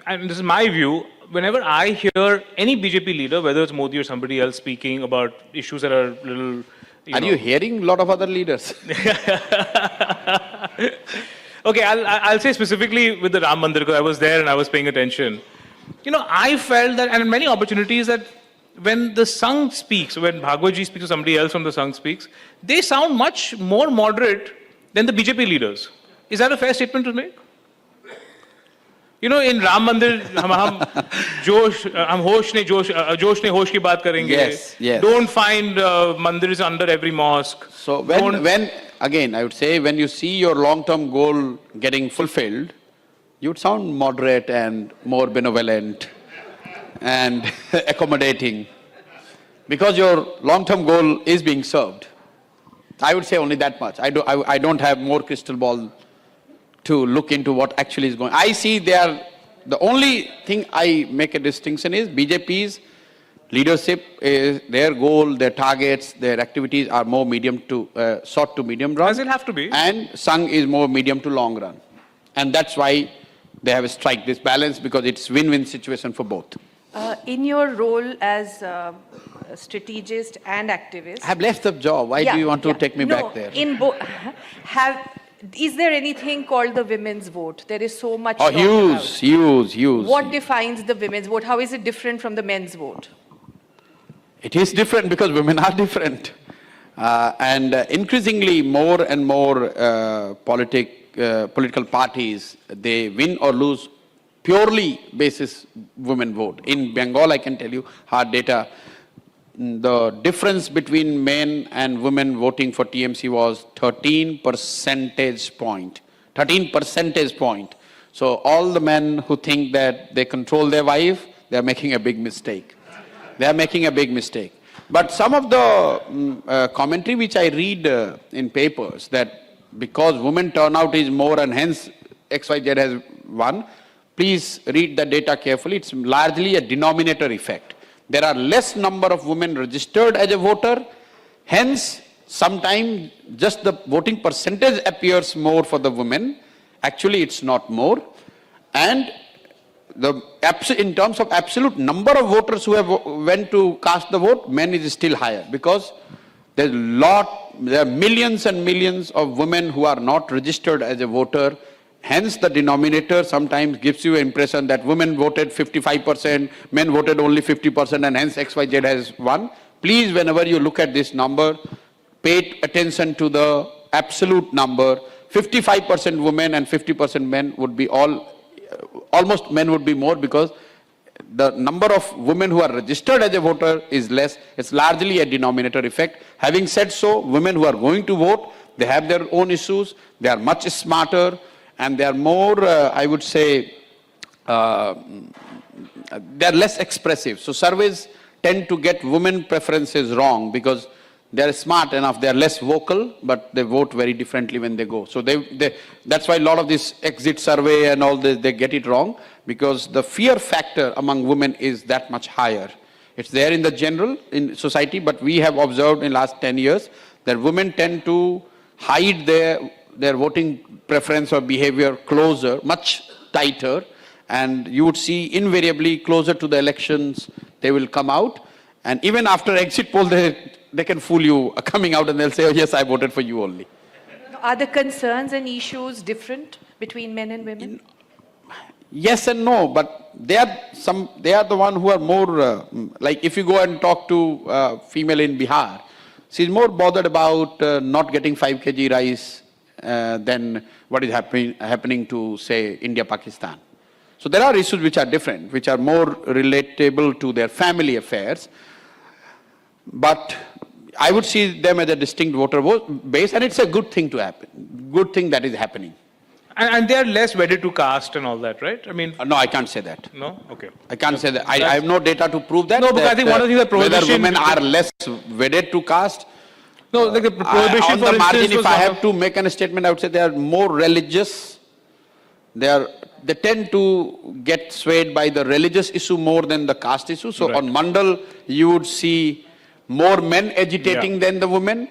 and this is my view, whenever I hear any BJP leader, whether it's Modi or somebody else speaking about issues that are little... Are you hearing a lot of other leaders? Okay, I'll say specifically with the Ram Mandir, because I was there and I was paying attention. You know, I felt that, and in many opportunities, that when the Sangh speaks, when Bhagwatji speaks or somebody else from the Sangh speaks, they sound much more moderate than the BJP leaders. Is that a fair statement to make? You know, in Ram Mandir, हम होश ने होश की बात करेंगे. Yes, yes. Don't find mandirs under every mosque. So when again, I would say, when you see your long-term goal getting fulfilled, you would sound moderate and more benevolent and accommodating, because your long-term goal is being served. I would say only that much. I don't have more crystal ball to look into what actually is going on. I see the only thing I make a distinction is BJP's leadership is their goal, their targets, their activities are more short to medium run. As it have to be. And Sangh is more medium to long run. And that's why they have strike this balance, because it's win-win situation for both. In your role as a strategist and activist... I have left the job. Why do you want to take me back there? Is there anything called the women's vote? There is so much... Oh, huge. What defines the women's vote? How is it different from the men's vote? It is different because women are different. And increasingly more and more political parties, they win or lose purely basis women vote. In Bengal, I can tell you, hard data, the difference between men and women voting for TMC was 13 percentage point. 13 percentage point. So all the men who think that they control their wife, they are making a big mistake. They are making a big mistake. But some of the commentary which I read in papers, that because women turnout is more and hence XYZ has won, please read the data carefully. It's largely a denominator effect. There are less number of women registered as a voter, hence sometimes just the voting percentage appears more for the women. Actually, it's not more. And in terms of absolute number of voters who have went to cast the vote, men is still higher, because there are millions and millions of women who are not registered as a voter. Hence, the denominator sometimes gives you an impression that women voted 55%, men voted only 50%, and hence XYZ has won. Please, whenever you look at this number, pay attention to the absolute number. 55% women and 50% men would be almost men would be more, because the number of women who are registered as a voter is less. It's largely a denominator effect. Having said so, women who are going to vote, they have their own issues, they are much smarter, and they are more, I would say, they are less expressive. So surveys tend to get women preferences wrong, because They are smart enough, they are less vocal, but they vote very differently when they go. So that's why a lot of this exit survey and all this, they get it wrong, because the fear factor among women is that much higher. It's there in the general, in society, but we have observed in the last 10 years that women tend to hide their voting preference or behavior closer, much tighter, and you would see invariably closer to the elections, they will come out. And even after exit poll, they can fool you coming out and they'll say, oh yes, I voted for you only. Are the concerns and issues different between men and women? Yes and no, but they are the one who are more, like if you go and talk to female in Bihar, she's more bothered about not getting 5 kg rice than what is happening to, say, India, Pakistan. So there are issues which are different, which are more relatable to their family affairs. But I would see them as a distinct voter base, and it's a good thing to happen, good thing that is happening. And they are less wedded to caste and all that, right? I mean... no, I can't say that. No? Okay. I can't say that. I have no data to prove that. No, because I think one of the things that prohibition... whether women are less wedded to caste... No, like the prohibition, on the margin, if I have to make a statement, I would say they are more religious. They tend to get swayed by the religious issue more than the caste issue. So on Mandal, you would see more men agitating than the women.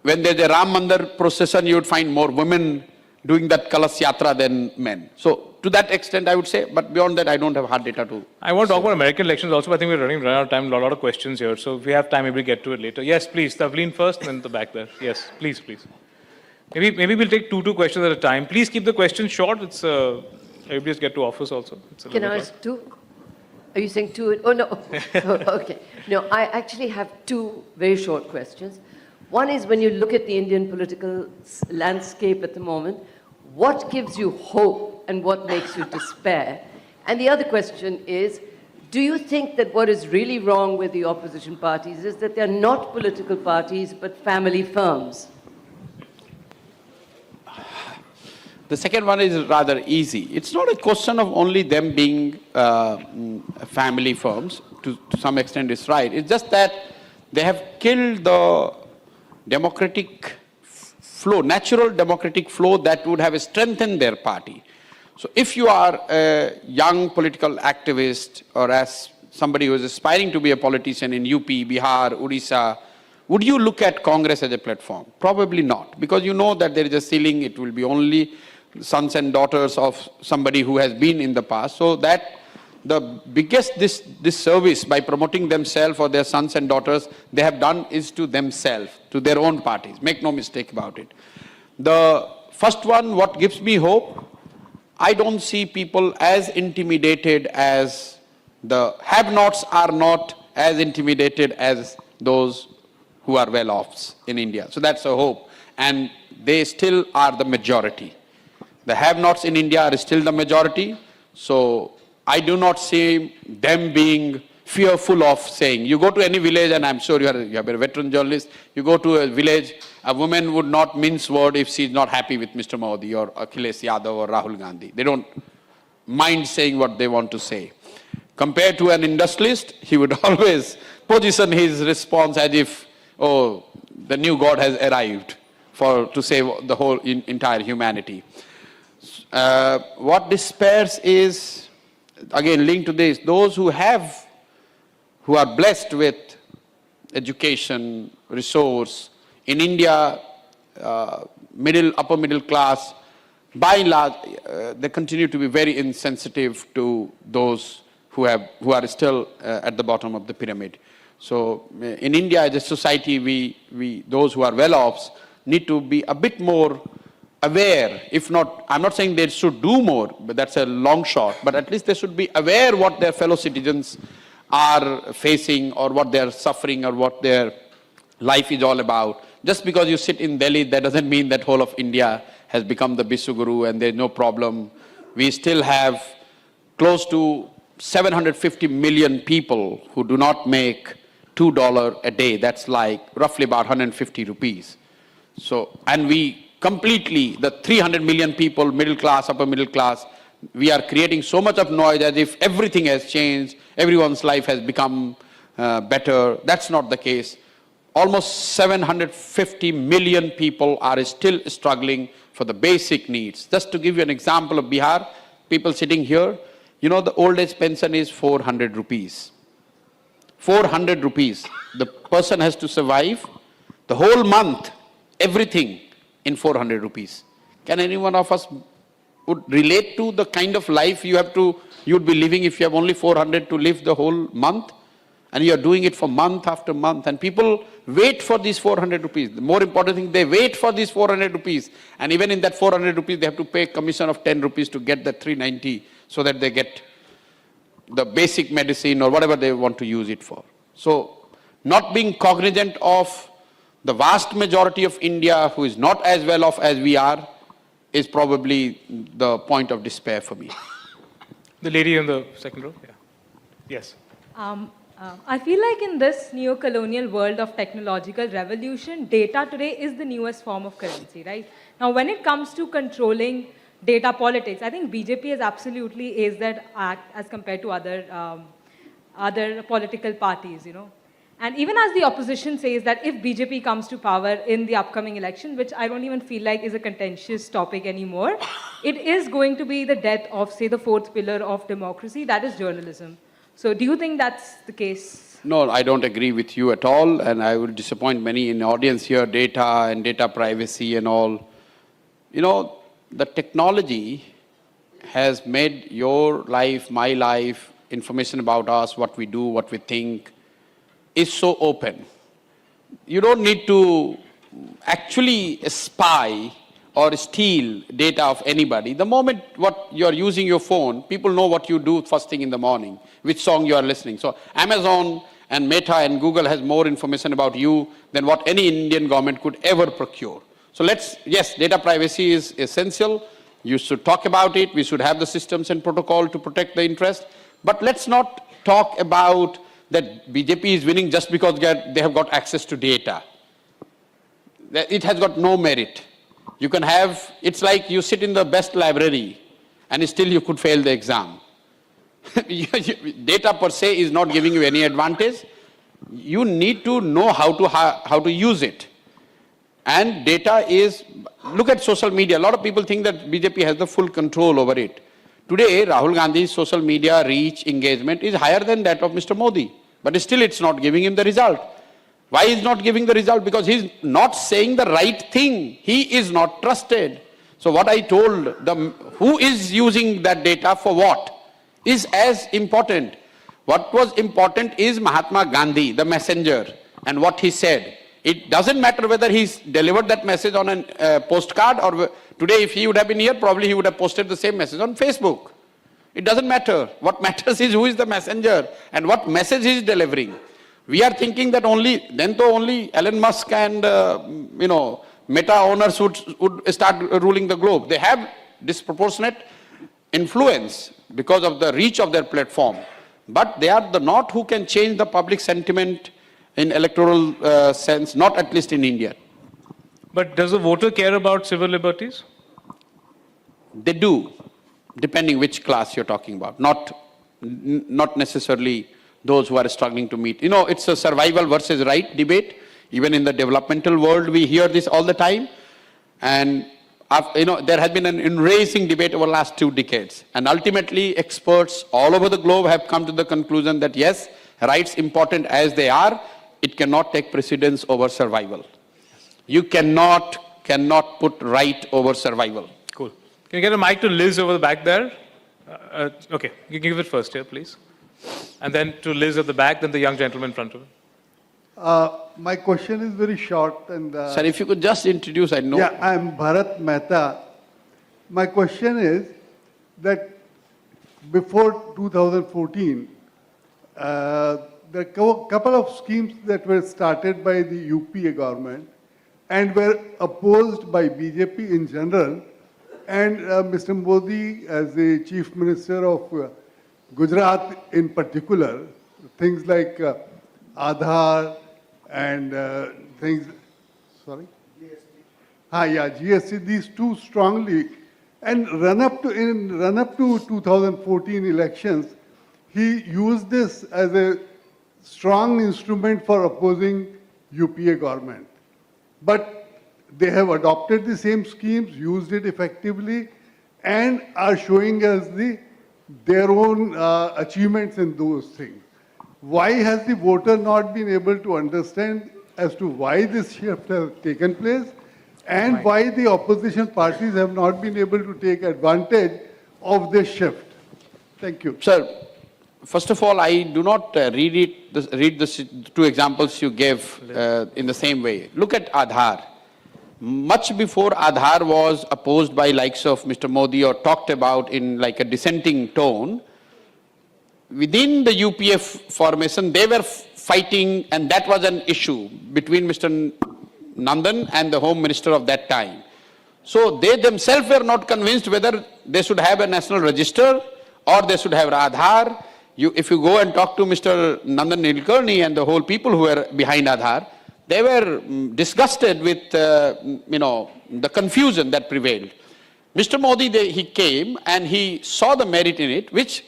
When there's a Ram Mandir procession, you would find more women doing that Kalash Yatra than men. So to that extent, I would say, but beyond that, I don't have hard data to... I want to talk about American elections also, but I think we're running out of time, a lot of questions here. So if we have time, maybe we'll get to it later. Yes, please, Tavleen first, then the back there. Yes, please. Maybe we'll take two questions at a time. Please keep the questions short. It's everybody's get to office also. Can I ask two? Are you saying two? Oh, no. Oh, okay. No, I actually have two very short questions. One is, when you look at the Indian political landscape at the moment, what gives you hope and what makes you despair? And the other question is, do you think that what is really wrong with the opposition parties is that they're not political parties but family firms? The second one is rather easy. It's not a question of only them being family firms. To some extent, it's right. It's just that they have killed the democratic flow, natural democratic flow that would have strengthened their party. So if you are a young political activist or as somebody who is aspiring to be a politician in UP, Bihar, Odisha, would you look at Congress as a platform? Probably not, because you know that there is a ceiling. It will be only sons and daughters of somebody who has been in the past. So that the biggest disservice by promoting themselves or their sons and daughters they have done is to themselves, to their own parties. Make no mistake about it. The first one, what gives me hope, I don't see people as intimidated as the have-nots are not as intimidated as those who are well-offs in India. So that's a hope. And they still are the majority. The have-nots in India are still the majority. So I do not see them being fearful of saying, you go to any village, and I'm sure you are a veteran journalist, you go to a village, a woman would not mince word if she's not happy with Mr. Modi or Akhilesh Yadav or Rahul Gandhi. They don't mind saying what they want to say. Compared to an industrialist, he would always position his response as if, oh, the new God has arrived to save the whole entire humanity. What despairs is, again linked to this, those who are blessed with education, resource, in India, upper middle class, by and large, they continue to be very insensitive to those who are still at the bottom of the pyramid. So in India, as a society, those who are well-offs need to be a bit more aware. If not, I'm not saying they should do more, but that's a long shot, but at least they should be aware what their fellow citizens are facing or what they're suffering or what their life is all about. Just because you sit in Delhi, that doesn't mean that whole of India has become the Bisuguru and there's no problem. We still have close to 750 million people who do not make $2 a day. That's like roughly about 150 rupees. So, and we completely, the 300 million people, middle class, upper middle class, we are creating so much of noise as if everything has changed, everyone's life has become better. That's not the case. almost 750 million people are still struggling for the basic needs. Just to give you an example of Bihar, people sitting here, you know, the old age pension is 400 rupees. 400 rupees. The person has to survive the whole month, everything in 400 rupees. Can any one of us would relate to the kind of life you'd be living if you have only 400 to live the whole month? And you are doing it for month after month, and people wait for these 400 rupees. The more important thing, they wait for these 400 rupees. And even in that 400 rupees, they have to pay commission of 10 rupees to get that 390 so that they get the basic medicine or whatever they want to use it for. So, not being cognizant of the vast majority of India who is not as well off as we are is probably the point of despair for me. The lady in the second row. Yeah. Yes. I feel like in this neo-colonial world of technological revolution, data today is the newest form of currency, right? Now, when it comes to controlling data politics, I think BJP has absolutely aced that act as compared to other political parties, you know. And even as the opposition says that if BJP comes to power in the upcoming election, which I don't even feel like is a contentious topic anymore, it is going to be the death of, say, the fourth pillar of democracy, that is journalism. So do you think that's the case? No, I don't agree with you at all, and I will disappoint many in the audience here, data and data privacy and all. You know, the technology has made your life, my life, information about us, what we do, what we think, is so open. You don't need to actually spy or steal data of anybody. The moment what you're using your phone, people know what you do first thing in the morning, which song you are listening. So Amazon and Meta and Google has more information about you than what any Indian government could ever procure. So yes, data privacy is essential. You should talk about it. We should have the systems and protocol to protect the interest. But let's not talk about that BJP is winning just because they have got access to data. It has got no merit. You can have, it's like you sit in the best library and still you could fail the exam. Data per se is not giving you any advantage. You need to know how to use it. And data is, look at social media. A lot of people think that BJP has the full control over it. Today, Rahul Gandhi's social media reach, engagement is higher than that of Mr. Modi. But still it's not giving him the result. Why is not giving the result? Because he's not saying the right thing. He is not trusted. So what I told them, who is using that data for what, is as important. What was important is Mahatma Gandhi, the messenger, and what he said. It doesn't matter whether he's delivered that message on a postcard or today if he would have been here, probably he would have posted the same message on Facebook. It doesn't matter. What matters is who is the messenger and what message he is delivering. We are thinking that only Elon Musk and, Meta owners would start ruling the globe. They have disproportionate influence because of the reach of their platform. But they are not who can change the public sentiment in electoral sense, not at least in India. But does the voter care about civil liberties? They do, depending which class you're talking about. Not necessarily those who are struggling to meet. You know, it's a survival versus right debate. Even in the developmental world, we hear this all the time. And, there has been an enraging debate over the last 2 decades. And ultimately, experts all over the globe have come to the conclusion that yes, rights important as they are, it cannot take precedence over survival. You cannot put right over survival. Cool. Can you get a mic to Liz over the back there? Okay, you can give it first here, please. And then to Liz at the back, then the young gentleman in front of her. My question is very short. And sir, if you could just introduce, I know. Yeah, I'm Bharat Mehta. My question is that before 2014, there are a couple of schemes that were started by the UPA government and were opposed by BJP in general. And Mr. Modi, as the Chief Minister of Gujarat in particular, things like Aadhaar and things, sorry? GST. GST, these two strongly. And run up to 2014 elections, he used this as a strong instrument for opposing UPA government. But they have adopted the same schemes, used it effectively, and are showing us their own achievements in those things. Why has the voter not been able to understand as to why this shift has taken place, and why the opposition parties have not been able to take advantage of this shift? Thank you. Sir, first of all, I do not read the two examples you gave in the same way. Look at Aadhaar. Much before Aadhaar was opposed by likes of Mr. Modi or talked about in like a dissenting tone, within the UPA formation, they were fighting, and that was an issue between Mr. Nandan and the Home Minister of that time. So they themselves were not convinced whether they should have a national register or they should have Aadhaar. If you go and talk to Mr. Nandan Nilekani and the whole people who were behind Aadhaar, they were disgusted with the confusion that prevailed. Mr. Modi, he came and he saw the merit in it, which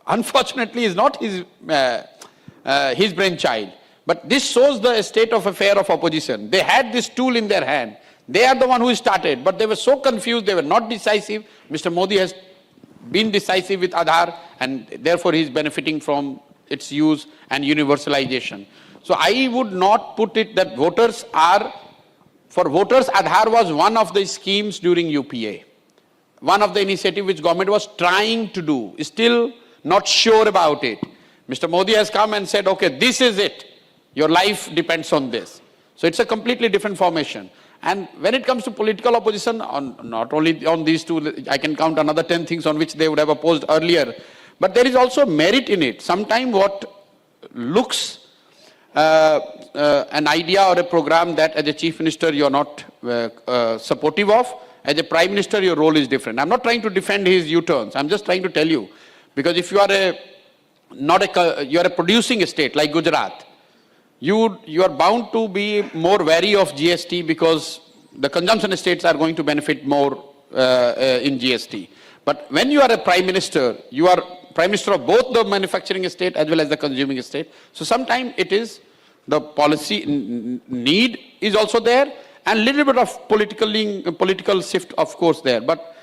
unfortunately is not his brainchild. But this shows the state of affair of opposition. They had this tool in their hand. They are the one who started, but they were so confused, they were not decisive. Mr. Modi has been decisive with Aadhaar, and therefore he is benefiting from its use and universalization. So I would not put it that for voters, Aadhaar was one of the schemes during UPA. One of the initiatives which government was trying to do, still not sure about it. Mr. Modi has come and said, okay, this is it. Your life depends on this. So it's a completely different formation. And when it comes to political opposition, not only on these two, I can count another 10 things on which they would have opposed earlier. But there is also merit in it. Sometimes what looks an idea or a program that as a chief minister you're not supportive of, as a prime minister your role is different. I'm not trying to defend his U-turns. I'm just trying to tell you, because if you are a producing state like Gujarat, you are bound to be more wary of GST because the consumption states are going to benefit more in GST. But when you are a prime minister, you are prime minister of both the manufacturing state as well as the consuming state. So sometimes it is the policy need is also there, and a little bit of political shift, of course, there. But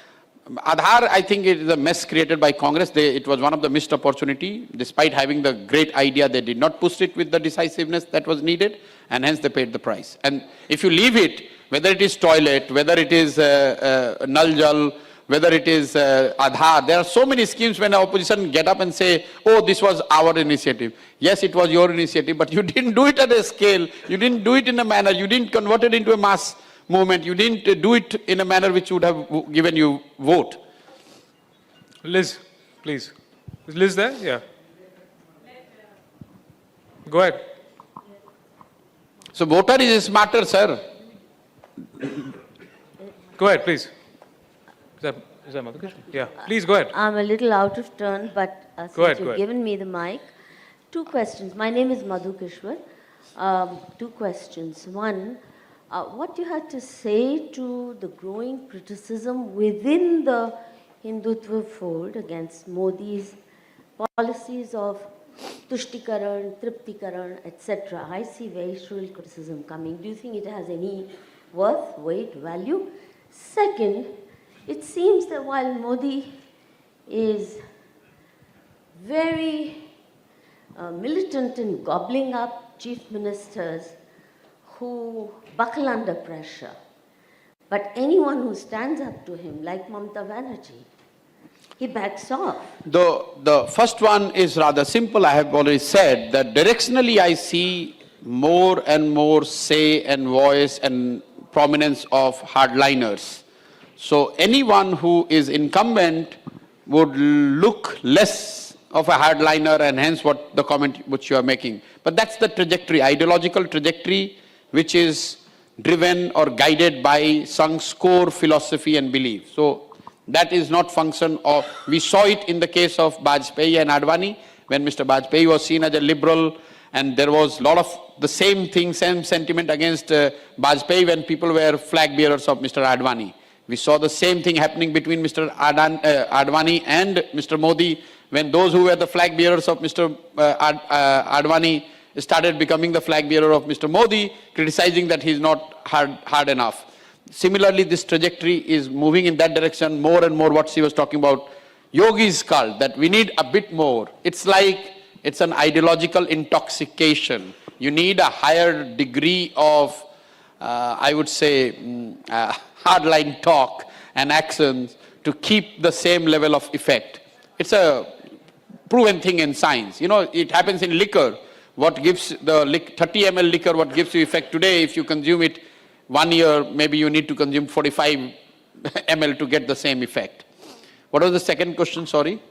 Aadhaar, I think it is a mess created by Congress. It was one of the missed opportunity. Despite having the great idea, they did not push it with the decisiveness that was needed, and hence they paid the price. And if you leave it, whether it is toilet, whether it is Nal Jal, whether it is Aadhaar, there are so many schemes when the opposition get up and say, oh, this was our initiative. Yes, it was your initiative, but you didn't do it at a scale. You didn't do it in a manner. You didn't convert it into a mass movement. You didn't do it in a manner which would have given you vote. Liz, please. Is Liz there? Yeah. Go ahead. So voter is smarter, sir. Go ahead, please. Is that Madhukesh? Yeah. Please go ahead. I'm a little out of turn, but since you've given me the mic, two questions. My name is Madhukeshwar. Two questions. One, what you had to say to the growing criticism within the Hindutva fold against Modi's policies of Tushtikaran, Triptikaran, etc. I see very shrill criticism coming. Do you think it has any worth, weight, value? Second, it seems that while Modi is very militant in gobbling up chief ministers who buckle under pressure, but anyone who stands up to him, like Mamata Banerjee, he backs off. The first one is rather simple. I have already said that directionally I see more and more say and voice and prominence of hardliners. So anyone who is incumbent would look less of a hardliner, and hence what the comment which you are making. But that's the trajectory, ideological trajectory, which is driven or guided by some core philosophy and belief. So that is not function of, we saw it in the case of Vajpayee and Advani, when Mr. Vajpayee was seen as a liberal, and there was a lot of the same thing, same sentiment against Vajpayee when people were flag bearers of Mr. Advani. We saw the same thing happening between Mr. Advani and Mr. Modi when those who were the flag bearers of Mr. Advani started becoming the flag bearer of Mr. Modi, criticizing that he's not hard enough. Similarly, this trajectory is moving in that direction more and more. What she was talking about, Yogi's cult, that we need a bit more. It's like it's an ideological intoxication. You need a higher degree of, I would say, hardline talk and actions to keep the same level of effect. It's a proven thing in science. You know, it happens in liquor. What gives the 30 ml liquor, what gives you effect today, if you consume it 1 year, maybe you need to consume 45 ml to get the same effect. What was the second question, sorry?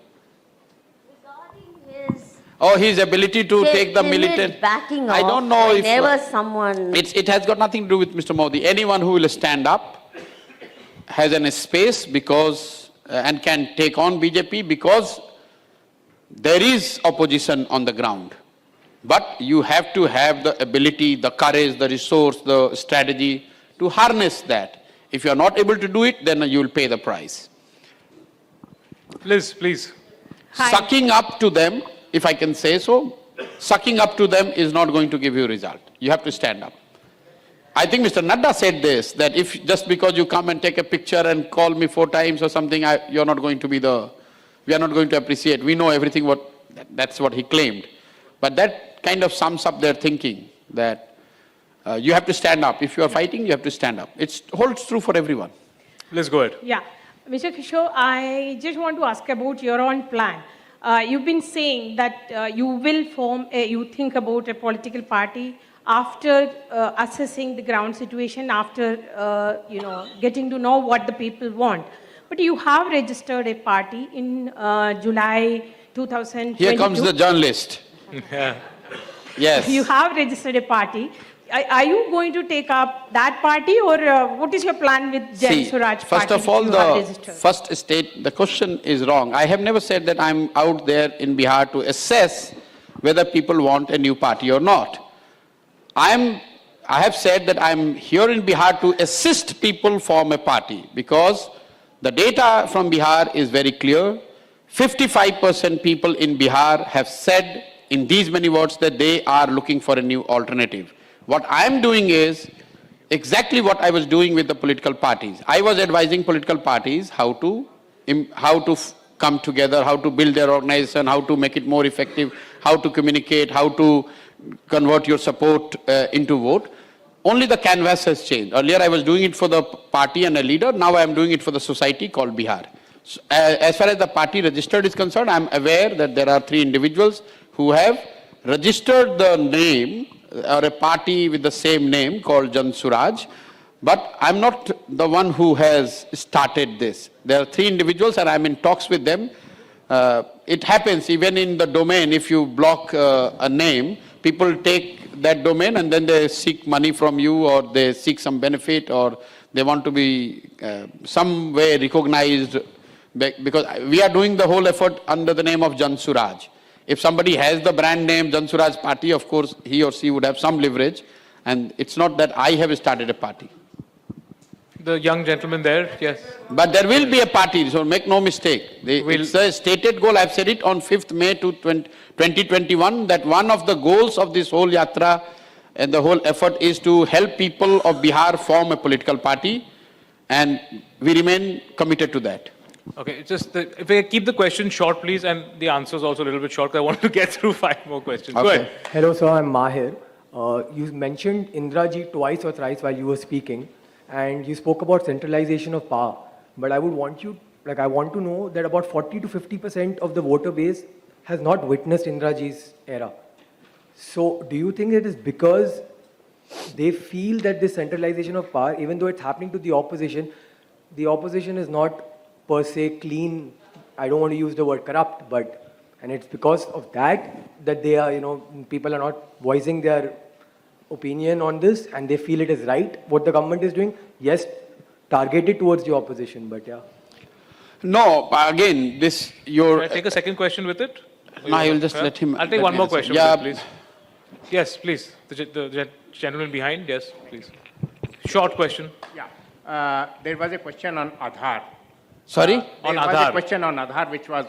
His ability to take the militant. Backing I off don't know if whenever someone. It has got nothing to do with Mr. Modi. Anyone who will stand up has a space because and can take on BJP because there is opposition on the ground. But you have to have the ability, the courage, the resource, the strategy to harness that. If you are not able to do it, then you will pay the price. Liz, please. Hi. Sucking up to them, if I can say so, sucking up to them is not going to give you a result. You have to stand up. I think Mr. Nadda said this, that if just because you come and take a picture and call me 4 times or something, you're not going to be we are not going to appreciate. We know everything that's what he claimed. But that kind of sums up their thinking, that you have to stand up. If you are fighting, you have to stand up. It holds true for everyone. Let's go ahead. Yeah. Mr. Kishore, I just want to ask about your own plan. You've been saying that you will you think about a political party after assessing the ground situation, after getting to know what the people want. But you have registered a party in July 2022. Here comes the journalist. Yes. You have registered a party. Are you going to take up that party, or what is your plan with Jan Suraj party? First of all, the question is wrong. I have never said that I'm out there in Bihar to assess whether people want a new party or not. I have said that I'm here in Bihar to assist people form a party, because the data from Bihar is very clear. 55% people in Bihar have said in these many words that they are looking for a new alternative. What I'm doing is exactly what I was doing with the political parties. I was advising political parties how to come together, how to build their organization, how to make it more effective, how to communicate, how to convert your support into vote. Only the canvas has changed. Earlier I was doing it for the party and a leader. Now I am doing it for the society called Bihar. So, as far as the party registered is concerned, I am aware that there are 3 individuals who have registered the name or a party with the same name called Jan Suraj, but I'm not the one who has started this. There are 3 individuals and I'm in talks with them. It happens even in the domain, if you block a name, people take that domain and then they seek money from you, or they seek some benefit, or they want to be some way recognized, because we are doing the whole effort under the name of Jan Suraj. If somebody has the brand name Jan Suraj Party, of course, he or she would have some leverage. And it's not that I have started a party. The young gentleman there, yes. But there will be a party, so make no mistake. It's a stated goal. I've said it on 5th May 2021, that one of the goals of this whole yatra and the whole effort is to help people of Bihar form a political party. And we remain committed to that. Okay, if we keep the question short, please, and the answers also a little bit short, because I want to get through 5 more questions. Okay. Go ahead. Hello, sir. I'm Mahir. You mentioned Indira ji twice or thrice while you were speaking, and you spoke about centralization of power. But I would want I want to know that about 40 to 50% of the voter base has not witnessed Indira ji's era. So, do you think it is because they feel that this centralization of power, even though it's happening to the opposition is not per se clean, I don't want to use the word corrupt, and it's because of that they are, people are not voicing their opinion on this, and they feel it is right what the government is doing? Yes, targeted towards the opposition, but yeah. No, again, Can I take a second question with it? No, I will just let him. I'll take one more question, please. Yes, please. The gentleman behind, yes, please. Short question. Yeah. There was a question on Aadhaar. Sorry? There was a question on Aadhaar, which was,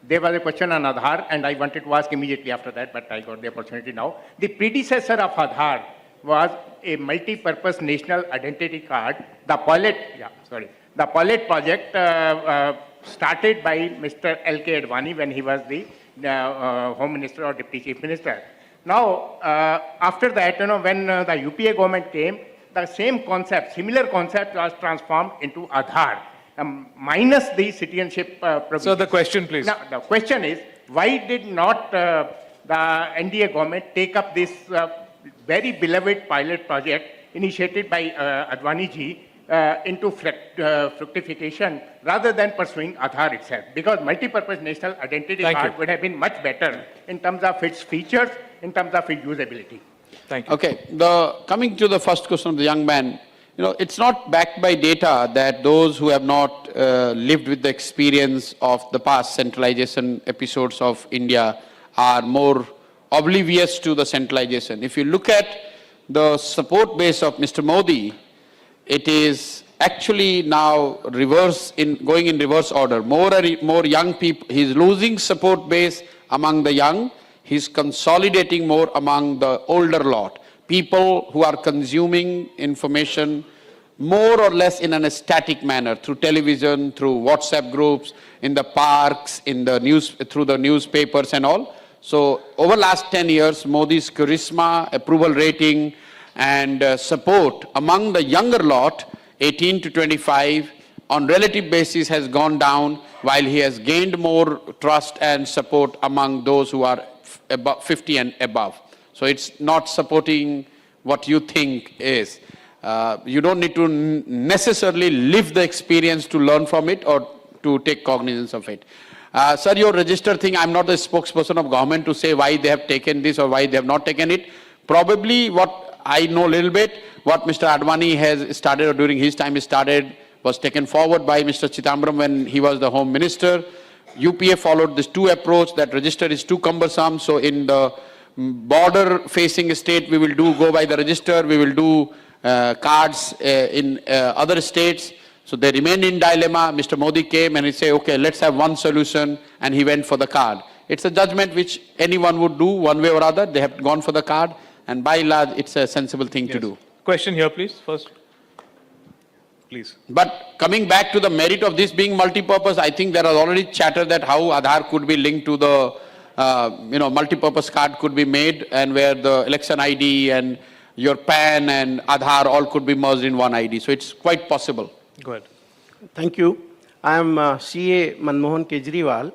there was a question on Aadhaar, and I wanted to ask immediately after that, but I got the opportunity now. The predecessor of Aadhaar was a multi-purpose national identity card. The pilot project started by Mr. L.K. Advani when he was the Home Minister or Deputy Chief Minister. Now, after that, when the UPA government came, the same concept, similar concept was transformed into Aadhaar, minus the citizenship provision. So the question, please. Now, the question is, why did not the NDA government take up this very beloved pilot project initiated by Advani ji into fructification rather than pursuing Aadhaar itself? Because multi-purpose national identity card would have been much better in terms of its features, in terms of its usability. Thank you. Okay, coming to the first question of the young man, it's not backed by data that those who have not lived with the experience of the past centralization episodes of India are more oblivious to the centralization. If you look at the support base of Mr. Modi, it is actually now going in reverse order. More young people, he's losing support base among the young, he's consolidating more among the older lot. People who are consuming information more or less in a static manner, through television, through WhatsApp groups, in the parks, through the newspapers and all. So over last 10 years, Modi's charisma, approval rating, and support among the younger lot, 18 to 25, on relative basis has gone down, while he has gained more trust and support among those who are above 50 and above. So it's not supporting what you think is. You don't need to necessarily live the experience to learn from it or to take cognizance of it. Sir, your register thing, I'm not the spokesperson of government to say why they have taken this or why they have not taken it. Probably what I know a little bit, what Mr. Advani has started or during his time was taken forward by Mr. Chidambaram when he was the Home Minister. UPA followed this two approach, that register is too cumbersome, so in the border facing state we will go by the register, we will do cards in other states. So they remained in dilemma. Mr. Modi came and he said, okay, let's have one solution, and he went for the card. It's a judgment which anyone would do one way or other. They have gone for the card, and by and large it's a sensible thing to do. Question here, please, first. Please. But coming back to the merit of this being multi-purpose, I think there is already chatter that how Aadhaar could be linked to the multi-purpose card could be made, and where the election ID and your PAN and Aadhaar all could be merged in one ID. So it's quite possible. Go ahead. Thank you. I am CA Manmohan Kejriwal.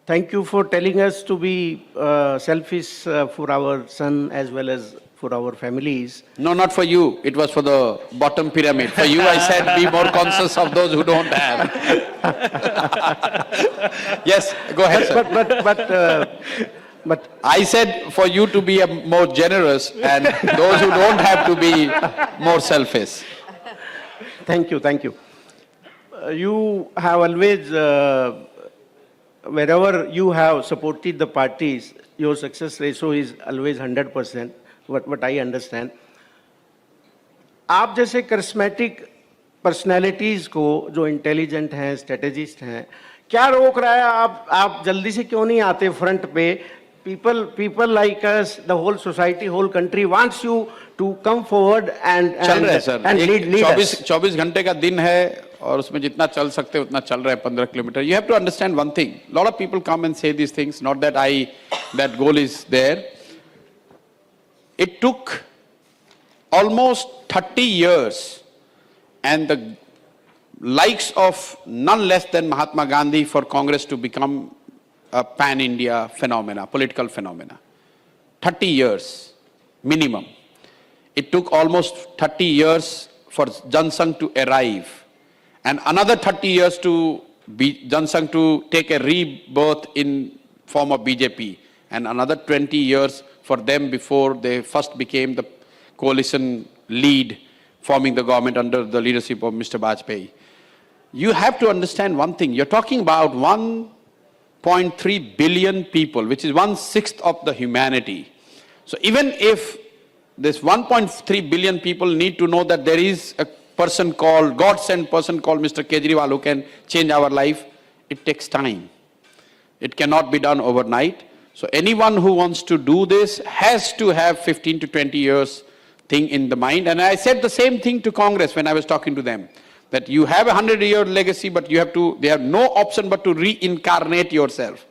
Thank you for telling us to be selfish for our son as well as for our families. No, not for you. It was for the bottom pyramid. For you, I said be more conscious of those who don't have. Yes, go ahead, sir. But I said for you to be more generous and those who don't have to be more selfish. Thank you, thank you. You have always, wherever you have supported the parties, your success ratio is always 100%, what I understand. आप जैसे charismatic personalities को जो intelligent हैं, strategist हैं, क्या रोक रहा है आप जल्दी से क्यों नहीं आते front पे? People like us, the whole society, whole country wants you to come forward and lead us. 24 घंटे का दिन है और उसमें जितना चल सकते उतना चल रहा है 15 kilometre. You have to understand one thing. A lot of people come and say these things. Not that that goal is there. It took almost 30 years and the likes of none less than Mahatma Gandhi for Congress to become a pan-India phenomena, political phenomena. 30 years minimum. It took almost 30 years for Jansangh to arrive, and another 30 years to Jansangh to take a rebirth in form of BJP, and another 20 years for them before they first became the coalition lead, forming the government under the leadership of Mr. Vajpayee. You have to understand one thing. You're talking about 1.3 billion people, which is 1/6 of the humanity. So even if this 1.3 billion people need to know that there is a person called, God-sent person called Mr. Kejriwal who can change our life, it takes time. It cannot be done overnight. So anyone who wants to do this has to have 15 to 20 years thing in the mind. And I said the same thing to Congress when I was talking to them, that you have a 100-year legacy, but you have no option but to reincarnate yourself.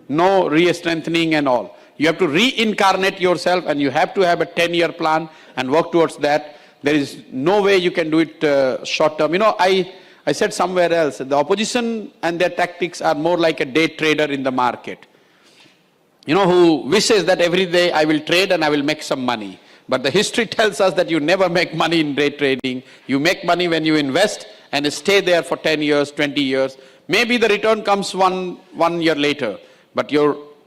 No re-strengthening and all. You have to reincarnate yourself, and you have to have a 10-year plan and work towards that. There is no way you can do it short term. You know, I said somewhere else, the opposition and their tactics are more like a day trader in the market. You know, who wishes that every day I will trade and I will make some money. But the history tells us that you never make money in day trading. You make money when you invest and stay there for 10 years, 20 years. Maybe the return comes one year later. But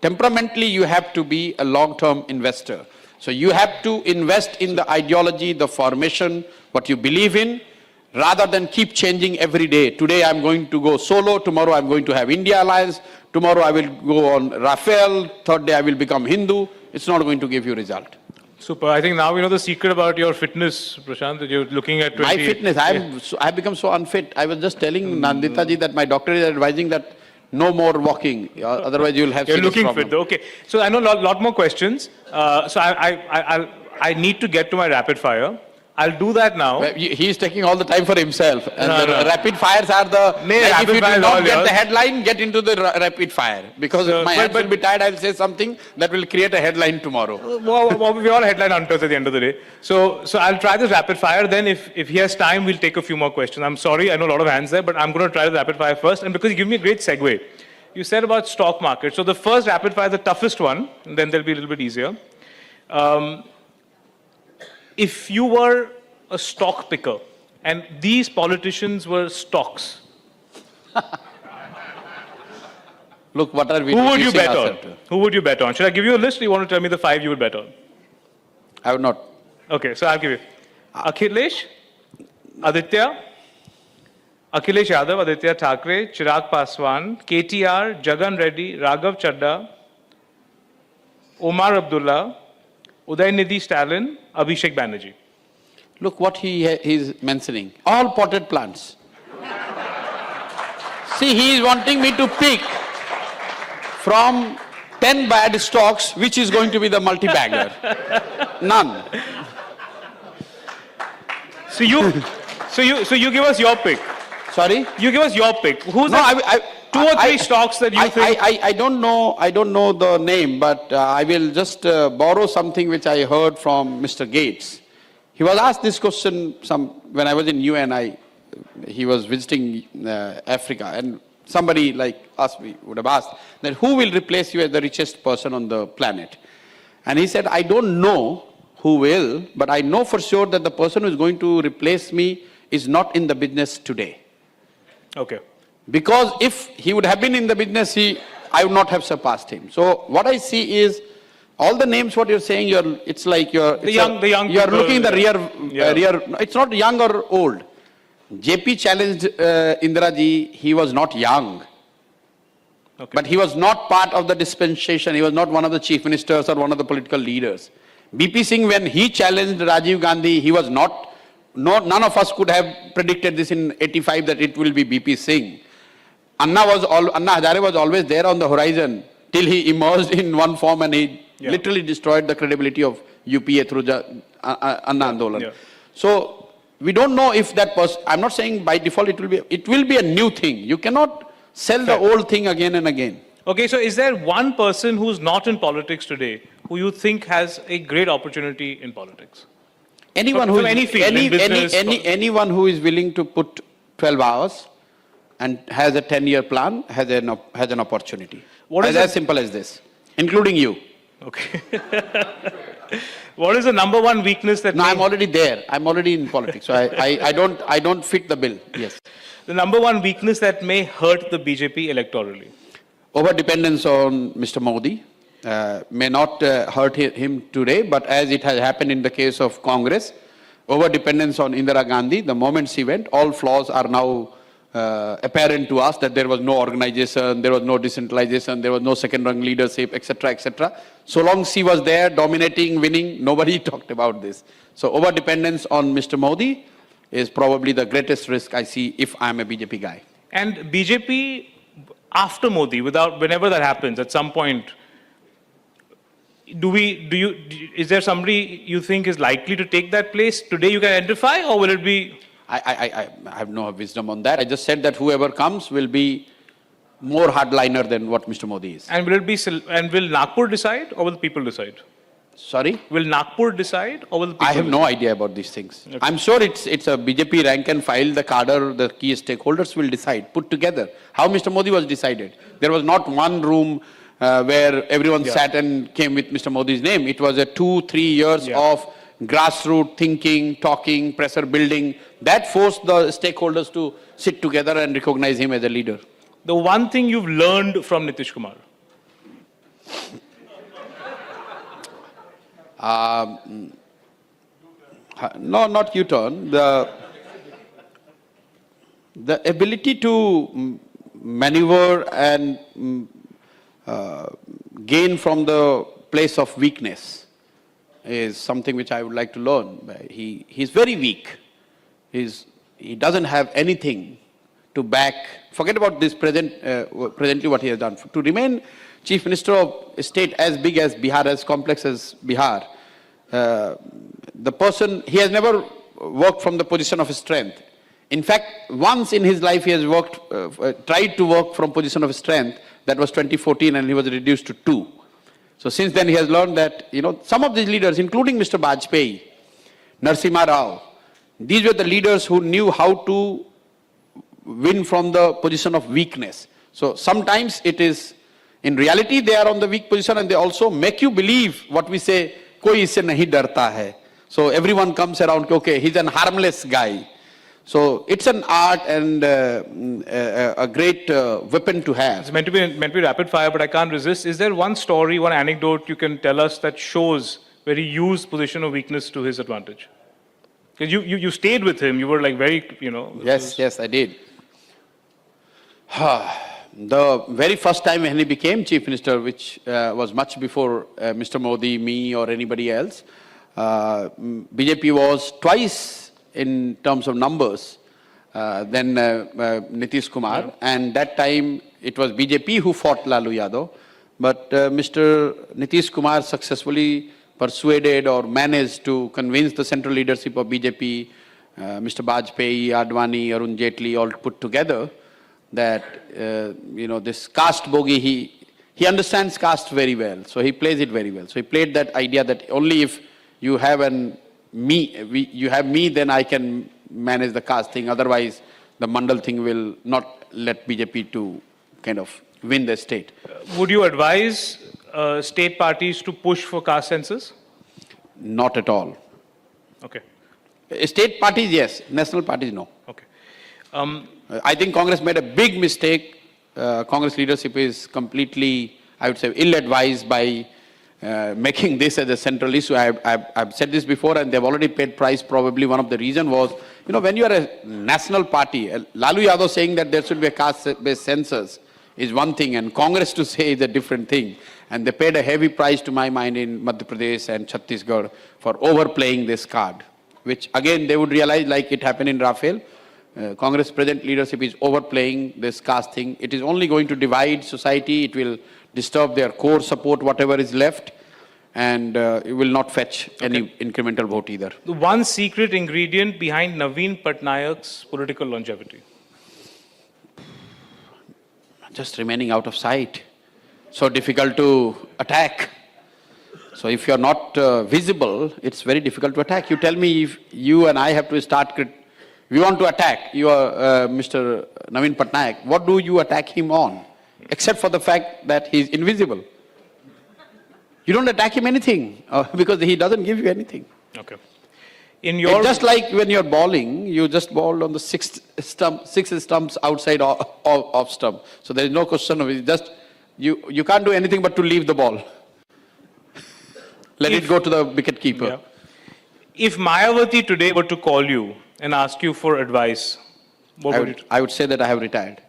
temperamentally, you have to be a long-term investor. So you have to invest in the ideology, the formation, what you believe in, rather than keep changing every day. Today I'm going to go solo, tomorrow I'm going to have India Alliance, tomorrow I will go on Rafale, third day I will become Hindu. It's not going to give you result. Super. I think now we know the secret about your fitness, Prashant, that you're looking at 20... My fitness, I've become so unfit. I was just telling Nandita ji that my doctor is advising that no more walking, otherwise you'll have serious looking problem. fit though. Okay. So I know a lot more questions. So I need to get to my rapid fire. I'll do that now. He's taking all the time for himself. And the rapid fires are the... if you do not get the headline, get into the rapid fire. Because my hands will be tired, I'll say something that will create a headline tomorrow. We're all headline hunters at the end of the day. So I'll try this rapid fire. Then if he has time, we'll take a few more questions. I'm sorry, I know a lot of hands there, but I'm going to try the rapid fire first. And because you give me a great segue. You said about stock market. So the first rapid fire, the toughest one, and then they'll be a little bit easier. If you were a stock picker and these politicians were stocks, look, what are we who would you bet on? Who would you bet on? Should I give you a list or you want to tell me the 5 you would bet on? I would not. Okay, so I'll give you. Akhilesh, Aditya, Akhilesh Yadav, Aditya Thackeray, Chirag Paswan, KTR, Jagan Reddy, Raghav Chadda, Omar Abdullah, Udaynidhi Stalin, Abhishek Banerjee. Look what he's mentioning. All potted plants. See, he is wanting me to pick from 10 bad stocks, which is going to be the multi-bagger. None. So you give us your pick. Sorry? You give us your pick. Who's two or three stocks that you think? I don't know the name, but I will just borrow something which I heard from Mr. Gates. He was asked this question when I was in UN. He was visiting Africa, and somebody like us would have asked that who will replace you as the richest person on the planet? And he said, I don't know who will, but I know for sure that the person who is going to replace me is not in the business today. Okay. Because if he would have been in the business, I would not have surpassed him. So what I see is all the names what you're saying, it's like you're looking the rear. It's not young or old. JP challenged Indira ji. He was not young. Okay. But he was not part of the dispensation. He was not one of the chief ministers or one of the political leaders. BP Singh, when he challenged Rajiv Gandhi, he was not. None of us could have predicted this in 85 that it will be BP Singh. Anna Hazare was always there on the horizon till he emerged in one form and he literally destroyed the credibility of UPA through Anna Andolan. Yeah. So we don't know if that person, I'm not saying by default it will be a new thing. You cannot sell the old thing again and again. Okay, so is there one person who's not in politics today who you think has a great opportunity in politics? Anyone who anyone who is willing to put 12 hours and has a 10-year plan has an opportunity. As simple as this, including you. Okay. What is the number one weakness that? No, I'm already there. I'm already in politics, so I don't fit the bill. Yes. The number one weakness that may hurt the BJP electorally. Over-dependence on Mr. Modi. May not hurt him today, but as it has happened in the case of Congress, over-dependence on Indira Gandhi, the moment she went, all flaws are now apparent to us that there was no organization, there was no decentralization, there was no second-rung leadership, etc., etc. So long she was there, dominating, winning, nobody talked about this. So over-dependence on Mr. Modi is probably the greatest risk I see if I'm a BJP guy. And BJP, after Modi, whenever that happens, at some point, is there somebody you think is likely to take that place today you can identify, or will it be? I have no wisdom on that. I just said that whoever comes will be more hardliner than what Mr. Modi is. And will Nagpur decide, or will the people decide? Sorry? Will Nagpur decide, or will the people I have decide? no idea about these things. Okay. I'm sure it's a BJP rank and file, the cadre, the key stakeholders will decide, put together. How Mr. Modi was decided. There was not one room where everyone sat and came with Mr. Modi's name. It was a 2-3 years of grassroots thinking, talking, pressure building. That forced the stakeholders to sit together and recognize him as a leader. The one thing you've learned from Nitish Kumar? No, not U-turn. The ability to maneuver and gain from the place of weakness is something which I would like to learn. He's very weak. He doesn't have anything to back. Forget about this presently what he has done. To remain Chief Minister of a state as big as Bihar, as complex as Bihar, the person, he has never worked from the position of strength. In fact, once in his life he has tried to work from position of strength. That was 2014, and he was reduced to 2. So since then he has learned that, some of these leaders, including Mr. Vajpayee, Narasimha Rao, these were the leaders who knew how to win from the position of weakness. So sometimes it is, in reality, they are on the weak position, and they also make you believe what we say, koi isse nahi darta hai. So everyone comes around, okay, he's an harmless guy. So it's an art and a great weapon to have. It's meant to be rapid fire, but I can't resist. Is there one story, one anecdote you can tell us that shows where he used position of weakness to his advantage? Because you stayed with him, you were like very, Yes, I did. The very first time when he became Chief Minister, which was much before Mr. Modi, me or anybody else, BJP was twice in terms of numbers than Nitish Kumar. And that time it was BJP who fought Lalu Yadav. But Mr. Nitish Kumar successfully persuaded or managed to convince the central leadership of BJP, Mr. Vajpayee, Advani, Arun Jaitley, all put together, that, this caste bogey, he understands caste very well. So he plays it very well. So he played that idea that only if you have me, then I can manage the caste thing. Otherwise, the Mandal thing will not let BJP to kind of win the state. Would you advise state parties to push for caste census? Not at all. Okay. State parties, yes. National parties, no. Okay. I think Congress made a big mistake. Congress leadership is completely, I would say, ill-advised by making this as a central issue. I've said this before, and they've already paid price. Probably one of the reasons was, when you are a national party, Lalu Yadav saying that there should be a caste-based census is one thing, and Congress to say is a different thing. And they paid a heavy price, to my mind, in Madhya Pradesh and Chhattisgarh for overplaying this card, which again they would realize, like it happened in Rafale. Congress present leadership is overplaying this caste thing. It is only going to divide society. It will disturb their core support, whatever is left, and it will not fetch any incremental vote either. The one secret ingredient behind Naveen Patnaik's political longevity? Just remaining out of sight. So difficult to attack. So if you're not visible, it's very difficult to attack. You tell me, if you and I have to start, we want to attack Mr. Naveen Patnaik, what do you attack him on? Except for the fact that he's invisible. You don't attack him anything because he doesn't give you anything. Okay. It's just like when you're bowling, you just bowled on the six stumps outside off stump. So there is no question of it. Just you can't do anything but to leave the ball. Let it go to the wicket keeper. Yeah. If Mayawati today were to call you and ask you for advice, what would you do? I would say that I have retired.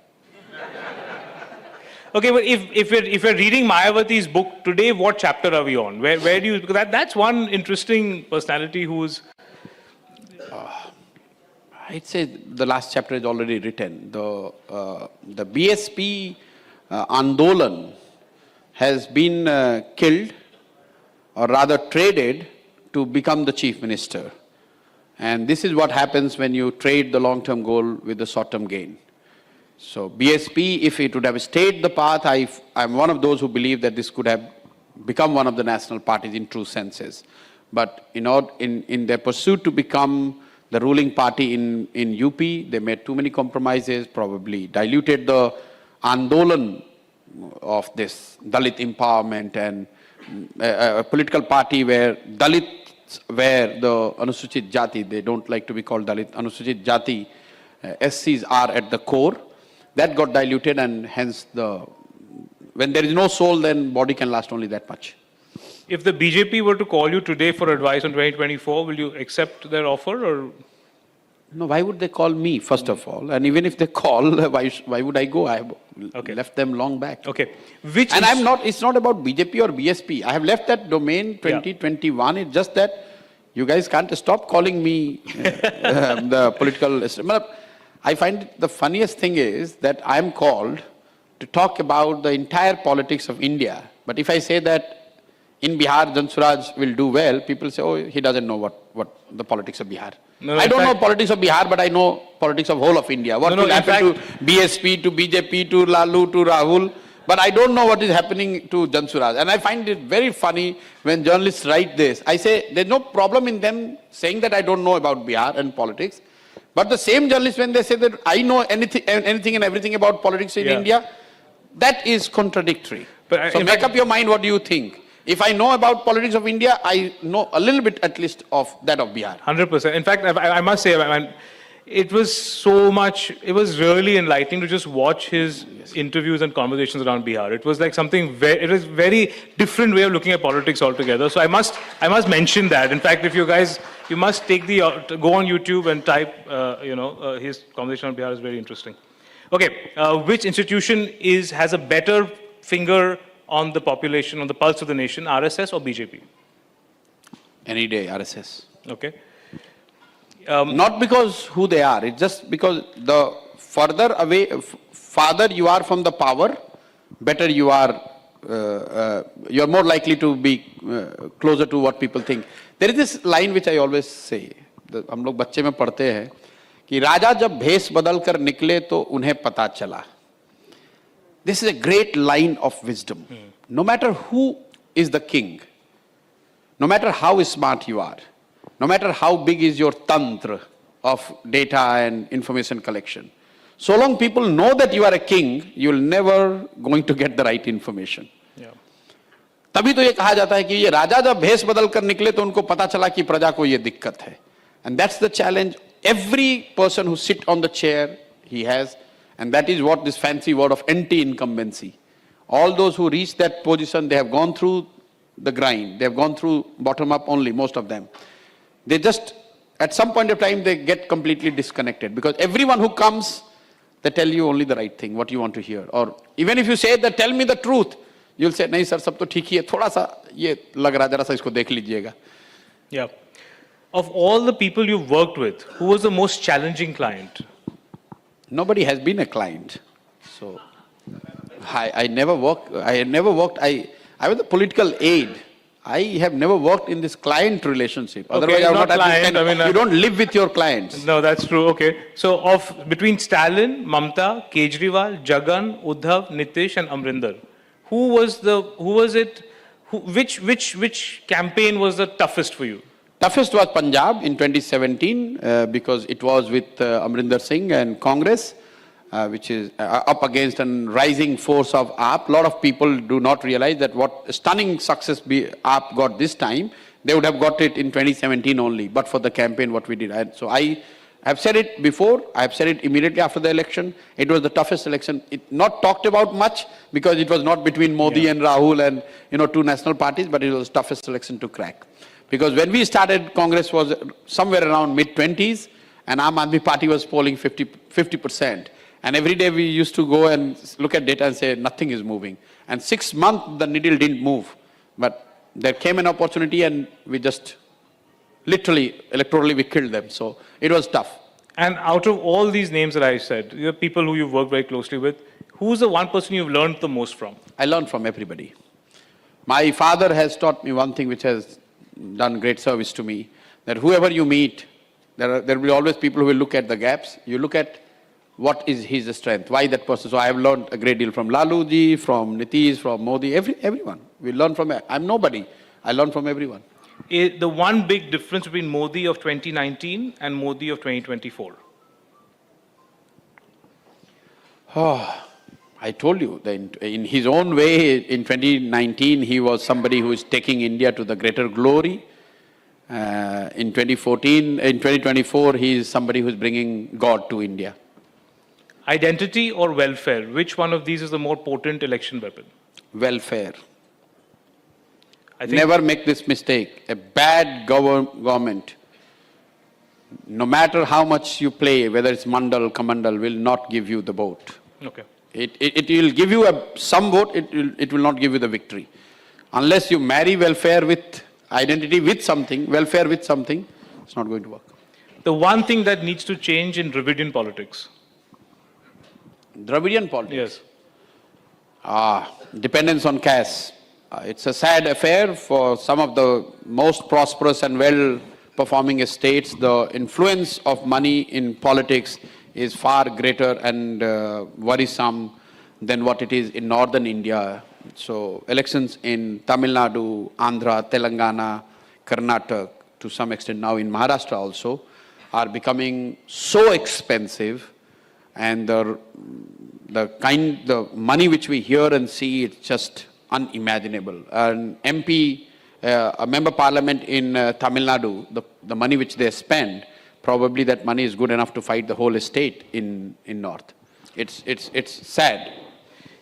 Okay, but if you're reading Mayawati's book today, what chapter are we on? Where do you? Because that's one interesting personality who's. I'd say the last chapter is already written. The BSP Andolan has been killed, or rather traded, to become the chief minister. And this is what happens when you trade the long-term goal with the short-term gain. So BSP, if it would have stayed the path, I'm one of those who believe that this could have become one of the national parties in true senses. But in their pursuit to become the ruling party in UP, they made too many compromises, probably diluted the Andolan of this Dalit empowerment, and a political party where Dalits were the Anusuchit Jati, they don't like to be called Dalit, Anusuchit Jati, SCs are at the core. That got diluted, and hence when there is no soul, then body can last only that much. If the BJP were to call you today for advice on 2024, will you accept their offer, or? No, why would they call me, first of all? And even if they call, why would I go? I have left them long back. Okay. It's not about BJP or BSP. I have left that domain 2021. It's just that you guys can't stop calling me the political... I find the funniest thing is that I'm called to talk about the entire politics of India. But if I say that in Bihar, Jansuraj will do well, people say, oh, he doesn't know what the politics of Bihar. No, I don't know politics of Bihar, but I know politics of whole of India. What will happen to BSP, to BJP, to Lalu, to Rahul. But I don't know what is happening to Jansuraj. And I find it very funny when journalists write this. I say, there's no problem in them saying that I don't know about Bihar and politics. But the same journalists, when they say that I know anything and everything about politics in India, that is contradictory. So make up your mind, what do you think? If I know about politics of India, I know a little bit at least of that of Bihar. 100%. In fact, I must say, it was really enlightening to just watch his interviews and conversations around Bihar. It was like it was very different way of looking at politics altogether. So I must mention that. In fact, if you guys, you must take go on YouTube and type, his conversation on Bihar is very interesting. Okay, which institution has a better finger on the population, on the pulse of the nation, RSS or BJP? Any day, RSS. Okay. Not because who they are, it's just because the farther you are from the power, better you are more likely to be closer to what people think. There is this line which I always say, हम लोग बच्चे में पढ़ते हैं कि राजा जब भेष बदल कर निकले तो उन्हें पता चला. This is a great line of wisdom. No matter who is the king, no matter how smart you are, no matter how big is your tantra of data and information collection, so long people know that you are a king, you'll never going to get the right information. तभी तो ये कहा जाता है कि ये राजा जब भेष बदल कर निकले तो उनको पता चला कि प्रजा को ये दिक्कत है. And that's the challenge. Every person who sit on the chair, he has, and that is what this fancy word of anti-incumbency. All those who reach that position, they have gone through the grind. They have gone through bottom up only, most of them. They just, at some point of time, they get completely disconnected because everyone who comes, they tell you only the right thing, what you want to hear. Or even if you say that, tell me the truth, you'll say, nahi sir, sab to theek hi hai, thoda sa ye lag raha, jara sa isko dekh lijiyega. Yeah. Of all the people you've worked with, who was the most challenging client? Nobody has been a client. So I never worked, I was a political aide. I have never worked in this client relationship. Okay, Otherwise, you don't live with your clients. No, that's true. Okay. So between Stalin, Mamta, Kejriwal, Jagan, Uddhav, Nitish and Amrinder, which campaign was the toughest for you? Toughest was Punjab in 2017 because it was with Amrinder Singh and Congress, which is up against a rising force of AAP. A lot of people do not realize that what stunning success AAP got this time, they would have got it in 2017 only, but for the campaign what we did. So I have said it before, I have said it immediately after the election. It was the toughest election. It not talked about much because it was not between Modi and Rahul and two national parties, but it was the toughest election to crack. Because when we started, Congress was somewhere around mid-20s, and Aam Aadmi Party was polling 50%. And every day we used to go and look at data and say, nothing is moving. And 6 months, the needle didn't move. But there came an opportunity, and we just literally, electorally, we killed them. So it was tough. And out of all these names that I said, people who you've worked very closely with, who's the one person you've learned the most from? I learned from everybody. My father has taught me one thing which has done great service to me, that whoever you meet, there will be always people who will look at the gaps. You look at what is his strength, why that person. So I have learned a great deal from Laluji, from Nitish, from Modi, everyone. We learn from, I'm nobody. I learn from everyone. The one big difference between Modi of 2019 and Modi of 2024? Oh, I told you, that in his own way, in 2019, he was somebody who is taking India to the greater glory. In 2024, he is somebody who is bringing God to India. Identity or welfare? Which one of these is the more potent election weapon? Welfare. Never make this mistake. A bad government, no matter how much you play, whether it's Mandal, Kamandal, will not give you the vote. Okay. It will give you some vote, it will not give you the victory. Unless you marry welfare with identity, with something, welfare with something, it's not going to work. The one thing that needs to change in Dravidian politics? Dravidian politics? Yes. Dependence on caste. It's a sad affair for some of the most prosperous and well-performing states. The influence of money in politics is far greater and worrisome than what it is in northern India. So elections in Tamil Nadu, Andhra, Telangana, Karnataka, to some extent now in Maharashtra also, are becoming so expensive, and the money which we hear and see, it's just unimaginable. An MP, a member parliament in Tamil Nadu, the money which they spend, probably that money is good enough to fight the whole state in North. It's sad.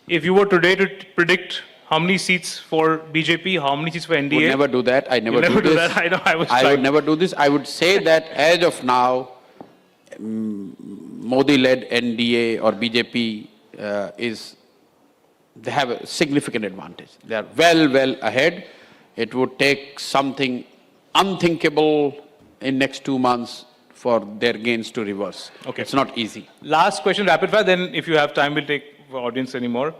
If you were today to predict how many seats for BJP, how many seats for NDA? Would never do that. I never do this. That. I know. I would never do this. I would say that as of now, Modi-led NDA or BJP they have a significant advantage. They are well ahead. It would take something unthinkable in next 2 months for their gains to reverse. Okay. It's not easy. Last question, rapid fire, then if you have time, we'll take the audience anymore.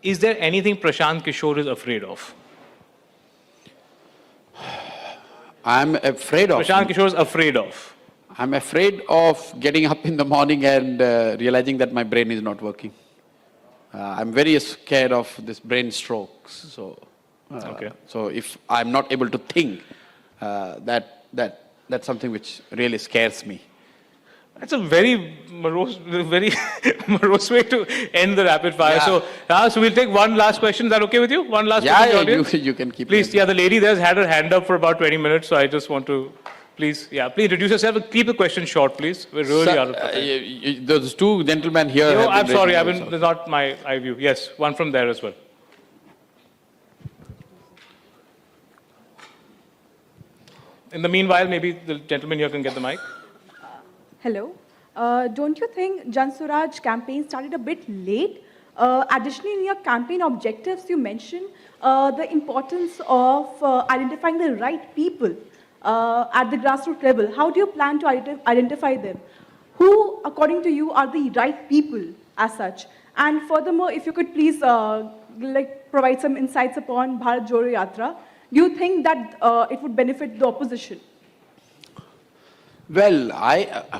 Is there anything Prashant Kishore is afraid of? I'm afraid of... Prashant Kishore is afraid of? I'm afraid of getting up in the morning and realizing that my brain is not working. I'm very scared of this brain strokes. So, so if I'm not able to think, that's something which really scares me. That's a very morose way to end the rapid fire. Yeah. So we'll take one last question. Is that okay with you? One last question. You can keep. Please, the lady there has had her hand up for about 20 minutes. So I just want to, please introduce yourself and keep the question short, please. We're really out of time. Those two gentlemen here. No, I'm sorry. That's not my eye view. Yes, one from there as well. In the meanwhile, maybe the gentleman here can get the mic. Hello. Don't you think Jan Swaraj campaign started a bit late? Additionally, in your campaign objectives, you mentioned the importance of identifying the right people at the grassroots level. How do you plan to identify them? Who, according to you, are the right people as such? And furthermore, if you could please provide some insights upon Bharat Jodo Yatra. Do you think that it would benefit the opposition? Well,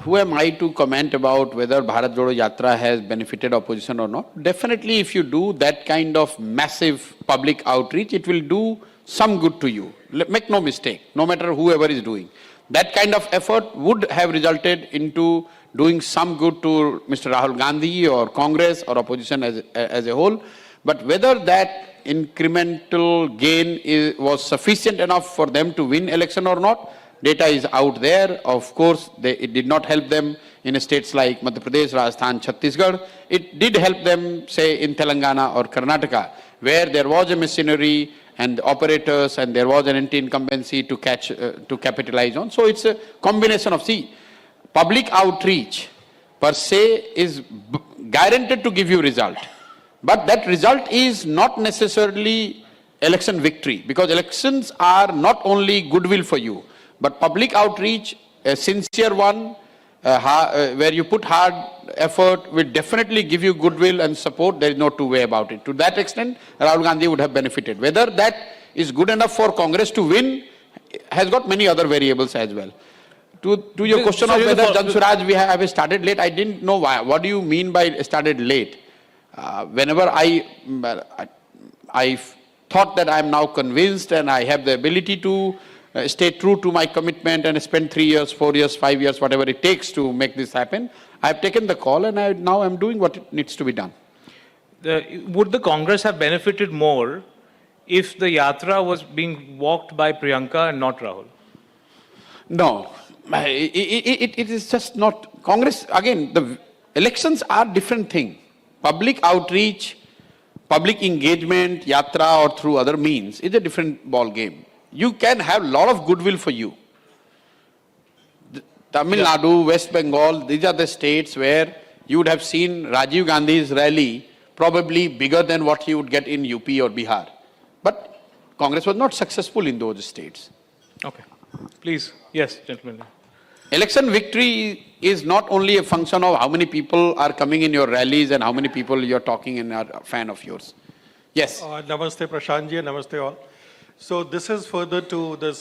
who am I to comment about whether Bharat Jodo Yatra has benefited opposition or not? Definitely, if you do that kind of massive public outreach, it will do some good to you. Make no mistake, no matter whoever is doing. That kind of effort would have resulted into doing some good to Mr. Rahul Gandhi or Congress or opposition as a whole. But whether that incremental gain was sufficient enough for them to win election or not, data is out there. Of course, it did not help them in states like Madhya Pradesh, Rajasthan, Chhattisgarh. It did help them, say, in Telangana or Karnataka, where there was a machinery and operators and there was an anti-incumbency to capitalize on. So it's a combination of, public outreach per se is guaranteed to give you result. But that result is not necessarily election victory, because elections are not only goodwill for you, but public outreach, a sincere one, where you put hard effort will definitely give you goodwill and support. There is no two way about it. To that extent, Rahul Gandhi would have benefited. Whether that is good enough for Congress to win has got many other variables as well. To your question of whether Jan Swaraj we have started late, I didn't know why. What do you mean by started late? Whenever I thought that I am now convinced and I have the ability to stay true to my commitment and spend 3 years, 4 years, 5 years, whatever it takes to make this happen, I have taken the call and now I'm doing what needs to be done. Would the Congress have benefited more if the yatra was being walked by Priyanka and not Rahul? No, it is just not. Congress, again, the elections are different thing. Public outreach, public engagement, yatra or through other means is a different ball game. You can have a lot of goodwill for you. Tamil Nadu, West Bengal, these are the states where you would have seen Rajiv Gandhi's rally probably bigger than what you would get in UP or Bihar. But Congress was not successful in those states. Okay. Please. Yes, gentlemen. Election victory is not only a function of how many people are coming in your rallies and how many people you're talking and are a fan of yours. Yes. Namaste Prashant ji, namaste all. So this is further to the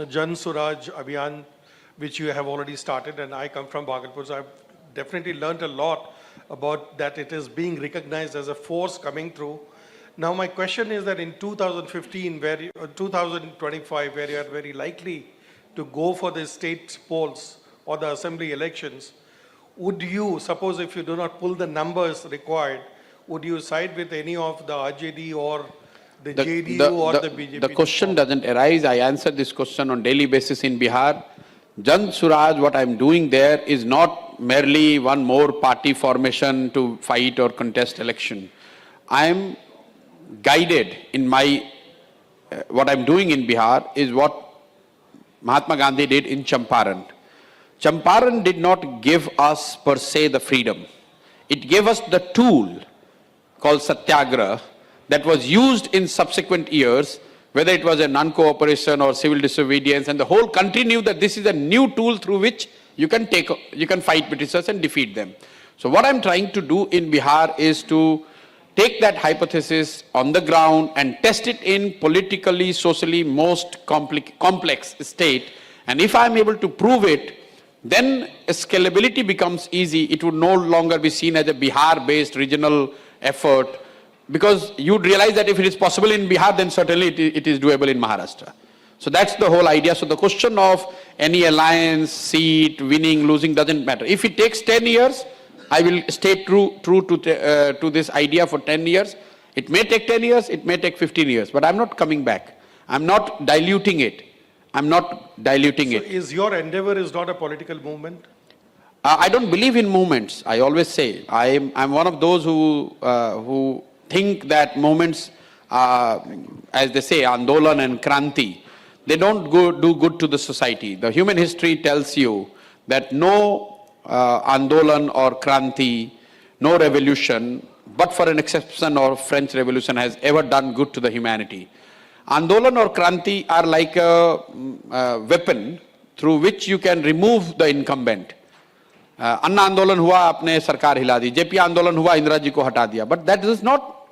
Jan Swaraj Abhiyan, which you have already started, and I come from Bhagalpur, so I've definitely learned a lot about that it is being recognized as a force coming through. Now my question is that in 2015, 2025, where you are very likely to go for the state polls or the assembly elections, would you, suppose if you do not pull the numbers required, would you side with any of the RJD or the JDU or the BJP? The question doesn't arise. I answer this question on daily basis in Bihar. Jan Swaraj, what I'm doing there is not merely one more party formation to fight or contest election. I'm guided in my, what I'm doing in Bihar is what Mahatma Gandhi did in Champaran. Champaran did not give us per se the freedom. It gave us the tool called Satyagraha that was used in subsequent years, whether it was a non-cooperation or civil disobedience, and the whole country knew that this is a new tool through which you can fight Britishers and defeat them. So what I'm trying to do in Bihar is to take that hypothesis on the ground and test it in politically, socially most complex state. And if I'm able to prove it, then scalability becomes easy. It would no longer be seen as a Bihar-based regional effort, because you'd realize that if it is possible in Bihar, then certainly it is doable in Maharashtra. So that's the whole idea. So the question of any alliance, seat, winning, losing doesn't matter. If it takes 10 years, I will stay true to this idea for 10 years. It may take 10 years, it may take 15 years, but I'm not coming back. I'm not diluting it. So is your endeavor is not a political movement? I don't believe in movements. I always say I'm one of those who think that movements, as they say, Andolan and Kranti, they don't do good to the society. The human history tells you that no Andolan or Kranti, no revolution, but for an exception of French Revolution, has ever done good to the humanity. Andolan or Kranti are like a weapon through which you can remove the incumbent. अन्ना आंदोलन हुआ, आपने सरकार हिला दी. JP आंदोलन हुआ, इंदिरा जी को हटा दिया. But that is not,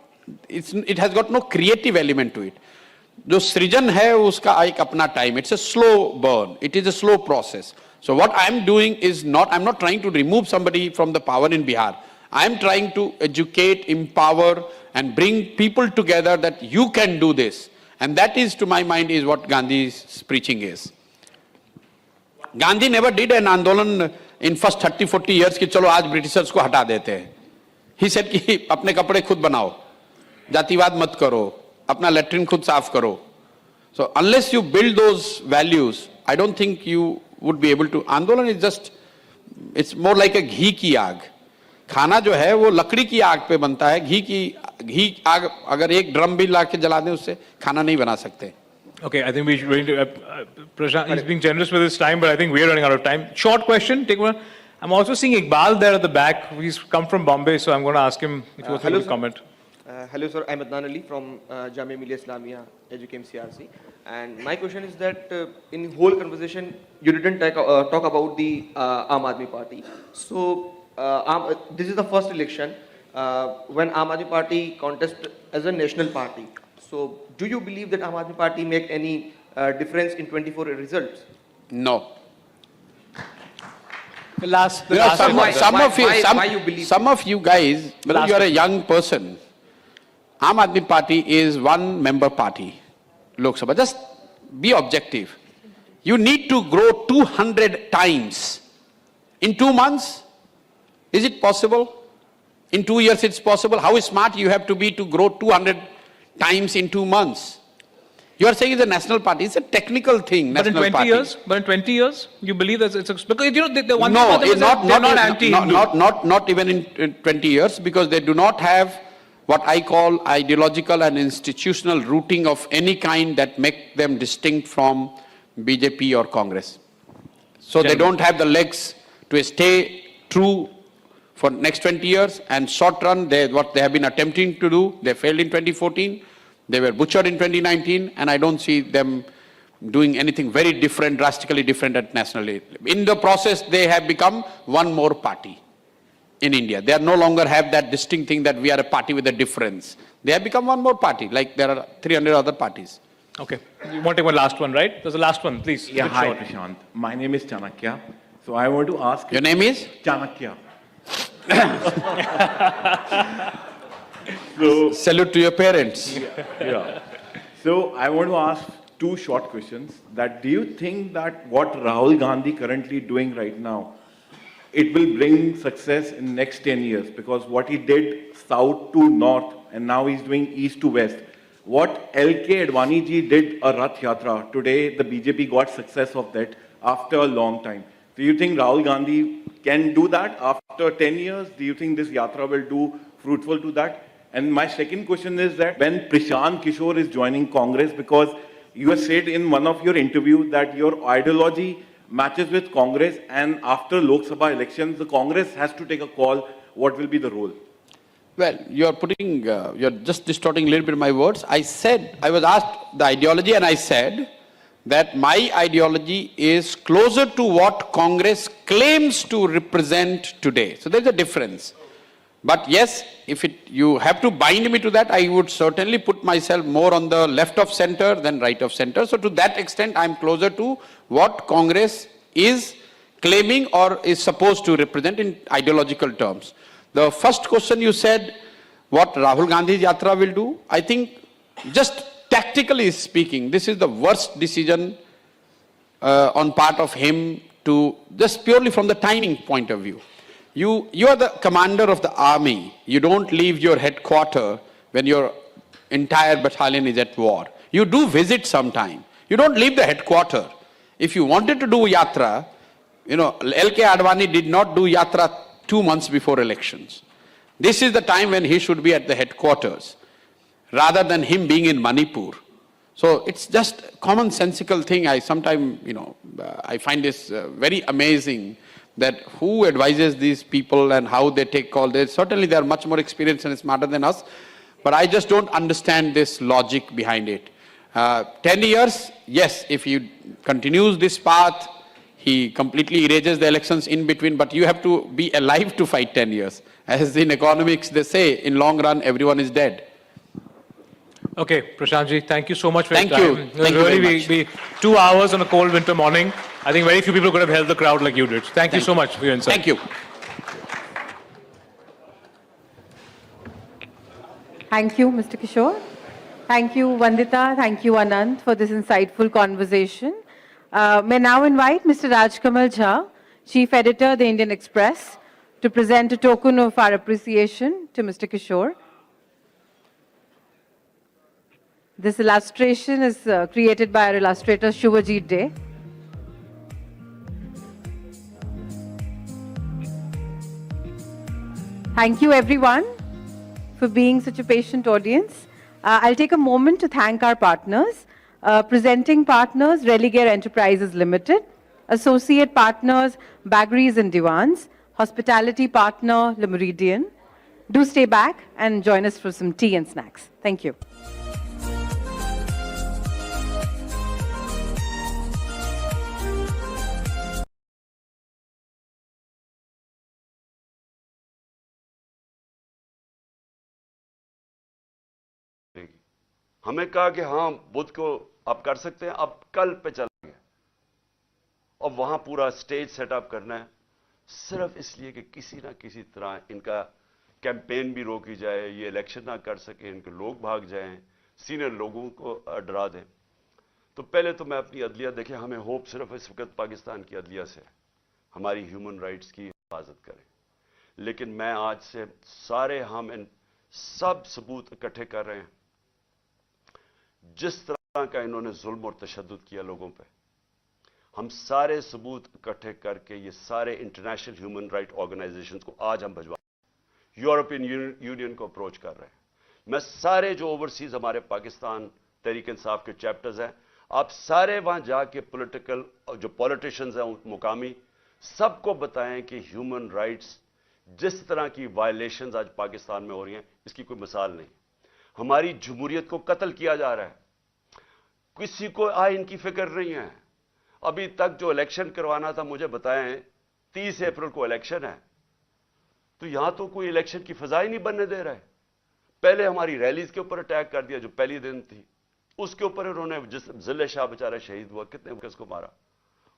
it has got no creative element to it. जो सृजन है उसका एक अपना time. It's a slow burn. It is a slow process. So what I'm doing is I'm not trying to remove somebody from the power in Bihar. I'm trying to educate, empower, and bring people together that you can do this. And that is, to my mind, is what Gandhi's preaching is. Gandhi never did an Andolan in first 30-40 years कि चलो आज Britishers को हटा देते हैं. He said कि अपने कपड़े खुद बनाओ, जातिवाद मत करो, अपना लैट्रिन खुद साफ करो. So unless you build those values, I don't think you would be able to. Andolan is just, it's more like a घी की आग. खाना जो है वो लकड़ी की आग पे बनता है. घी आग अगर एक ड्रम भी ला के जला दें उससे खाना नहीं बना सकते. Okay, I think we should bring Prashant, he's being generous with his time, but I think we're running out of time. Short question, take one. I'm also seeing Iqbal there at the back. He's come from Bombay, so I'm going to ask him if he wants to comment. Hello, sir. I'm Adnan Ali from Jamia Millia Islamia, Educam CRC. And my question is that in whole conversation, you didn't talk about the Aam Aadmi Party. So this is the first election when Aam Aadmi Party contest as a national party. So do you believe that Aam Aadmi Party make any difference in 24 results? No. Some of you guys, you are a young person. Aam Aadmi Party is one member party, Lok Sabha. Just be objective. You need to grow 200 times. In 2 months, is it possible? In 2 years, it's possible. How smart you have to be to grow 200 times in 2 months? You are saying it's a national party. It's a technical thing. But in 20 party. years, you believe that it's because you know the one no, thing about them is that they're not anti-Hindu. Not even in 20 years, because they do not have what I call ideological and institutional rooting of any kind that make them distinct from BJP or Congress. So they don't have the legs to stay true for next 20 years, and short run, what they have been attempting to do, they failed in 2014, they were butchered in 2019, and I don't see them doing anything very different, drastically different at national level. In the process, they have become one more party in India. They no longer have that distinct thing that we are a party with a difference. They have become one more party, like there are 300 other parties. Okay. You want to take one last one, right? There's the last one, please. Yeah, hi, Prashant. My name is Chanakya. So I want to ask... Your name is? Chanakya. So, salute to your parents. Yeah. So I want to ask 2 short questions. That do you think that what Rahul Gandhi currently doing right now, it will bring success in next 10 years? Because what he did south to north and now he's doing east to west. What LK Advani ji did a Rath Yatra, today the BJP got success of that after a long time. Do you think Rahul Gandhi can do that after 10 years? Do you think this Yatra will do fruitful to that? And my second question is that when Prashant Kishore is joining Congress, because you have said in one of your interviews that your ideology matches with Congress, and after Lok Sabha elections, the Congress has to take a call, what will be the role? Well, you're just distorting a little bit of my words. I was asked the ideology, and I said that my ideology is closer to what Congress claims to represent today. So there's a difference. But yes, if you have to bind me to that, I would certainly put myself more on the left of center than right of center. So to that extent, I'm closer to what Congress is claiming or is supposed to represent in ideological terms. The first question you said, what Rahul Gandhi's Yatra will do, I think just tactically speaking, this is the worst decision on part of him to, just purely from the timing point of view. You are the commander of the army. You don't leave your headquarters when your entire battalion is at war. You do visit sometime. You don't leave the headquarters. If you wanted to do Yatra, LK Advani did not do Yatra 2 months before elections. This is the time when he should be at the headquarters, rather than him being in Manipur. So it's just a commonsensical thing. I sometimes, I find this very amazing that who advises these people and how they take call. Certainly they are much more experienced and smarter than us, but I just don't understand this logic behind it. 10 years, yes, if he continues this path, he completely erases the elections in between, but you have to be alive to fight 10 years. As in economics, they say, in long run, everyone is dead. Okay, Prashantji, thank you so much for your time. Thank you. It will really be 2 hours on a cold winter morning. I think very few people could have held the crowd like you did. Thank you so much for your insight. Thank you. Thank you, Mr. Kishore. Thank you, Vandita. Thank you, Anand, for this insightful conversation. May now invite Mr. Rajkamal Jha, Chief Editor, The Indian Express, to present a token of our appreciation to Mr. Kishore. This illustration is created by our illustrator, Shubhajit Day. Thank you, everyone, for being such a patient audience. I'll take a moment to thank our partners. Presenting partners, Religare Enterprises Limited. Associate partners, Bagris and Diwans. Hospitality partner, Le Meridian. Do stay back and join us for some tea and snacks. Thank you. ہمیں کہا کہ ہاں بدھ کو آپ کر سکتے ہیں, اب کل پہ چلا گیا اور وہاں پورا سٹیج سیٹ اپ کرنا ہے صرف اس لیے کہ کسی نہ کسی طرح ان کا کیمپین بھی روکی جائے, یہ الیکشن نہ کر سکیں, ان کے لوگ بھاگ جائیں, سینئر لوگوں کو ڈرا دیں. تو پہلے تو میں اپنی عدلیہ دیکھیں, ہمیں ہوپ صرف اس وقت پاکستان کی عدلیہ سے ہے, ہماری ہیومن رائٹس کی حفاظت کریں. لیکن میں آج سے سارے ہم ان سب ثبوت اکٹھے کر رہے ہیں جس طرح کا انہوں نے ظلم اور تشدد کیا لوگوں پہ. ہم سارے ثبوت اکٹھے کر کے یہ سارے انٹرنیشنل ہیومن رائٹ آرگنائزیشنز کو آج ہم بھجوا, یورپین یونین کو اپروچ کر رہے ہیں. میں سارے جو اوورسیز ہمارے پاکستان تحریک انصاف کے چیپٹرز ہیں, آپ سارے وہاں جا کے پولیٹیکل جو پولیٹیشنز ہیں مقامی, سب کو بتائیں کہ ہیومن رائٹس جس طرح کی وائلیشنز آج پاکستان میں ہو رہی ہیں اس کی کوئی مثال نہیں. ہماری جمہوریت کو قتل کیا جا رہا ہے, کسی کو آئین کی فکر نہیں ہے. ابھی تک جو الیکشن کروانا تھا, مجھے بتائیں 30 اپریل کو الیکشن ہے, تو یہاں تو کوئی الیکشن کی فضا ہی نہیں بننے دے رہا ہے. پہلے ہماری ریلیز کے اوپر اٹیک کر دیا جو پہلی دن تھی, اس کے اوپر انہوں نے جس ضلع شاہ بیچارہ شہید ہوا, کتنے اس کو مارا,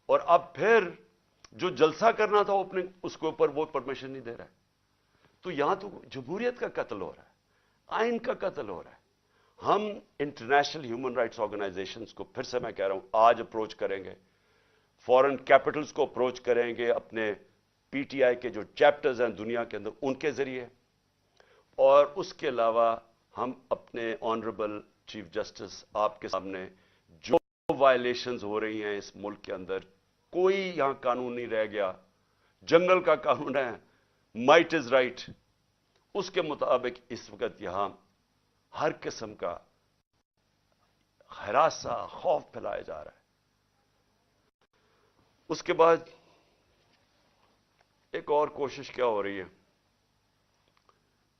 اور اب پھر جو جلسہ کرنا تھا اوپننگ اس کے اوپر وہ پرمیشن نہیں دے رہا ہے. تو یہاں تو جمہوریت کا قتل ہو رہا ہے, آئین کا قتل ہو رہا ہے. ہم انٹرنیشنل ہیومن رائٹس آرگنائزیشنز کو پھر سے میں کہہ رہا ہوں آج اپروچ کریں گے, فورن کیپٹلز کو اپروچ کریں گے, اپنے پی ٹی آئی کے جو چیپٹرز ہیں دنیا کے اندر ان کے ذریعے, اور اس کے علاوہ ہم اپنے آنریبل چیف جسٹس آپ کے سامنے جو وائلیشنز ہو رہی ہیں اس ملک کے اندر, کوئی یہاں قانون نہیں رہ گیا, جنگل کا قانون ہے, مائٹ از رائٹ, اس کے مطابق اس وقت یہاں ہر قسم کا ہراساں خوف پھیلایا جا رہا ہے. اس کے بعد ایک اور کوشش کیا ہو رہی ہے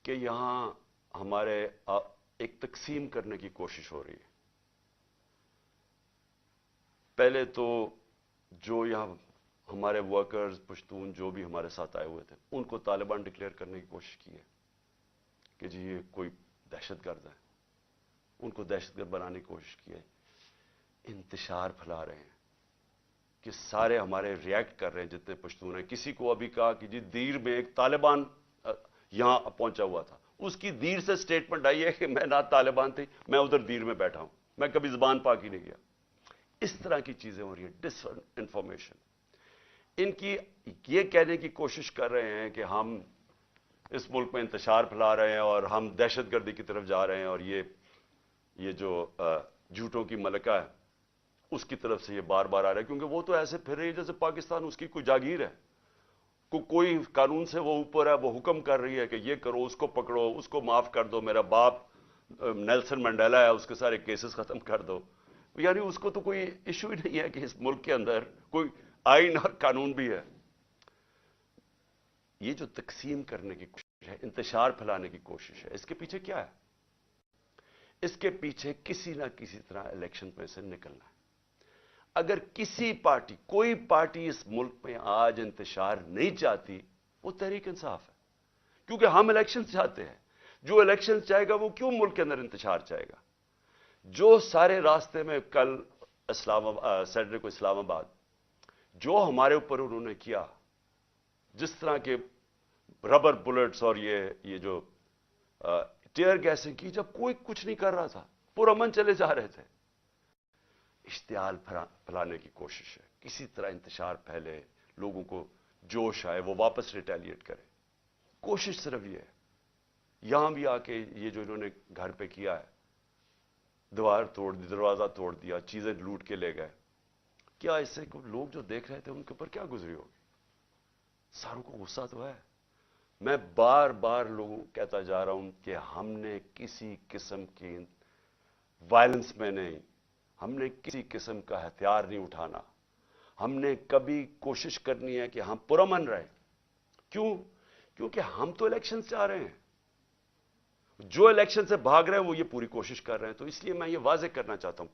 کہ یہاں ہمارے ایک تقسیم کرنے کی کوشش ہو رہی ہے. پہلے تو جو یہاں ہمارے ورکرز پشتون جو بھی ہمارے ساتھ آئے ہوئے تھے ان کو طالبان ڈکلیئر کرنے کی کوشش کی ہے کہ جی یہ کوئی دہشت گرد ہے, ان کو دہشت گرد بنانے کی کوشش کی ہے. انتشار پھیلا رہے ہیں کہ سارے ہمارے ریئیکٹ کر رہے ہیں جتنے پشتون ہیں. کسی کو ابھی کہا کہ جی دیر میں ایک طالبان یہاں پہنچا ہوا تھا, اس کی دیر سے سٹیٹمنٹ آئی ہے کہ میں نہ طالبان تھی, میں ادھر دیر میں بیٹھا ہوں, میں کبھی زبان پاک ہی نہیں گیا. اس طرح کی چیزیں ہو رہی ہیں, ڈس انفارمیشن. ان کی یہ کہنے کی کوشش کر رہے ہیں کہ ہم اس ملک میں انتشار پھیلا رہے ہیں اور ہم دہشت گردی کی طرف جا رہے ہیں, اور یہ جو جھوٹوں کی ملکہ ہے اس کی طرف سے یہ بار بار آ رہا ہے, کیونکہ وہ تو ایسے پھر رہی ہے جیسے پاکستان اس کی کوئی جاگیر ہے, کوئی قانون سے وہ اوپر ہے, وہ حکم کر رہی ہے کہ یہ کرو, اس کو پکڑو, اس کو معاف کر دو, میرا باپ نیلسن منڈیلا ہے اس کے سارے کیسز ختم کر دو. یعنی اس کو تو کوئی ایشو ہی نہیں ہے کہ اس ملک کے اندر کوئی آئین اور قانون بھی ہے. یہ جو تقسیم کرنے کی کوشش ہے, انتشار پھیلانے کی کوشش ہے, اس کے پیچھے کیا ہے؟ اس کے پیچھے کسی نہ کسی طرح الیکشن میں سے نکلنا ہے. اگر کسی پارٹی, کوئی پارٹی اس ملک میں آج انتشار نہیں چاہتی وہ تحریک انصاف ہے, کیونکہ ہم الیکشن چاہتے ہیں. جو الیکشن چاہے گا وہ کیوں ملک کے اندر انتشار چاہے گا؟ جو سارے راستے میں کل سیٹرڈے کو اسلام آباد جو ہمارے اوپر انہوں نے کیا, جس طرح کے ربر بلٹس اور یہ جو ٹیئر گیسنگ کی, جب کوئی کچھ نہیں کر رہا تھا, پرامن چلے جا رہے تھے. اشتعال پھیلانے کی کوشش ہے, کسی طرح انتشار پھیلے, لوگوں کو جوش آئے, وہ واپس ریٹیلیٹ کرے. کوشش صرف یہ ہے. یہاں بھی آ کے یہ جو انہوں نے گھر پہ کیا ہے, دیوار توڑ دی, دروازہ توڑ دیا, چیزیں لوٹ کے لے گئے, کیا اس سے لوگ جو دیکھ رہے تھے ان کے اوپر کیا گزری ہوگی؟ ساروں کو غصہ تو ہے. میں بار بار لوگوں کو کہتا جا رہا ہوں کہ ہم نے کسی قسم کی وائلنس میں نہیں, ہم نے کسی قسم کا ہتھیار نہیں اٹھانا. ہم نے کبھی کوشش کرنی ہے کہ ہم پرامن رہیں. کیوں؟ کیونکہ ہم تو الیکشن چاہ رہے ہیں. جو الیکشن سے بھاگ رہے ہیں وہ یہ پوری کوشش کر رہے ہیں. تو اس لیے میں یہ واضح کرنا چاہتا ہوں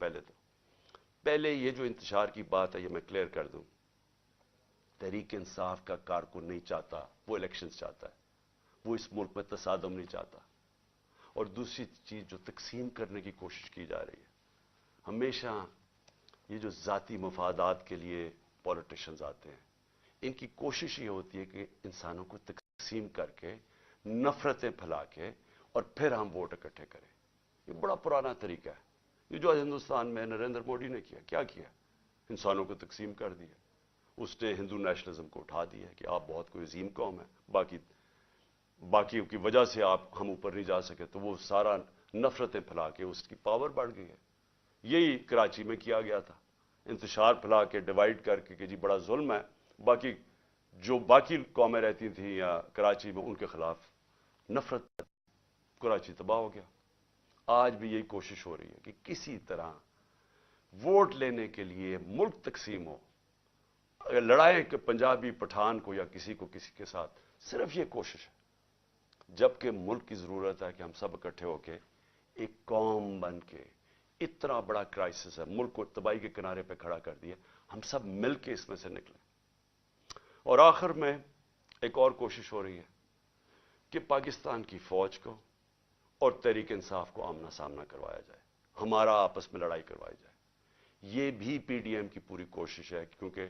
پہلے یہ جو انتشار کی بات ہے یہ میں کلیئر کر دوں. تحریک انصاف کا کارکن نہیں چاہتا وہ الیکشنز چاہتا ہے, وہ اس ملک میں تصادم نہیں چاہتا. اور دوسری چیز جو تقسیم کرنے کی کوشش کی جا رہی ہے, ہمیشہ یہ جو ذاتی مفادات کے لیے پولیٹیشنز آتے ہیں, ان کی کوشش یہ ہوتی ہے کہ انسانوں کو تقسیم کر کے, نفرتیں پھیلا کے, اور پھر ہم ووٹ اکٹھے کریں. یہ بڑا پرانا طریقہ ہے. یہ جو ہندوستان میں نریندر مودی نے کیا انسانوں کو تقسیم کر دیا. اس نے ہندو نیشنلزم کو اٹھا دیا کہ آپ بہت کوئی عظیم قوم ہے, باقی کی وجہ سے ہم اوپر نہیں جا سکے, تو وہ سارا نفرتیں پھیلا کے اس کی پاور بڑھ گئی ہے. یہی کراچی میں کیا گیا تھا, انتشار پھیلا کے ڈیوائیڈ کر کے کہ جی بڑا ظلم ہے, باقی قومیں رہتی تھیں یا کراچی میں ان کے خلاف نفرت, کراچی تباہ ہو گیا. آج بھی یہی کوشش ہو رہی ہے کہ کسی طرح ووٹ لینے کے لیے ملک تقسیم ہو, اگر لڑائیں کہ پنجابی پٹھان کو یا کسی کے ساتھ, صرف یہ کوشش ہے. جبکہ ملک کی ضرورت ہے کہ ہم سب اکٹھے ہو کے ایک قوم بن کے, اتنا بڑا کرائسس ہے, ملک کو تباہی کے کنارے پہ کھڑا کر دیا, ہم سب مل کے اس میں سے نکلیں. اور آخر میں ایک اور کوشش ہو رہی ہے کہ پاکستان کی فوج کو اور تحریک انصاف کو آمنا سامنا کروایا جائے, ہمارا آپس میں لڑائی کروائی جائے. یہ بھی پی ڈی ایم کی پوری کوشش ہے, کیونکہ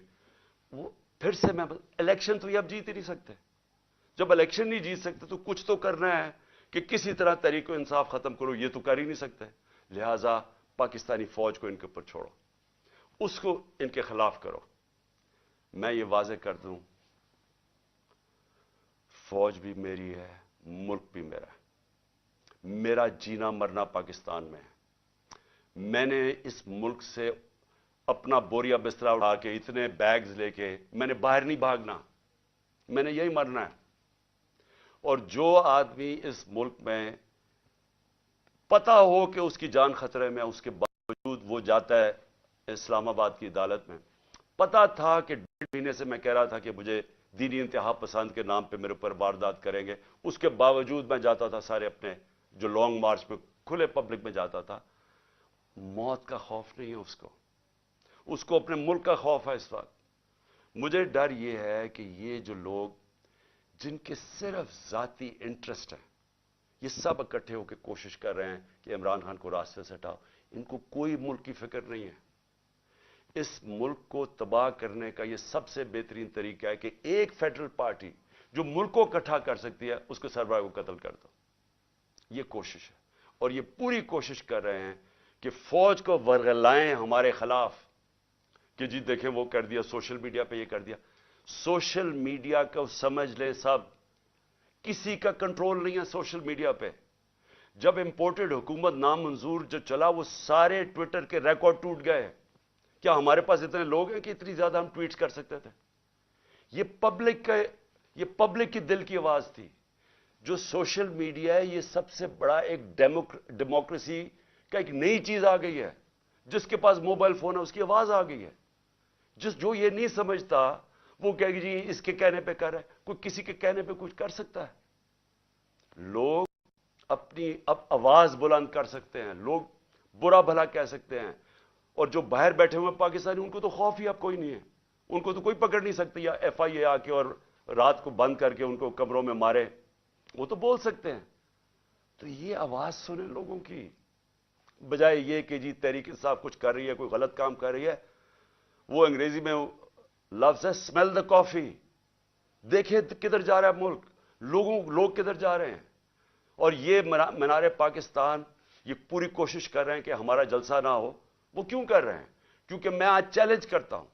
وہ پھر سے الیکشن تو یہ اب جیت ہی نہیں سکتے. جب الیکشن نہیں جیت سکتے تو کچھ تو کرنا ہے کہ کسی طرح تحریک انصاف ختم کرو, یہ تو کر ہی نہیں سکتے. لہذا پاکستانی فوج کو ان کے اوپر چھوڑو, اس کو ان کے خلاف کرو. میں یہ واضح کر دوں, فوج بھی میری ہے, ملک بھی میرا ہے, میرا جینا مرنا پاکستان میں ہے. میں نے اس ملک سے اپنا بوریا بستر اٹھا کے, اتنے بیگز لے کے, میں نے باہر نہیں بھاگنا, میں نے یہی مرنا ہے. اور جو آدمی اس ملک میں پتا ہو کہ اس کی جان خطرے میں, اس کے باوجود وہ جاتا ہے اسلام آباد کی عدالت میں. پتا تھا کہ 1.5 مہینے سے میں کہہ رہا تھا کہ مجھے دینی انتہا پسند کے نام پہ میرے اوپر واردات کریں گے, اس کے باوجود میں جاتا تھا سارے اپنے جو لانگ مارچ میں کھلے پبلک میں جاتا تھا. موت کا خوف نہیں ہے اس کو اپنے ملک کا خوف ہے. اس وقت مجھے ڈر یہ ہے کہ یہ جو لوگ جن کے صرف ذاتی انٹرسٹ ہیں, یہ سب اکٹھے ہو کے کوشش کر رہے ہیں کہ عمران خان کو راستے سے ہٹاؤ. ان کو کوئی ملک کی فکر نہیں ہے. اس ملک کو تباہ کرنے کا یہ سب سے بہترین طریقہ ہے کہ ایک فیڈرل پارٹی جو ملک کو اکٹھا کر سکتی ہے, اس کے سربراہ کو قتل کر دو. یہ کوشش ہے, اور یہ پوری کوشش کر رہے ہیں کہ فوج کو ورغلائیں ہمارے خلاف, کہ جی دیکھیں وہ کر دیا, سوشل میڈیا پہ یہ کر دیا. سوشل میڈیا کو سمجھ لیں سب, کسی کا کنٹرول نہیں ہے سوشل میڈیا پہ. جب امپورٹڈ حکومت نامنظور جو چلا, وہ سارے ٹویٹر کے ریکارڈ ٹوٹ گئے. کیا ہمارے پاس اتنے لوگ ہیں کہ اتنی زیادہ ہم ٹویٹس کر سکتے تھے؟ یہ پبلک کی دل کی آواز تھی. جو سوشل میڈیا ہے, یہ سب سے بڑا ایک ڈیموکریسی کا ایک نئی چیز آ گئی ہے. جس کے پاس موبائل فون ہے اس کی آواز آ گئی ہے. جو یہ نہیں سمجھتا وہ کہے گی جی اس کے کہنے پہ کر رہا ہے. کوئی کسی کے کہنے پہ کچھ کر سکتا ہے؟ لوگ اپنی اب آواز بلند کر سکتے ہیں, لوگ برا بھلا کہہ سکتے ہیں. اور جو باہر بیٹھے ہوئے پاکستانی, ان کو تو خوف ہی اب کوئی نہیں ہے. ان کو تو کوئی پکڑ نہیں سکتی, یا ایف آئی اے آ کے اور رات کو بند کر کے ان کو کمروں میں مارے, وہ تو بول سکتے ہیں. تو یہ آواز سنیں لوگوں کی, بجائے یہ کہ جی تحریک انصاف کچھ کر رہی ہے, کوئی غلط کام کر رہی ہے. وہ انگریزی میں لفظ ہے اسمیل دا کافی. دیکھیں کدھر جا رہا ہے ملک, لوگ کدھر جا رہے ہیں. اور یہ مینار پاکستان یہ پوری کوشش کر رہے ہیں کہ ہمارا جلسہ نہ ہو. وہ کیوں کر رہے ہیں؟ کیونکہ میں آج چیلنج کرتا ہوں,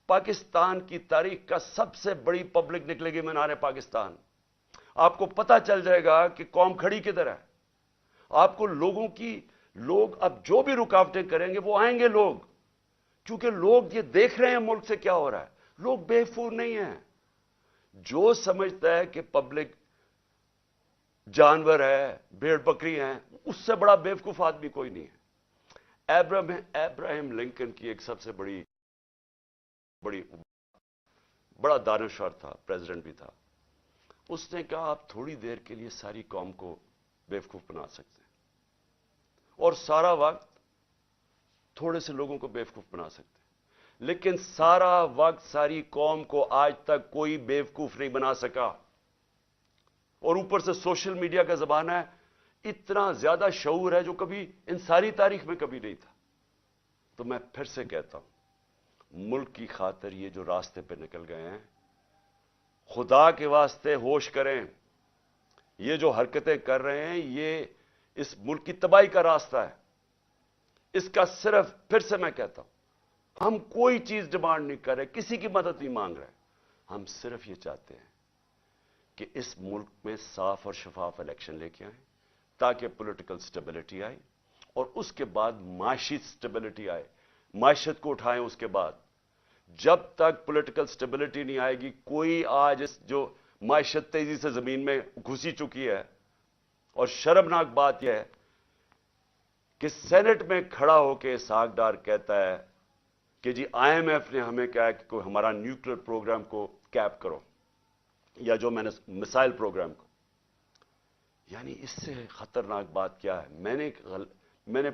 پاکستان کی تاریخ کا سب سے بڑی پبلک نکلے گی مینار پاکستان. آپ کو پتہ چل جائے گا کہ قوم کھڑی کدھر ہے. آپ کو لوگ اب جو بھی رکاوٹیں کریں گے وہ آئیں گے لوگ, کیونکہ لوگ یہ دیکھ رہے ہیں ملک سے کیا ہو رہا ہے. لوگ بے وقوف نہیں ہیں. جو سمجھتا ہے کہ پبلک جانور ہے, بھیڑ بکری ہیں, اس سے بڑا بے وقوف آدمی کوئی نہیں ہے. ابراہیم لنکن کی ایک سب سے بڑا دانشور تھا, پریزیڈنٹ بھی تھا. اس نے کہا آپ تھوڑی دیر کے لیے ساری قوم کو बेवकूफ़ बना सकते हैं, और सारा वक्त थोड़े से लोगों को बेवकूफ़ बना सकते हैं, लेकिन सारा वक्त सारी कौम को आज तक कोई बेवकूफ़ नहीं बना सका। और ऊपर से सोशल मीडिया का ज़माना है, इतना ज़्यादा शऊर है जो कभी इन सारी तारीख में कभी नहीं था। तो मैं फिर से कहता हूं, मुल्क की खातिर ये जो रास्ते पे निकल गए हैं, खुदा के वास्ते होश करें। ये जो हरकतें कर रहे हैं, ये इस मुल्क की तबाही का रास्ता है। इसका सिर्फ, फिर से मैं कहता हूं, हम कोई चीज डिमांड नहीं कर रहे, किसी की मदद नहीं मांग रहे। हम सिर्फ ये चाहते हैं कि इस मुल्क में साफ और शफाफ इलेक्शन लेके आए, ताकि पॉलिटिकल स्टेबिलिटी आए, और उसके बाद माशी स्टेबिलिटी आए, माशत को उठाएं। उसके बाद जब तक पॉलिटिकल स्टेबिलिटी नहीं आएगी, कोई आज इस जो माशत तेजी से जमीन में घुसी चुकी है, और शर्मनाक बात यह है कि सेनेट में खड़ा होकर सागदार कहता है कि जी IMF ने हमें कहा कि कोई हमारा न्यूक्लियर प्रोग्राम को कैप करो, या जो मैंने मिसाइल प्रोग्राम को। यानी इससे खतरनाक बात क्या है? मैंने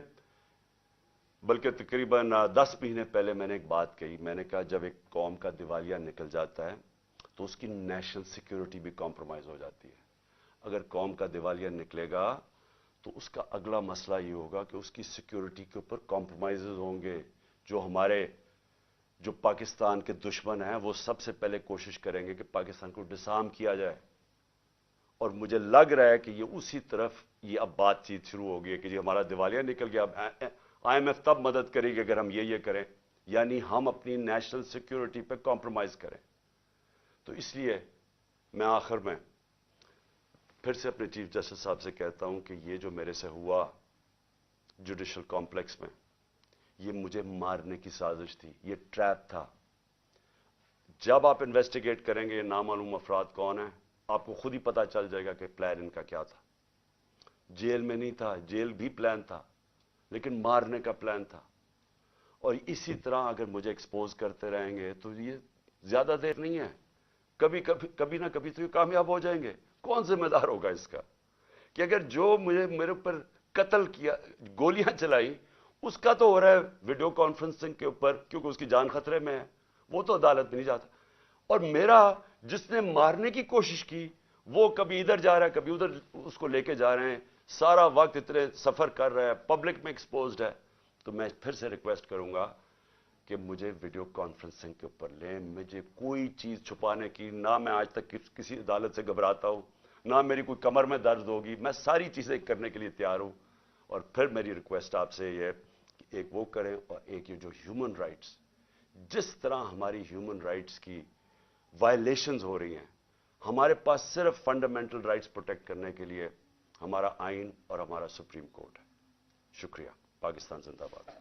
बल्कि तकरीबन 10 महीने पहले मैंने एक बात कही। मैंने कहा जब एक कौम का दिवालिया निकल जाता है तो उसकी नेशनल सिक्योरिटी भी कॉम्प्रोमाइज हो जाती है। अगर कौम का दिवालिया निकलेगा तो उसका अगला मसला ये होगा कि उसकी सिक्योरिटी के ऊपर कॉम्प्रोमाइजेज होंगे। जो पाकिस्तान के दुश्मन हैं वो सबसे पहले कोशिश करेंगे कि पाकिस्तान को डिसआर्म किया जाए, और मुझे लग रहा है कि ये उसी तरफ ये अब बातचीत शुरू हो गई है कि जी हमारा दिवालिया निकल गया, अब IMF तब मदद करेगी अगर हम ये करें, यानी हम अपनी नेशनल सिक्योरिटी पे कॉम्प्रोमाइज करें। तो इसलिए मैं आखिर में फिर से अपने चीफ जस्टिस साहब से कहता हूं कि ये जो मेरे से हुआ जुडिशल कॉम्प्लेक्स में, ये मुझे मारने की साजिश थी, ये ट्रैप था। जब आप इन्वेस्टिगेट करेंगे नामालूम अफराद कौन है, आपको खुद ही पता चल जाएगा कि प्लान इनका क्या था। जेल में नहीं था, जेल भी प्लान था, लेकिन मारने का प्लान था। और इसी तरह अगर मुझे एक्सपोज करते रहेंगे तो ये ज्यादा देर नहीं है, कभी ना कभी तो ये कामयाब हो जाएंगे। कौन जिम्मेदार होगा इसका कि अगर जो मेरे ऊपर कत्ल किया, गोलियां चलाई, उसका तो हो रहा है वीडियो कॉन्फ्रेंसिंग के ऊपर, क्योंकि उसकी जान खतरे में है, वो तो अदालत में नहीं जाता। और मेरा जिसने मारने की कोशिश की वो कभी इधर जा रहा है, कभी उधर उसको लेके जा रहे हैं, सारा वक्त इतने सफर कर रहा है, पब्लिक में एक्सपोज्ड है। तो मैं फिर से रिक्वेस्ट करूंगा कि मुझे वीडियो कॉन्फ्रेंसिंग के ऊपर लें। मुझे कोई चीज छुपाने की, ना मैं आज तक किसी अदालत से घबराता हूं, ना मेरी कोई कमर में दर्द होगी। मैं सारी चीजें करने के लिए तैयार हूं। और फिर मेरी रिक्वेस्ट आपसे ये, एक वो करें, और एक ये जो ह्यूमन राइट्स, जिस तरह हमारी ह्यूमन राइट्स की वायलेशंस हो रही हैं, हमारे पास सिर्फ फंडामेंटल राइट्स प्रोटेक्ट करने के लिए हमारा आइन और हमारा सुप्रीम कोर्ट है। शुक्रिया। पाकिस्तान जिंदाबाद।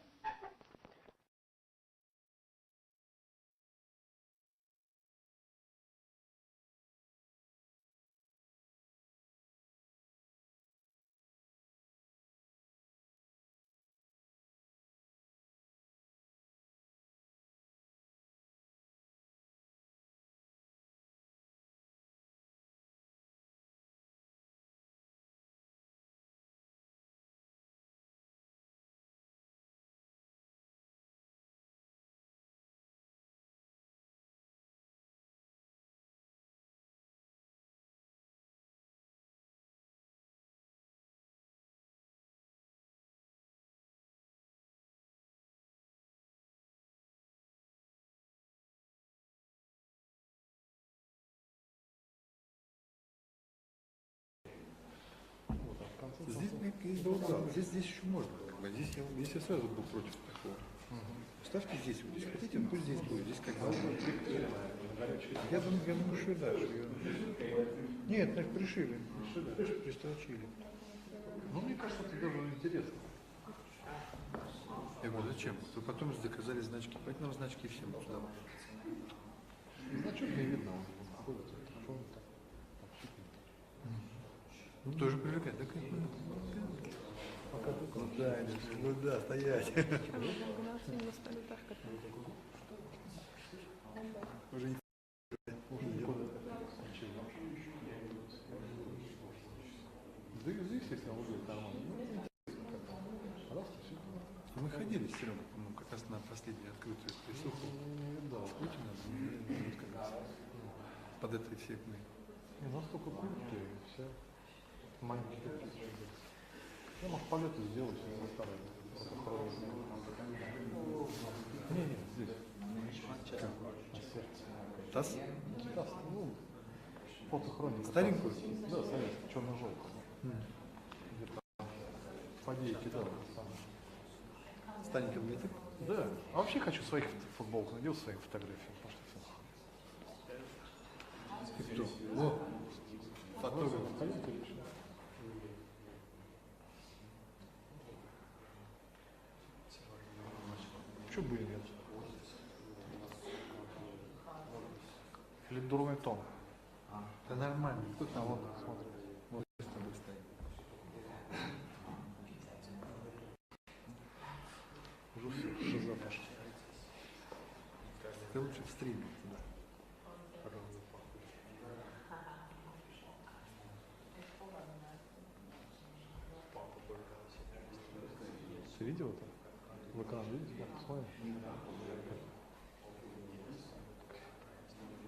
Здесь долго, здесь еще можно. Здесь я сразу был против такого. Ставьте здесь, вот здесь хотите, пусть здесь будет. Здесь как бы... Я думаю, что да. Нет, значит, пришили. Пристрочили. Ну, мне кажется, это даже интересно. Я говорю, зачем? Вы потом заказали значки. Пойдем нам значки всем сюда. Значок не видно. Ну, тоже привлекает, да, конечно. Ну да, стоять. Уже не да здесь естественно, выглядит нормально. Ну, интересно как-то. Пожалуйста, все. Мы ходили с Серегой, по-моему, как раз на последнюю открытую присылку. Да, с Путина, как раз под этой всей настолько крутые, все маленькие такие. Я, может, полеты сделаю, все заставлю. Не, здесь. ТАСС? ТАСС, ну, фотохроника. Старенькую? Да, советскую, черно-желтую. Где-то Фадея кидал. Старенький библиотек? Да. А вообще хочу своих футболок, надел своих фотографий. Пошли. Кто? О, фотограф. Почему бы и нет? Или дурной тон? Да нормально, кто там вот смотрит? Вот с тобой стоит. Уже все, шиза пошла. Ты лучше в стриме туда. Ты видел это? В экран видите? Посмотрим.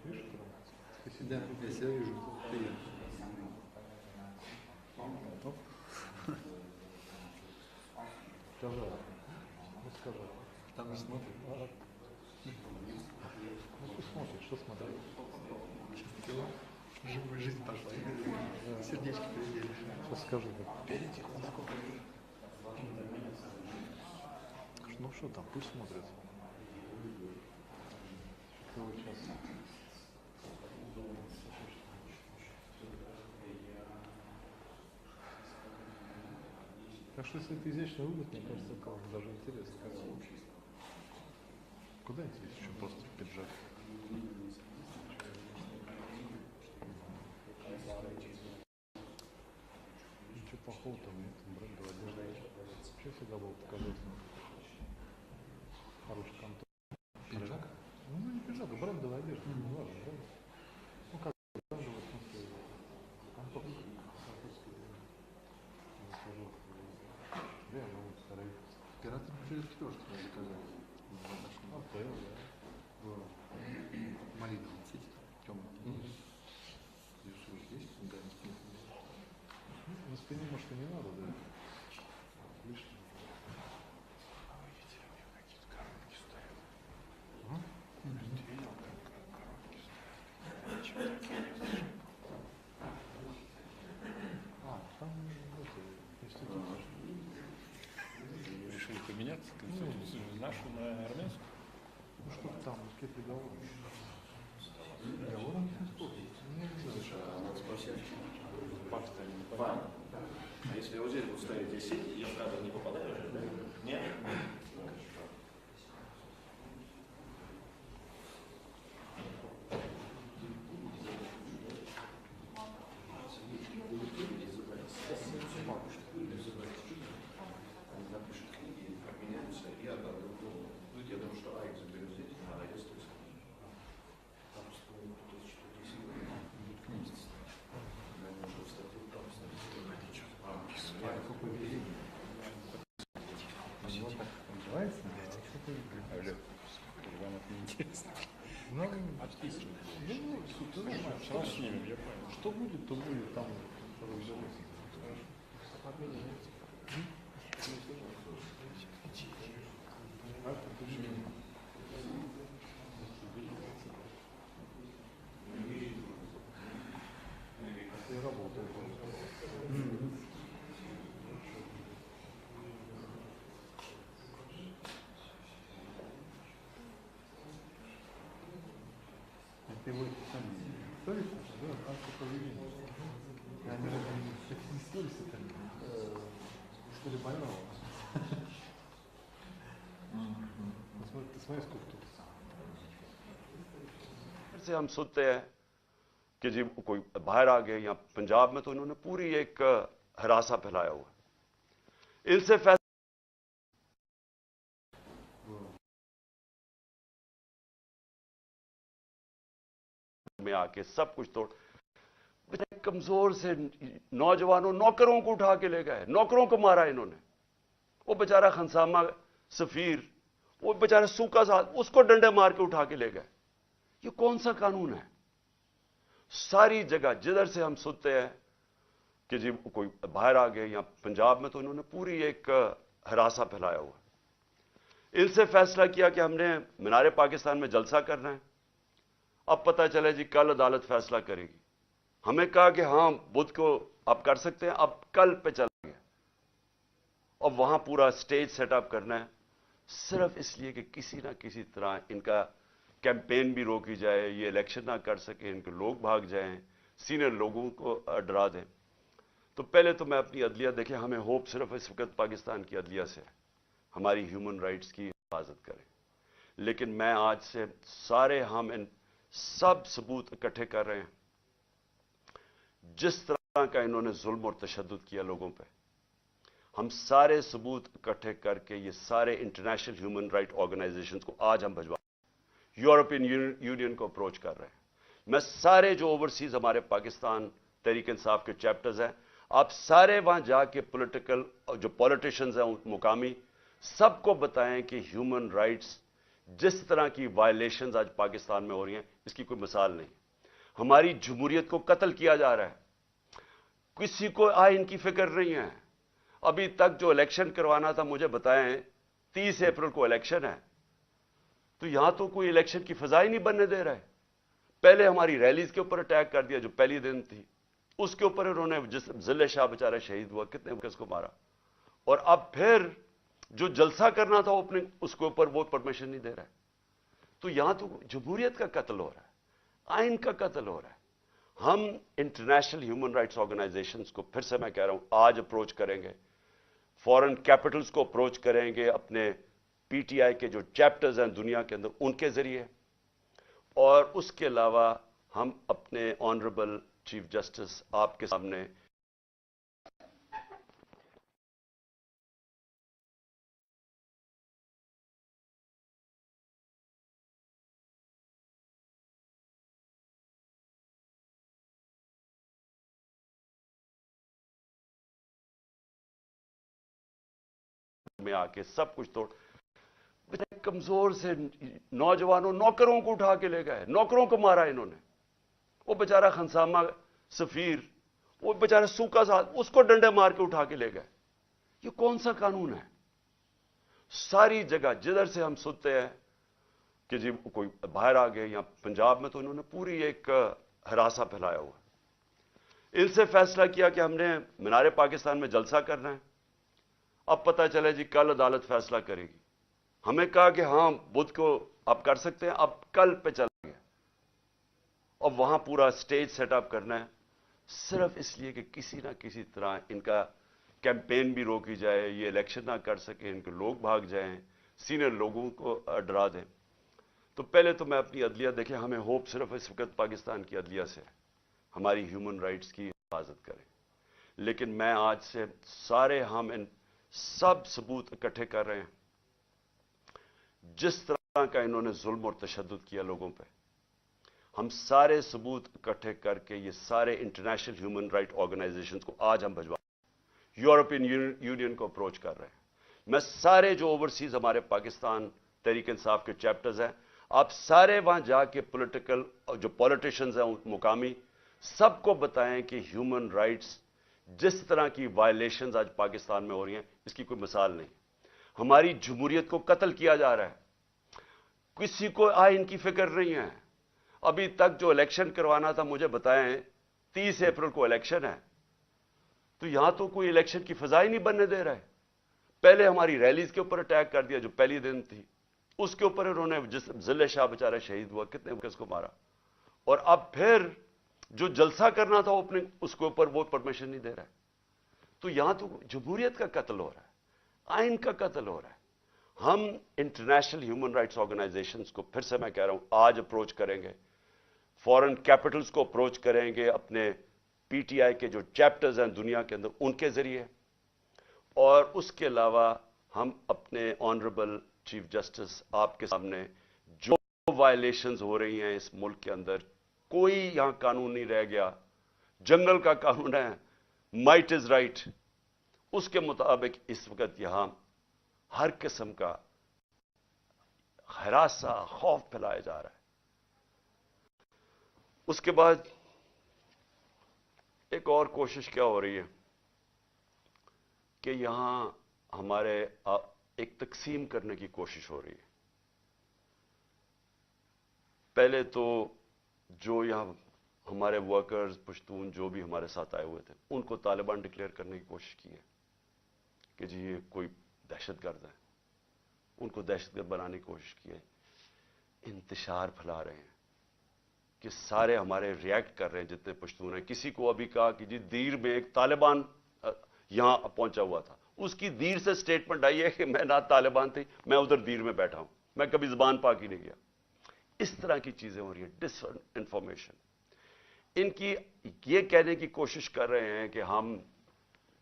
Видишь, что? Да, я себя вижу. Привет. Скажи. Ну скажи. Там же смотрит. Ну ты смотришь, что смотришь? Живую жизнь пошла. Сердечко переделишь. Что скажи? Ну что там, пусть смотрят. Сейчас. Так что если это изящно выглядит, мне кажется, это даже интересно. Куда интересно, чем просто в пиджак? Ничего плохого там нет, брендовая одежда. Вообще всегда было показательно. Хороший контор. Пиджак? Ну не пиджак, а брендовая одежда. Не важно, брендовая. Ну как брендовая, в смысле, контор. Оператор жилетки тоже заказал. Отель, да. В малиновом цвете, темном. Здесь, да, на спине, может, и не надо, да. Лишнее. Какие-то коробки стоят. Ты видел, как коробки стоят? Чего такие? Там институт. Решили поменяться, нашу на армянскую? Ну что там, какие-то договоры? Договоры не используют. Надо спросить. Папа-то не понятно. А если я вот здесь буду ставить 10, я в кадр не попадаю уже, да? Нет? Что будет, то будет там. Я работаю. Ты вот сам сторис, да, там что-то поведение. Они же не сторис, это что ли больного. Ты смотри, сколько тут. से हम सुनते हैं कि जी कोई बाहर आ गए या पंजाब में तो इन्होंने पूरी एक हरासा फैलाया हुआ इनसे में आके सब कुछ तोड़ कमजोर से नौजवानों नौकरों को उठा के ले गए, नौकरों को मारा इन्होंने। वो बेचारा खनसामा सफीर, वो बेचारा सूखा सा, उसको डंडे मार के उठा के ले गए। ये कौन सा कानून है? सारी जगह जिधर से हम सुनते हैं कि जी कोई बाहर आ गए, या पंजाब में तो इन्होंने पूरी एक हरासा फैलाया हुआ। इनसे फैसला किया कि हमने मीनारे पाकिस्तान में जलसा करना है। अब पता चला जी कल अदालत फैसला करेगी। हमें कहा कि हाँ बुध को आप कर सकते हैं, अब कल पे चला गया और वहां पूरा स्टेज सेटअप करना है, सिर्फ इसलिए कि किसी ना किसी तरह इनका कैंपेन भी रोकी जाए, ये इलेक्शन ना कर सके, इनके लोग भाग जाएं, सीनियर लोगों को डरा दें। तो पहले तो मैं अपनी अदलिया, देखें हमें होप सिर्फ इस वक्त पाकिस्तान की अदलिया से है, हमारी ह्यूमन राइट्स की हिफाजत करें। लेकिन मैं आज से सारे हम इन सब सबूत इकट्ठे कर रहे हैं। जिस तरह का इन्होंने जुल्म और तशद्दुद किया लोगों पे, हम सारे सबूत इकट्ठे करके ये सारे इंटरनेशनल ह्यूमन राइट ऑर्गेनाइजेशंस को आज हम भिजवा, यूरोपियन यूनियन को अप्रोच कर रहे हैं। मैं सारे जो ओवरसीज हमारे पाकिस्तान तहरीक इंसाफ के चैप्टर्स हैं, आप सारे वहां जाके पॉलिटिकल जो पॉलिटिशियंस हैं मुकामी, सबको बताएं कि ह्यूमन राइट्स जिस तरह की वायलेशंस आज पाकिस्तान में हो रही हैं, इसकी कोई मिसाल नहीं। हमारी जमहूरियत को कत्ल किया जा रहा है, किसी को आइन की फिक्र नहीं है। अभी तक जो इलेक्शन करवाना था, मुझे बताएं 30 अप्रैल को इलेक्शन है, तो यहां तो कोई इलेक्शन की फिजा ही नहीं बनने दे रहा है। पहले हमारी रैलीज के ऊपर अटैक कर दिया, जो पहली दिन थी उसके ऊपर उन्होंने, जिस जिले शाह बेचारा शहीद हुआ, कितने किसको मारा, और अब फिर जो जलसा करना था ओपनिंग, उसके ऊपर वो परमिशन नहीं दे रहा है। तो यहां तो जमहूरियत का कत्ल हो रहा है, आइन का कत्ल हो रहा है। हम इंटरनेशनल ह्यूमन राइट्स ऑर्गेनाइजेशंस को फिर से मैं कह रहा हूं आज अप्रोच करेंगे, फॉरेन कैपिटल्स को अप्रोच करेंगे, अपने पीटीआई के जो चैप्टर्स हैं दुनिया के अंदर उनके जरिए, और उसके अलावा हम अपने ऑनरेबल चीफ जस्टिस आपके सामने में आके सब कुछ तोड़, कमजोर से नौजवानों नौकरों को उठा के ले गए, नौकरों को मारा इन्होंने। वो बेचारा खनसामा सफीर, वो बेचारा सूखा सा, उसको डंडे मार के उठा के ले गए। ये कौन सा कानून है? सारी जगह जिधर से हम सुनते हैं कि जी कोई बाहर आ गए, या पंजाब में तो इन्होंने पूरी एक हरासा फैलाया हुआ। इनसे फैसला किया कि हमने मीनारे पाकिस्तान में जलसा करना है। अब पता चला जी कल अदालत फैसला करेगी। हमें कहा कि हाँ बुध को आप कर सकते हैं, अब कल पे चला गया और वहां पूरा स्टेज सेटअप करना है, सिर्फ इसलिए कि किसी ना किसी तरह इनका कैंपेन भी रोकी जाए, ये इलेक्शन ना कर सके, इनके लोग भाग जाएं, सीनियर लोगों को डरा दें। तो पहले तो मैं अपनी अदलिया, देखें हमें होप सिर्फ इस वक्त पाकिस्तान की अदलिया से है, हमारी ह्यूमन राइट्स की हिफाजत करें। लेकिन मैं आज से सारे हम इन सब सबूत इकट्ठे कर रहे हैं। जिस तरह का इन्होंने जुल्म और तशद्दुद किया लोगों पे, हम सारे सबूत इकट्ठे करके ये सारे इंटरनेशनल ह्यूमन राइट ऑर्गेनाइजेशंस को आज हम भिजवा, यूरोपियन यूनियन को अप्रोच कर रहे हैं। मैं सारे जो ओवरसीज हमारे पाकिस्तान तहरीक इंसाफ के चैप्टर्स हैं, आप सारे वहां जाके पॉलिटिकल जो पॉलिटिशियंस हैं मुकामी, सबको बताएं कि ह्यूमन राइट्स जिस तरह की वायलेशंस आज पाकिस्तान में हो रही हैं, इसकी कोई मिसाल नहीं। हमारी जमहूरियत को कत्ल किया जा रहा है, किसी को आइन की फिक्र नहीं है। अभी तक जो इलेक्शन करवाना था, मुझे बताएं 30 अप्रैल को इलेक्शन है, तो यहां तो कोई इलेक्शन की फिजा ही नहीं बनने दे रहा है। पहले हमारी रैलीज के ऊपर अटैक कर दिया, जो पहली दिन थी उसके ऊपर उन्होंने, जिस जिले शाह बेचारा शहीद हुआ, कितने किसको मारा, और अब फिर जो जलसा करना था ओपनिंग, उसके ऊपर वो परमिशन नहीं दे रहा है। तो यहां तो जमहूरियत का कत्ल हो रहा है, आइन का कत्ल हो रहा है। हम इंटरनेशनल ह्यूमन राइट्स ऑर्गेनाइजेशंस को फिर से मैं कह रहा हूं आज अप्रोच करेंगे, फॉरेन कैपिटल्स को अप्रोच करेंगे, अपने पीटीआई के जो चैप्टर्स हैं दुनिया के अंदर उनके जरिए, और उसके अलावा हम अपने ऑनरेबल चीफ जस्टिस आपके सामने जो वायलेशंस हो रही हैं इस मुल्क के अंदर, कोई यहां कानून नहीं रह गया जंगल का कानून है, माइट इज राइट, उसके मुताबिक इस वक्त यहां हर किस्म का हरासा, खौफ फैलाया जा रहा है। उसके बाद एक और कोशिश क्या हो रही है कि यहां हमारे एक तकसीम करने की कोशिश हो रही है। पहले तो जो यहां हमारे वर्कर्स, पश्तून जो भी हमारे साथ आए हुए थे, उनको तालिबान डिक्लेयर करने की कोशिश की है कि जी ये कोई दहशतगर्द है, उनको दहशतगर्द बनाने की कोशिश की है। इंतशार फैला रहे हैं कि सारे हमारे रिएक्ट कर रहे हैं जितने पश्तून हैं। किसी को अभी कहा कि जी दीर में एक तालिबान यहां पहुंचा हुआ था, उसकी दीर से स्टेटमेंट आई है कि मैं ना तालिबान थी, मैं उधर दीर में बैठा हूं, मैं कभी जुबान पाक ही नहीं गया। इस तरह की चीजें हो रही है, डिस इंफॉर्मेशन। इनकी ये कहने की कोशिश कर रहे हैं कि हम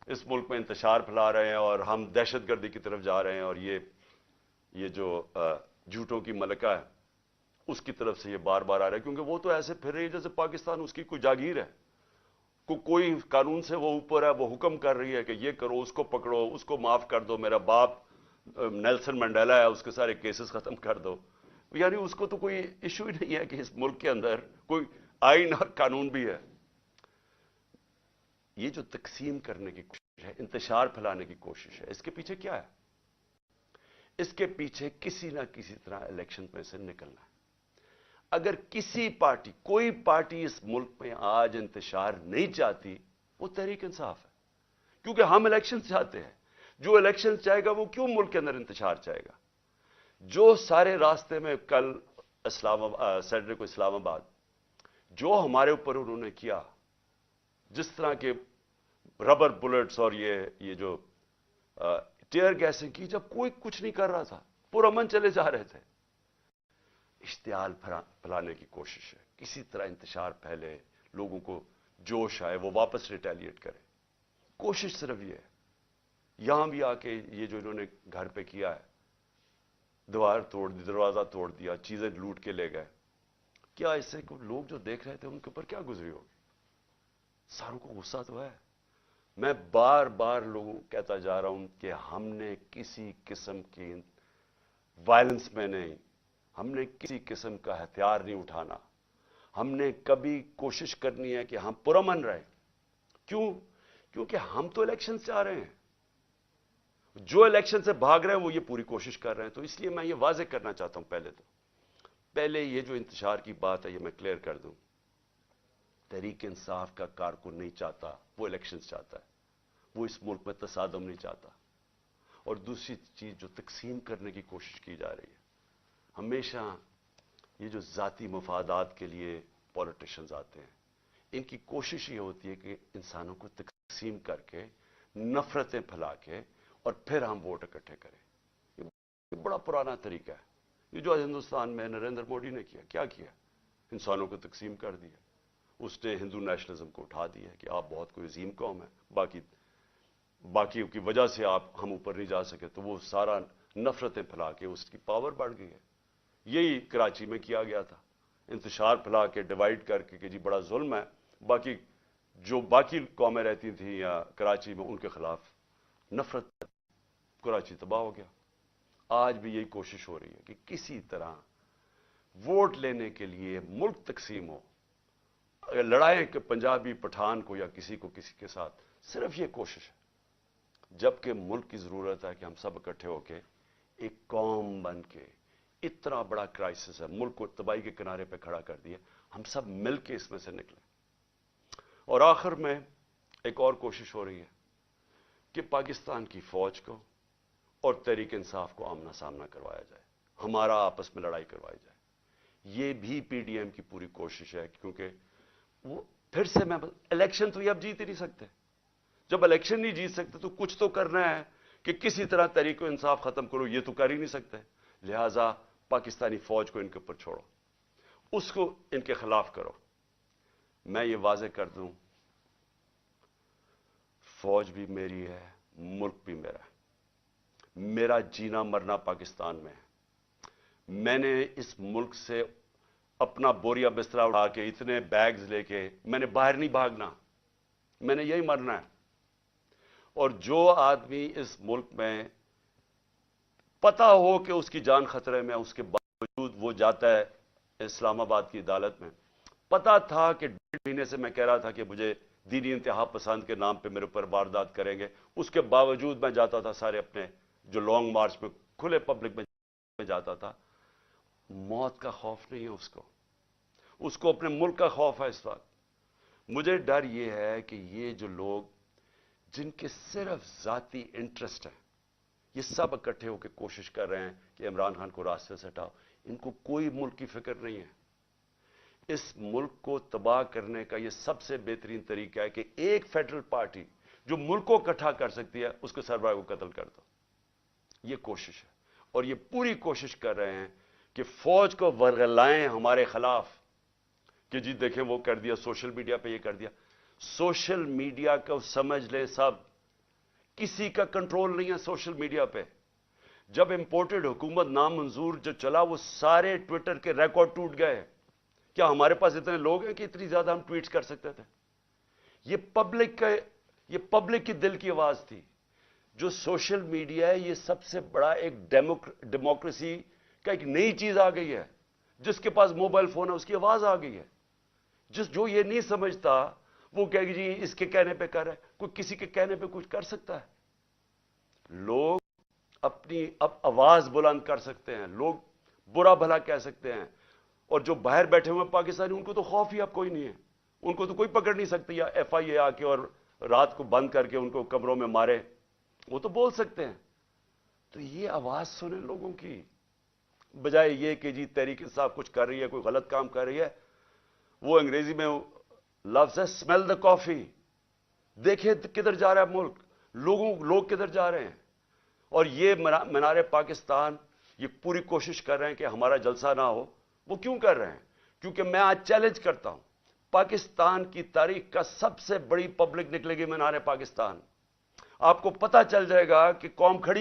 इस मुल्क में इंतशार फैला रहे हैं और हम दहशतगर्दी की तरफ जा रहे हैं, और ये जो झूठों की मलका है उसकी तरफ से ये बार बार आ रहा है, क्योंकि वो तो ऐसे फिर रही है जैसे पाकिस्तान उसकी कोई जागीर है, कोई कानून से वो ऊपर है, वो हुक्म कर रही है कि ये करो, उसको पकड़ो, उसको माफ कर दो, मेरा बाप नेल्सन मंडेला है, उसके सारे केसेस खत्म कर दो। यानी उसको तो कोई इशू ही नहीं है कि इस मुल्क के अंदर कोई आइन और कानून भी है। ये जो तकसीम करने की कोशिश है, इंतशार फैलाने की कोशिश है, इसके पीछे क्या है? इसके पीछे किसी ना किसी तरह इलेक्शन में से निकलना है। अगर किसी पार्टी, कोई पार्टी इस मुल्क में आज इंतशार नहीं चाहती, वो तहरीक इंसाफ है, क्योंकि हम इलेक्शन चाहते हैं। जो इलेक्शन चाहेगा वो क्यों मुल्क के अंदर इंतशार चाहेगा? जो सारे रास्ते में कल सैटरडे को इस्लामाबाद जो हमारे ऊपर उन्होंने किया, जिस तरह के रबर बुलेट्स और ये जो टीयर गैसें की, जब कोई कुछ नहीं कर रहा था, पुरअमन चले जा रहे थे। इश्तियाल फैलाने की कोशिश है, किसी तरह इंतशार फैले, लोगों को जोश आए, वो वापस रिटेलिएट करें। कोशिश सिर्फ ये है। यहां भी आके ये जो इन्होंने घर पे किया है, दीवार तोड़ दी, दरवाजा तोड़ दिया, चीजें लूट के ले गए, क्या इससे लोग जो देख रहे थे उनके ऊपर क्या गुजरी होगी? सारों को गुस्सा तो है। मैं बार बार लोगों को कहता जा रहा हूं कि हमने किसी किस्म की वायलेंस में नहीं, हमने किसी किस्म का हथियार नहीं उठाना। हमने कभी कोशिश करनी है कि हम पुरअमन रहे। क्यों? क्योंकि हम तो इलेक्शन से आ रहे हैं, जो इलेक्शन से भाग रहे हैं वो ये पूरी कोशिश कर रहे हैं। तो इसलिए मैं ये वाजे करना चाहता हूं, पहले ये जो इंतशार की बात है ये मैं क्लियर कर दूं। तहरीक इंसाफ का कारकुन नहीं चाहता, वो इलेक्शन चाहता है, वो इस मुल्क में तसादम नहीं चाहता। और दूसरी चीज जो तकसीम करने की कोशिश की जा रही है, हमेशा ये जो जाती मफादात के लिए पॉलिटिशियंस आते हैं, इनकी कोशिश ये होती है कि इंसानों को तकसीम करके, नफरतें फैला के, और फिर हम वोट इकट्ठे करें। ये बड़ा पुराना तरीका है। ये जो हिंदुस्तान में नरेंद्र मोदी ने किया, क्या किया? इंसानों को तकसीम कर दिया। उसने हिंदू नेशनलिज्म को उठा दिया कि आप बहुत कोई अजीम कौम है, बाकी की वजह से हम ऊपर नहीं जा सके, तो वो सारा नफरतें फैला के उसकी पावर बढ़ गई है। यही कराची में किया गया था, इंतशार फैला के, डिवाइड करके कि जी बड़ा जुल्म है, बाकी कौमें रहती थी या कराची में, उनके खिलाफ नफरत, कराची तबाह हो गया। आज भी यही कोशिश हो रही है कि किसी तरह वोट लेने के लिए मुल्क तकसीम हो, लड़ाएं कि पंजाबी पठान को या किसी को किसी के साथ, सिर्फ ये कोशिश है। जबकि मुल्क की जरूरत है कि हम सब इकट्ठे होकर एक कौम बन के, इतना बड़ा क्राइसिस है, मुल्क को तबाही के किनारे पे खड़ा कर दिया, हम सब मिलके इसमें से निकले। और आखिर में एक और कोशिश हो रही है कि पाकिस्तान की फौज को और तहरीक इंसाफ को आमना सामना करवाया जाए, हमारा आपस में लड़ाई करवाई जाए। ये भी पीडीएम की पूरी कोशिश है, क्योंकि वो फिर से इलेक्शन तो ये अब जीत ही नहीं सकते। जब इलेक्शन नहीं जीत सकते तो कुछ तो करना है कि किसी तरह तहरीक इंसाफ खत्म करो, ये तो कर ही नहीं सकते। लिहाजा पाकिस्तानी फौज को इनके ऊपर छोड़ो, उसको इनके खिलाफ करो। मैं ये वाजे कर दूं, फौज भी मेरी है, मुल्क भी मेरा है, मेरा जीना मरना पाकिस्तान में है। मैंने इस मुल्क से अपना बोरिया बिस्तरा उठा के, इतने बैग्स लेके, मैंने बाहर नहीं भागना। میں نے یہی مرنا ہے. اور جو آدمی اس ملک میں پتا ہو کہ اس کی جان خطرے میں، اس کے باوجود وہ جاتا ہے اسلام آباد کی عدالت میں. پتا تھا کہ 1.5 مہینے سے میں کہہ رہا تھا کہ مجھے دینی انتہا پسند کے نام پہ میرے اوپر واردات کریں گے، اس کے باوجود میں جاتا تھا سارے اپنے جو لانگ مارچ میں کھلے پبلک میں جاتا تھا. موت کا خوف نہیں ہے اس کو اپنے ملک کا خوف ہے اس وقت. مجھے ڈر یہ ہے کہ یہ جو لوگ جن کے صرف ذاتی انٹرسٹ ہے، یہ سب اکٹھے ہو کے کوشش کر رہے ہیں کہ عمران خان کو راستے سے ہٹاؤ. ان کو کوئی ملک کی فکر نہیں ہے. اس ملک کو تباہ کرنے کا یہ سب سے بہترین طریقہ ہے کہ ایک فیڈرل پارٹی جو ملک کو اکٹھا کر سکتی ہے، اس کے سربراہ کو قتل کر دو. یہ کوشش ہے، اور یہ پوری کوشش کر رہے ہیں کہ فوج کو ورغلائیں ہمارے خلاف، کہ جی دیکھیں وہ کر دیا، سوشل میڈیا پہ یہ کر دیا. سوشل میڈیا کو سمجھ لیں سب، کسی کا کنٹرول نہیں ہے سوشل میڈیا پہ. جب امپورٹڈ حکومت نامنظور جو چلا، وہ سارے ٹویٹر کے ریکارڈ ٹوٹ گئے. کیا ہمارے پاس اتنے لوگ ہیں کہ اتنی زیادہ ہم ٹویٹس کر سکتے تھے؟ یہ پبلک کی دل کی آواز تھی. جو سوشل میڈیا ہے، یہ سب سے بڑا ایک ڈیموکریسی کا ایک نئی چیز آ گئی ہے. جس کے پاس موبائل فون ہے اس کی آواز آ گئی ہے. جو یہ نہیں سمجھتا وہ کہے گی جی اس کے کہنے پہ کر رہا ہے. کوئی کسی کے کہنے پہ کچھ کر سکتا ہے؟ لوگ اپنی اب آواز بلند کر سکتے ہیں، لوگ برا بھلا کہہ سکتے ہیں. اور جو باہر بیٹھے ہوئے پاکستانی، ان کو تو خوف ہی اب کوئی نہیں ہے. ان کو تو کوئی پکڑ نہیں سکتی، یا ایف آئی اے آ کے اور رات کو بند کر کے ان کو کمروں میں مارے. وہ تو بول سکتے ہیں. تو یہ آواز سنیں لوگوں کی، بجائے یہ کہ جی تحریک انصاف کچھ کر رہی ہے، کوئی غلط کام کر رہی ہے. وہ انگریزی میں لفظ ہے اسمیل دا کافی. دیکھیں کدھر جا رہا ہے ملک، لوگ کدھر جا رہے ہیں. اور یہ مینار پاکستان یہ پوری کوشش کر رہے ہیں کہ ہمارا جلسہ نہ ہو. وہ کیوں کر رہے ہیں؟ کیونکہ میں آج چیلنج کرتا ہوں، پاکستان کی تاریخ کا سب سے بڑی پبلک نکلے گی مینار پاکستان. آپ کو پتہ چل جائے گا کہ قوم کھڑی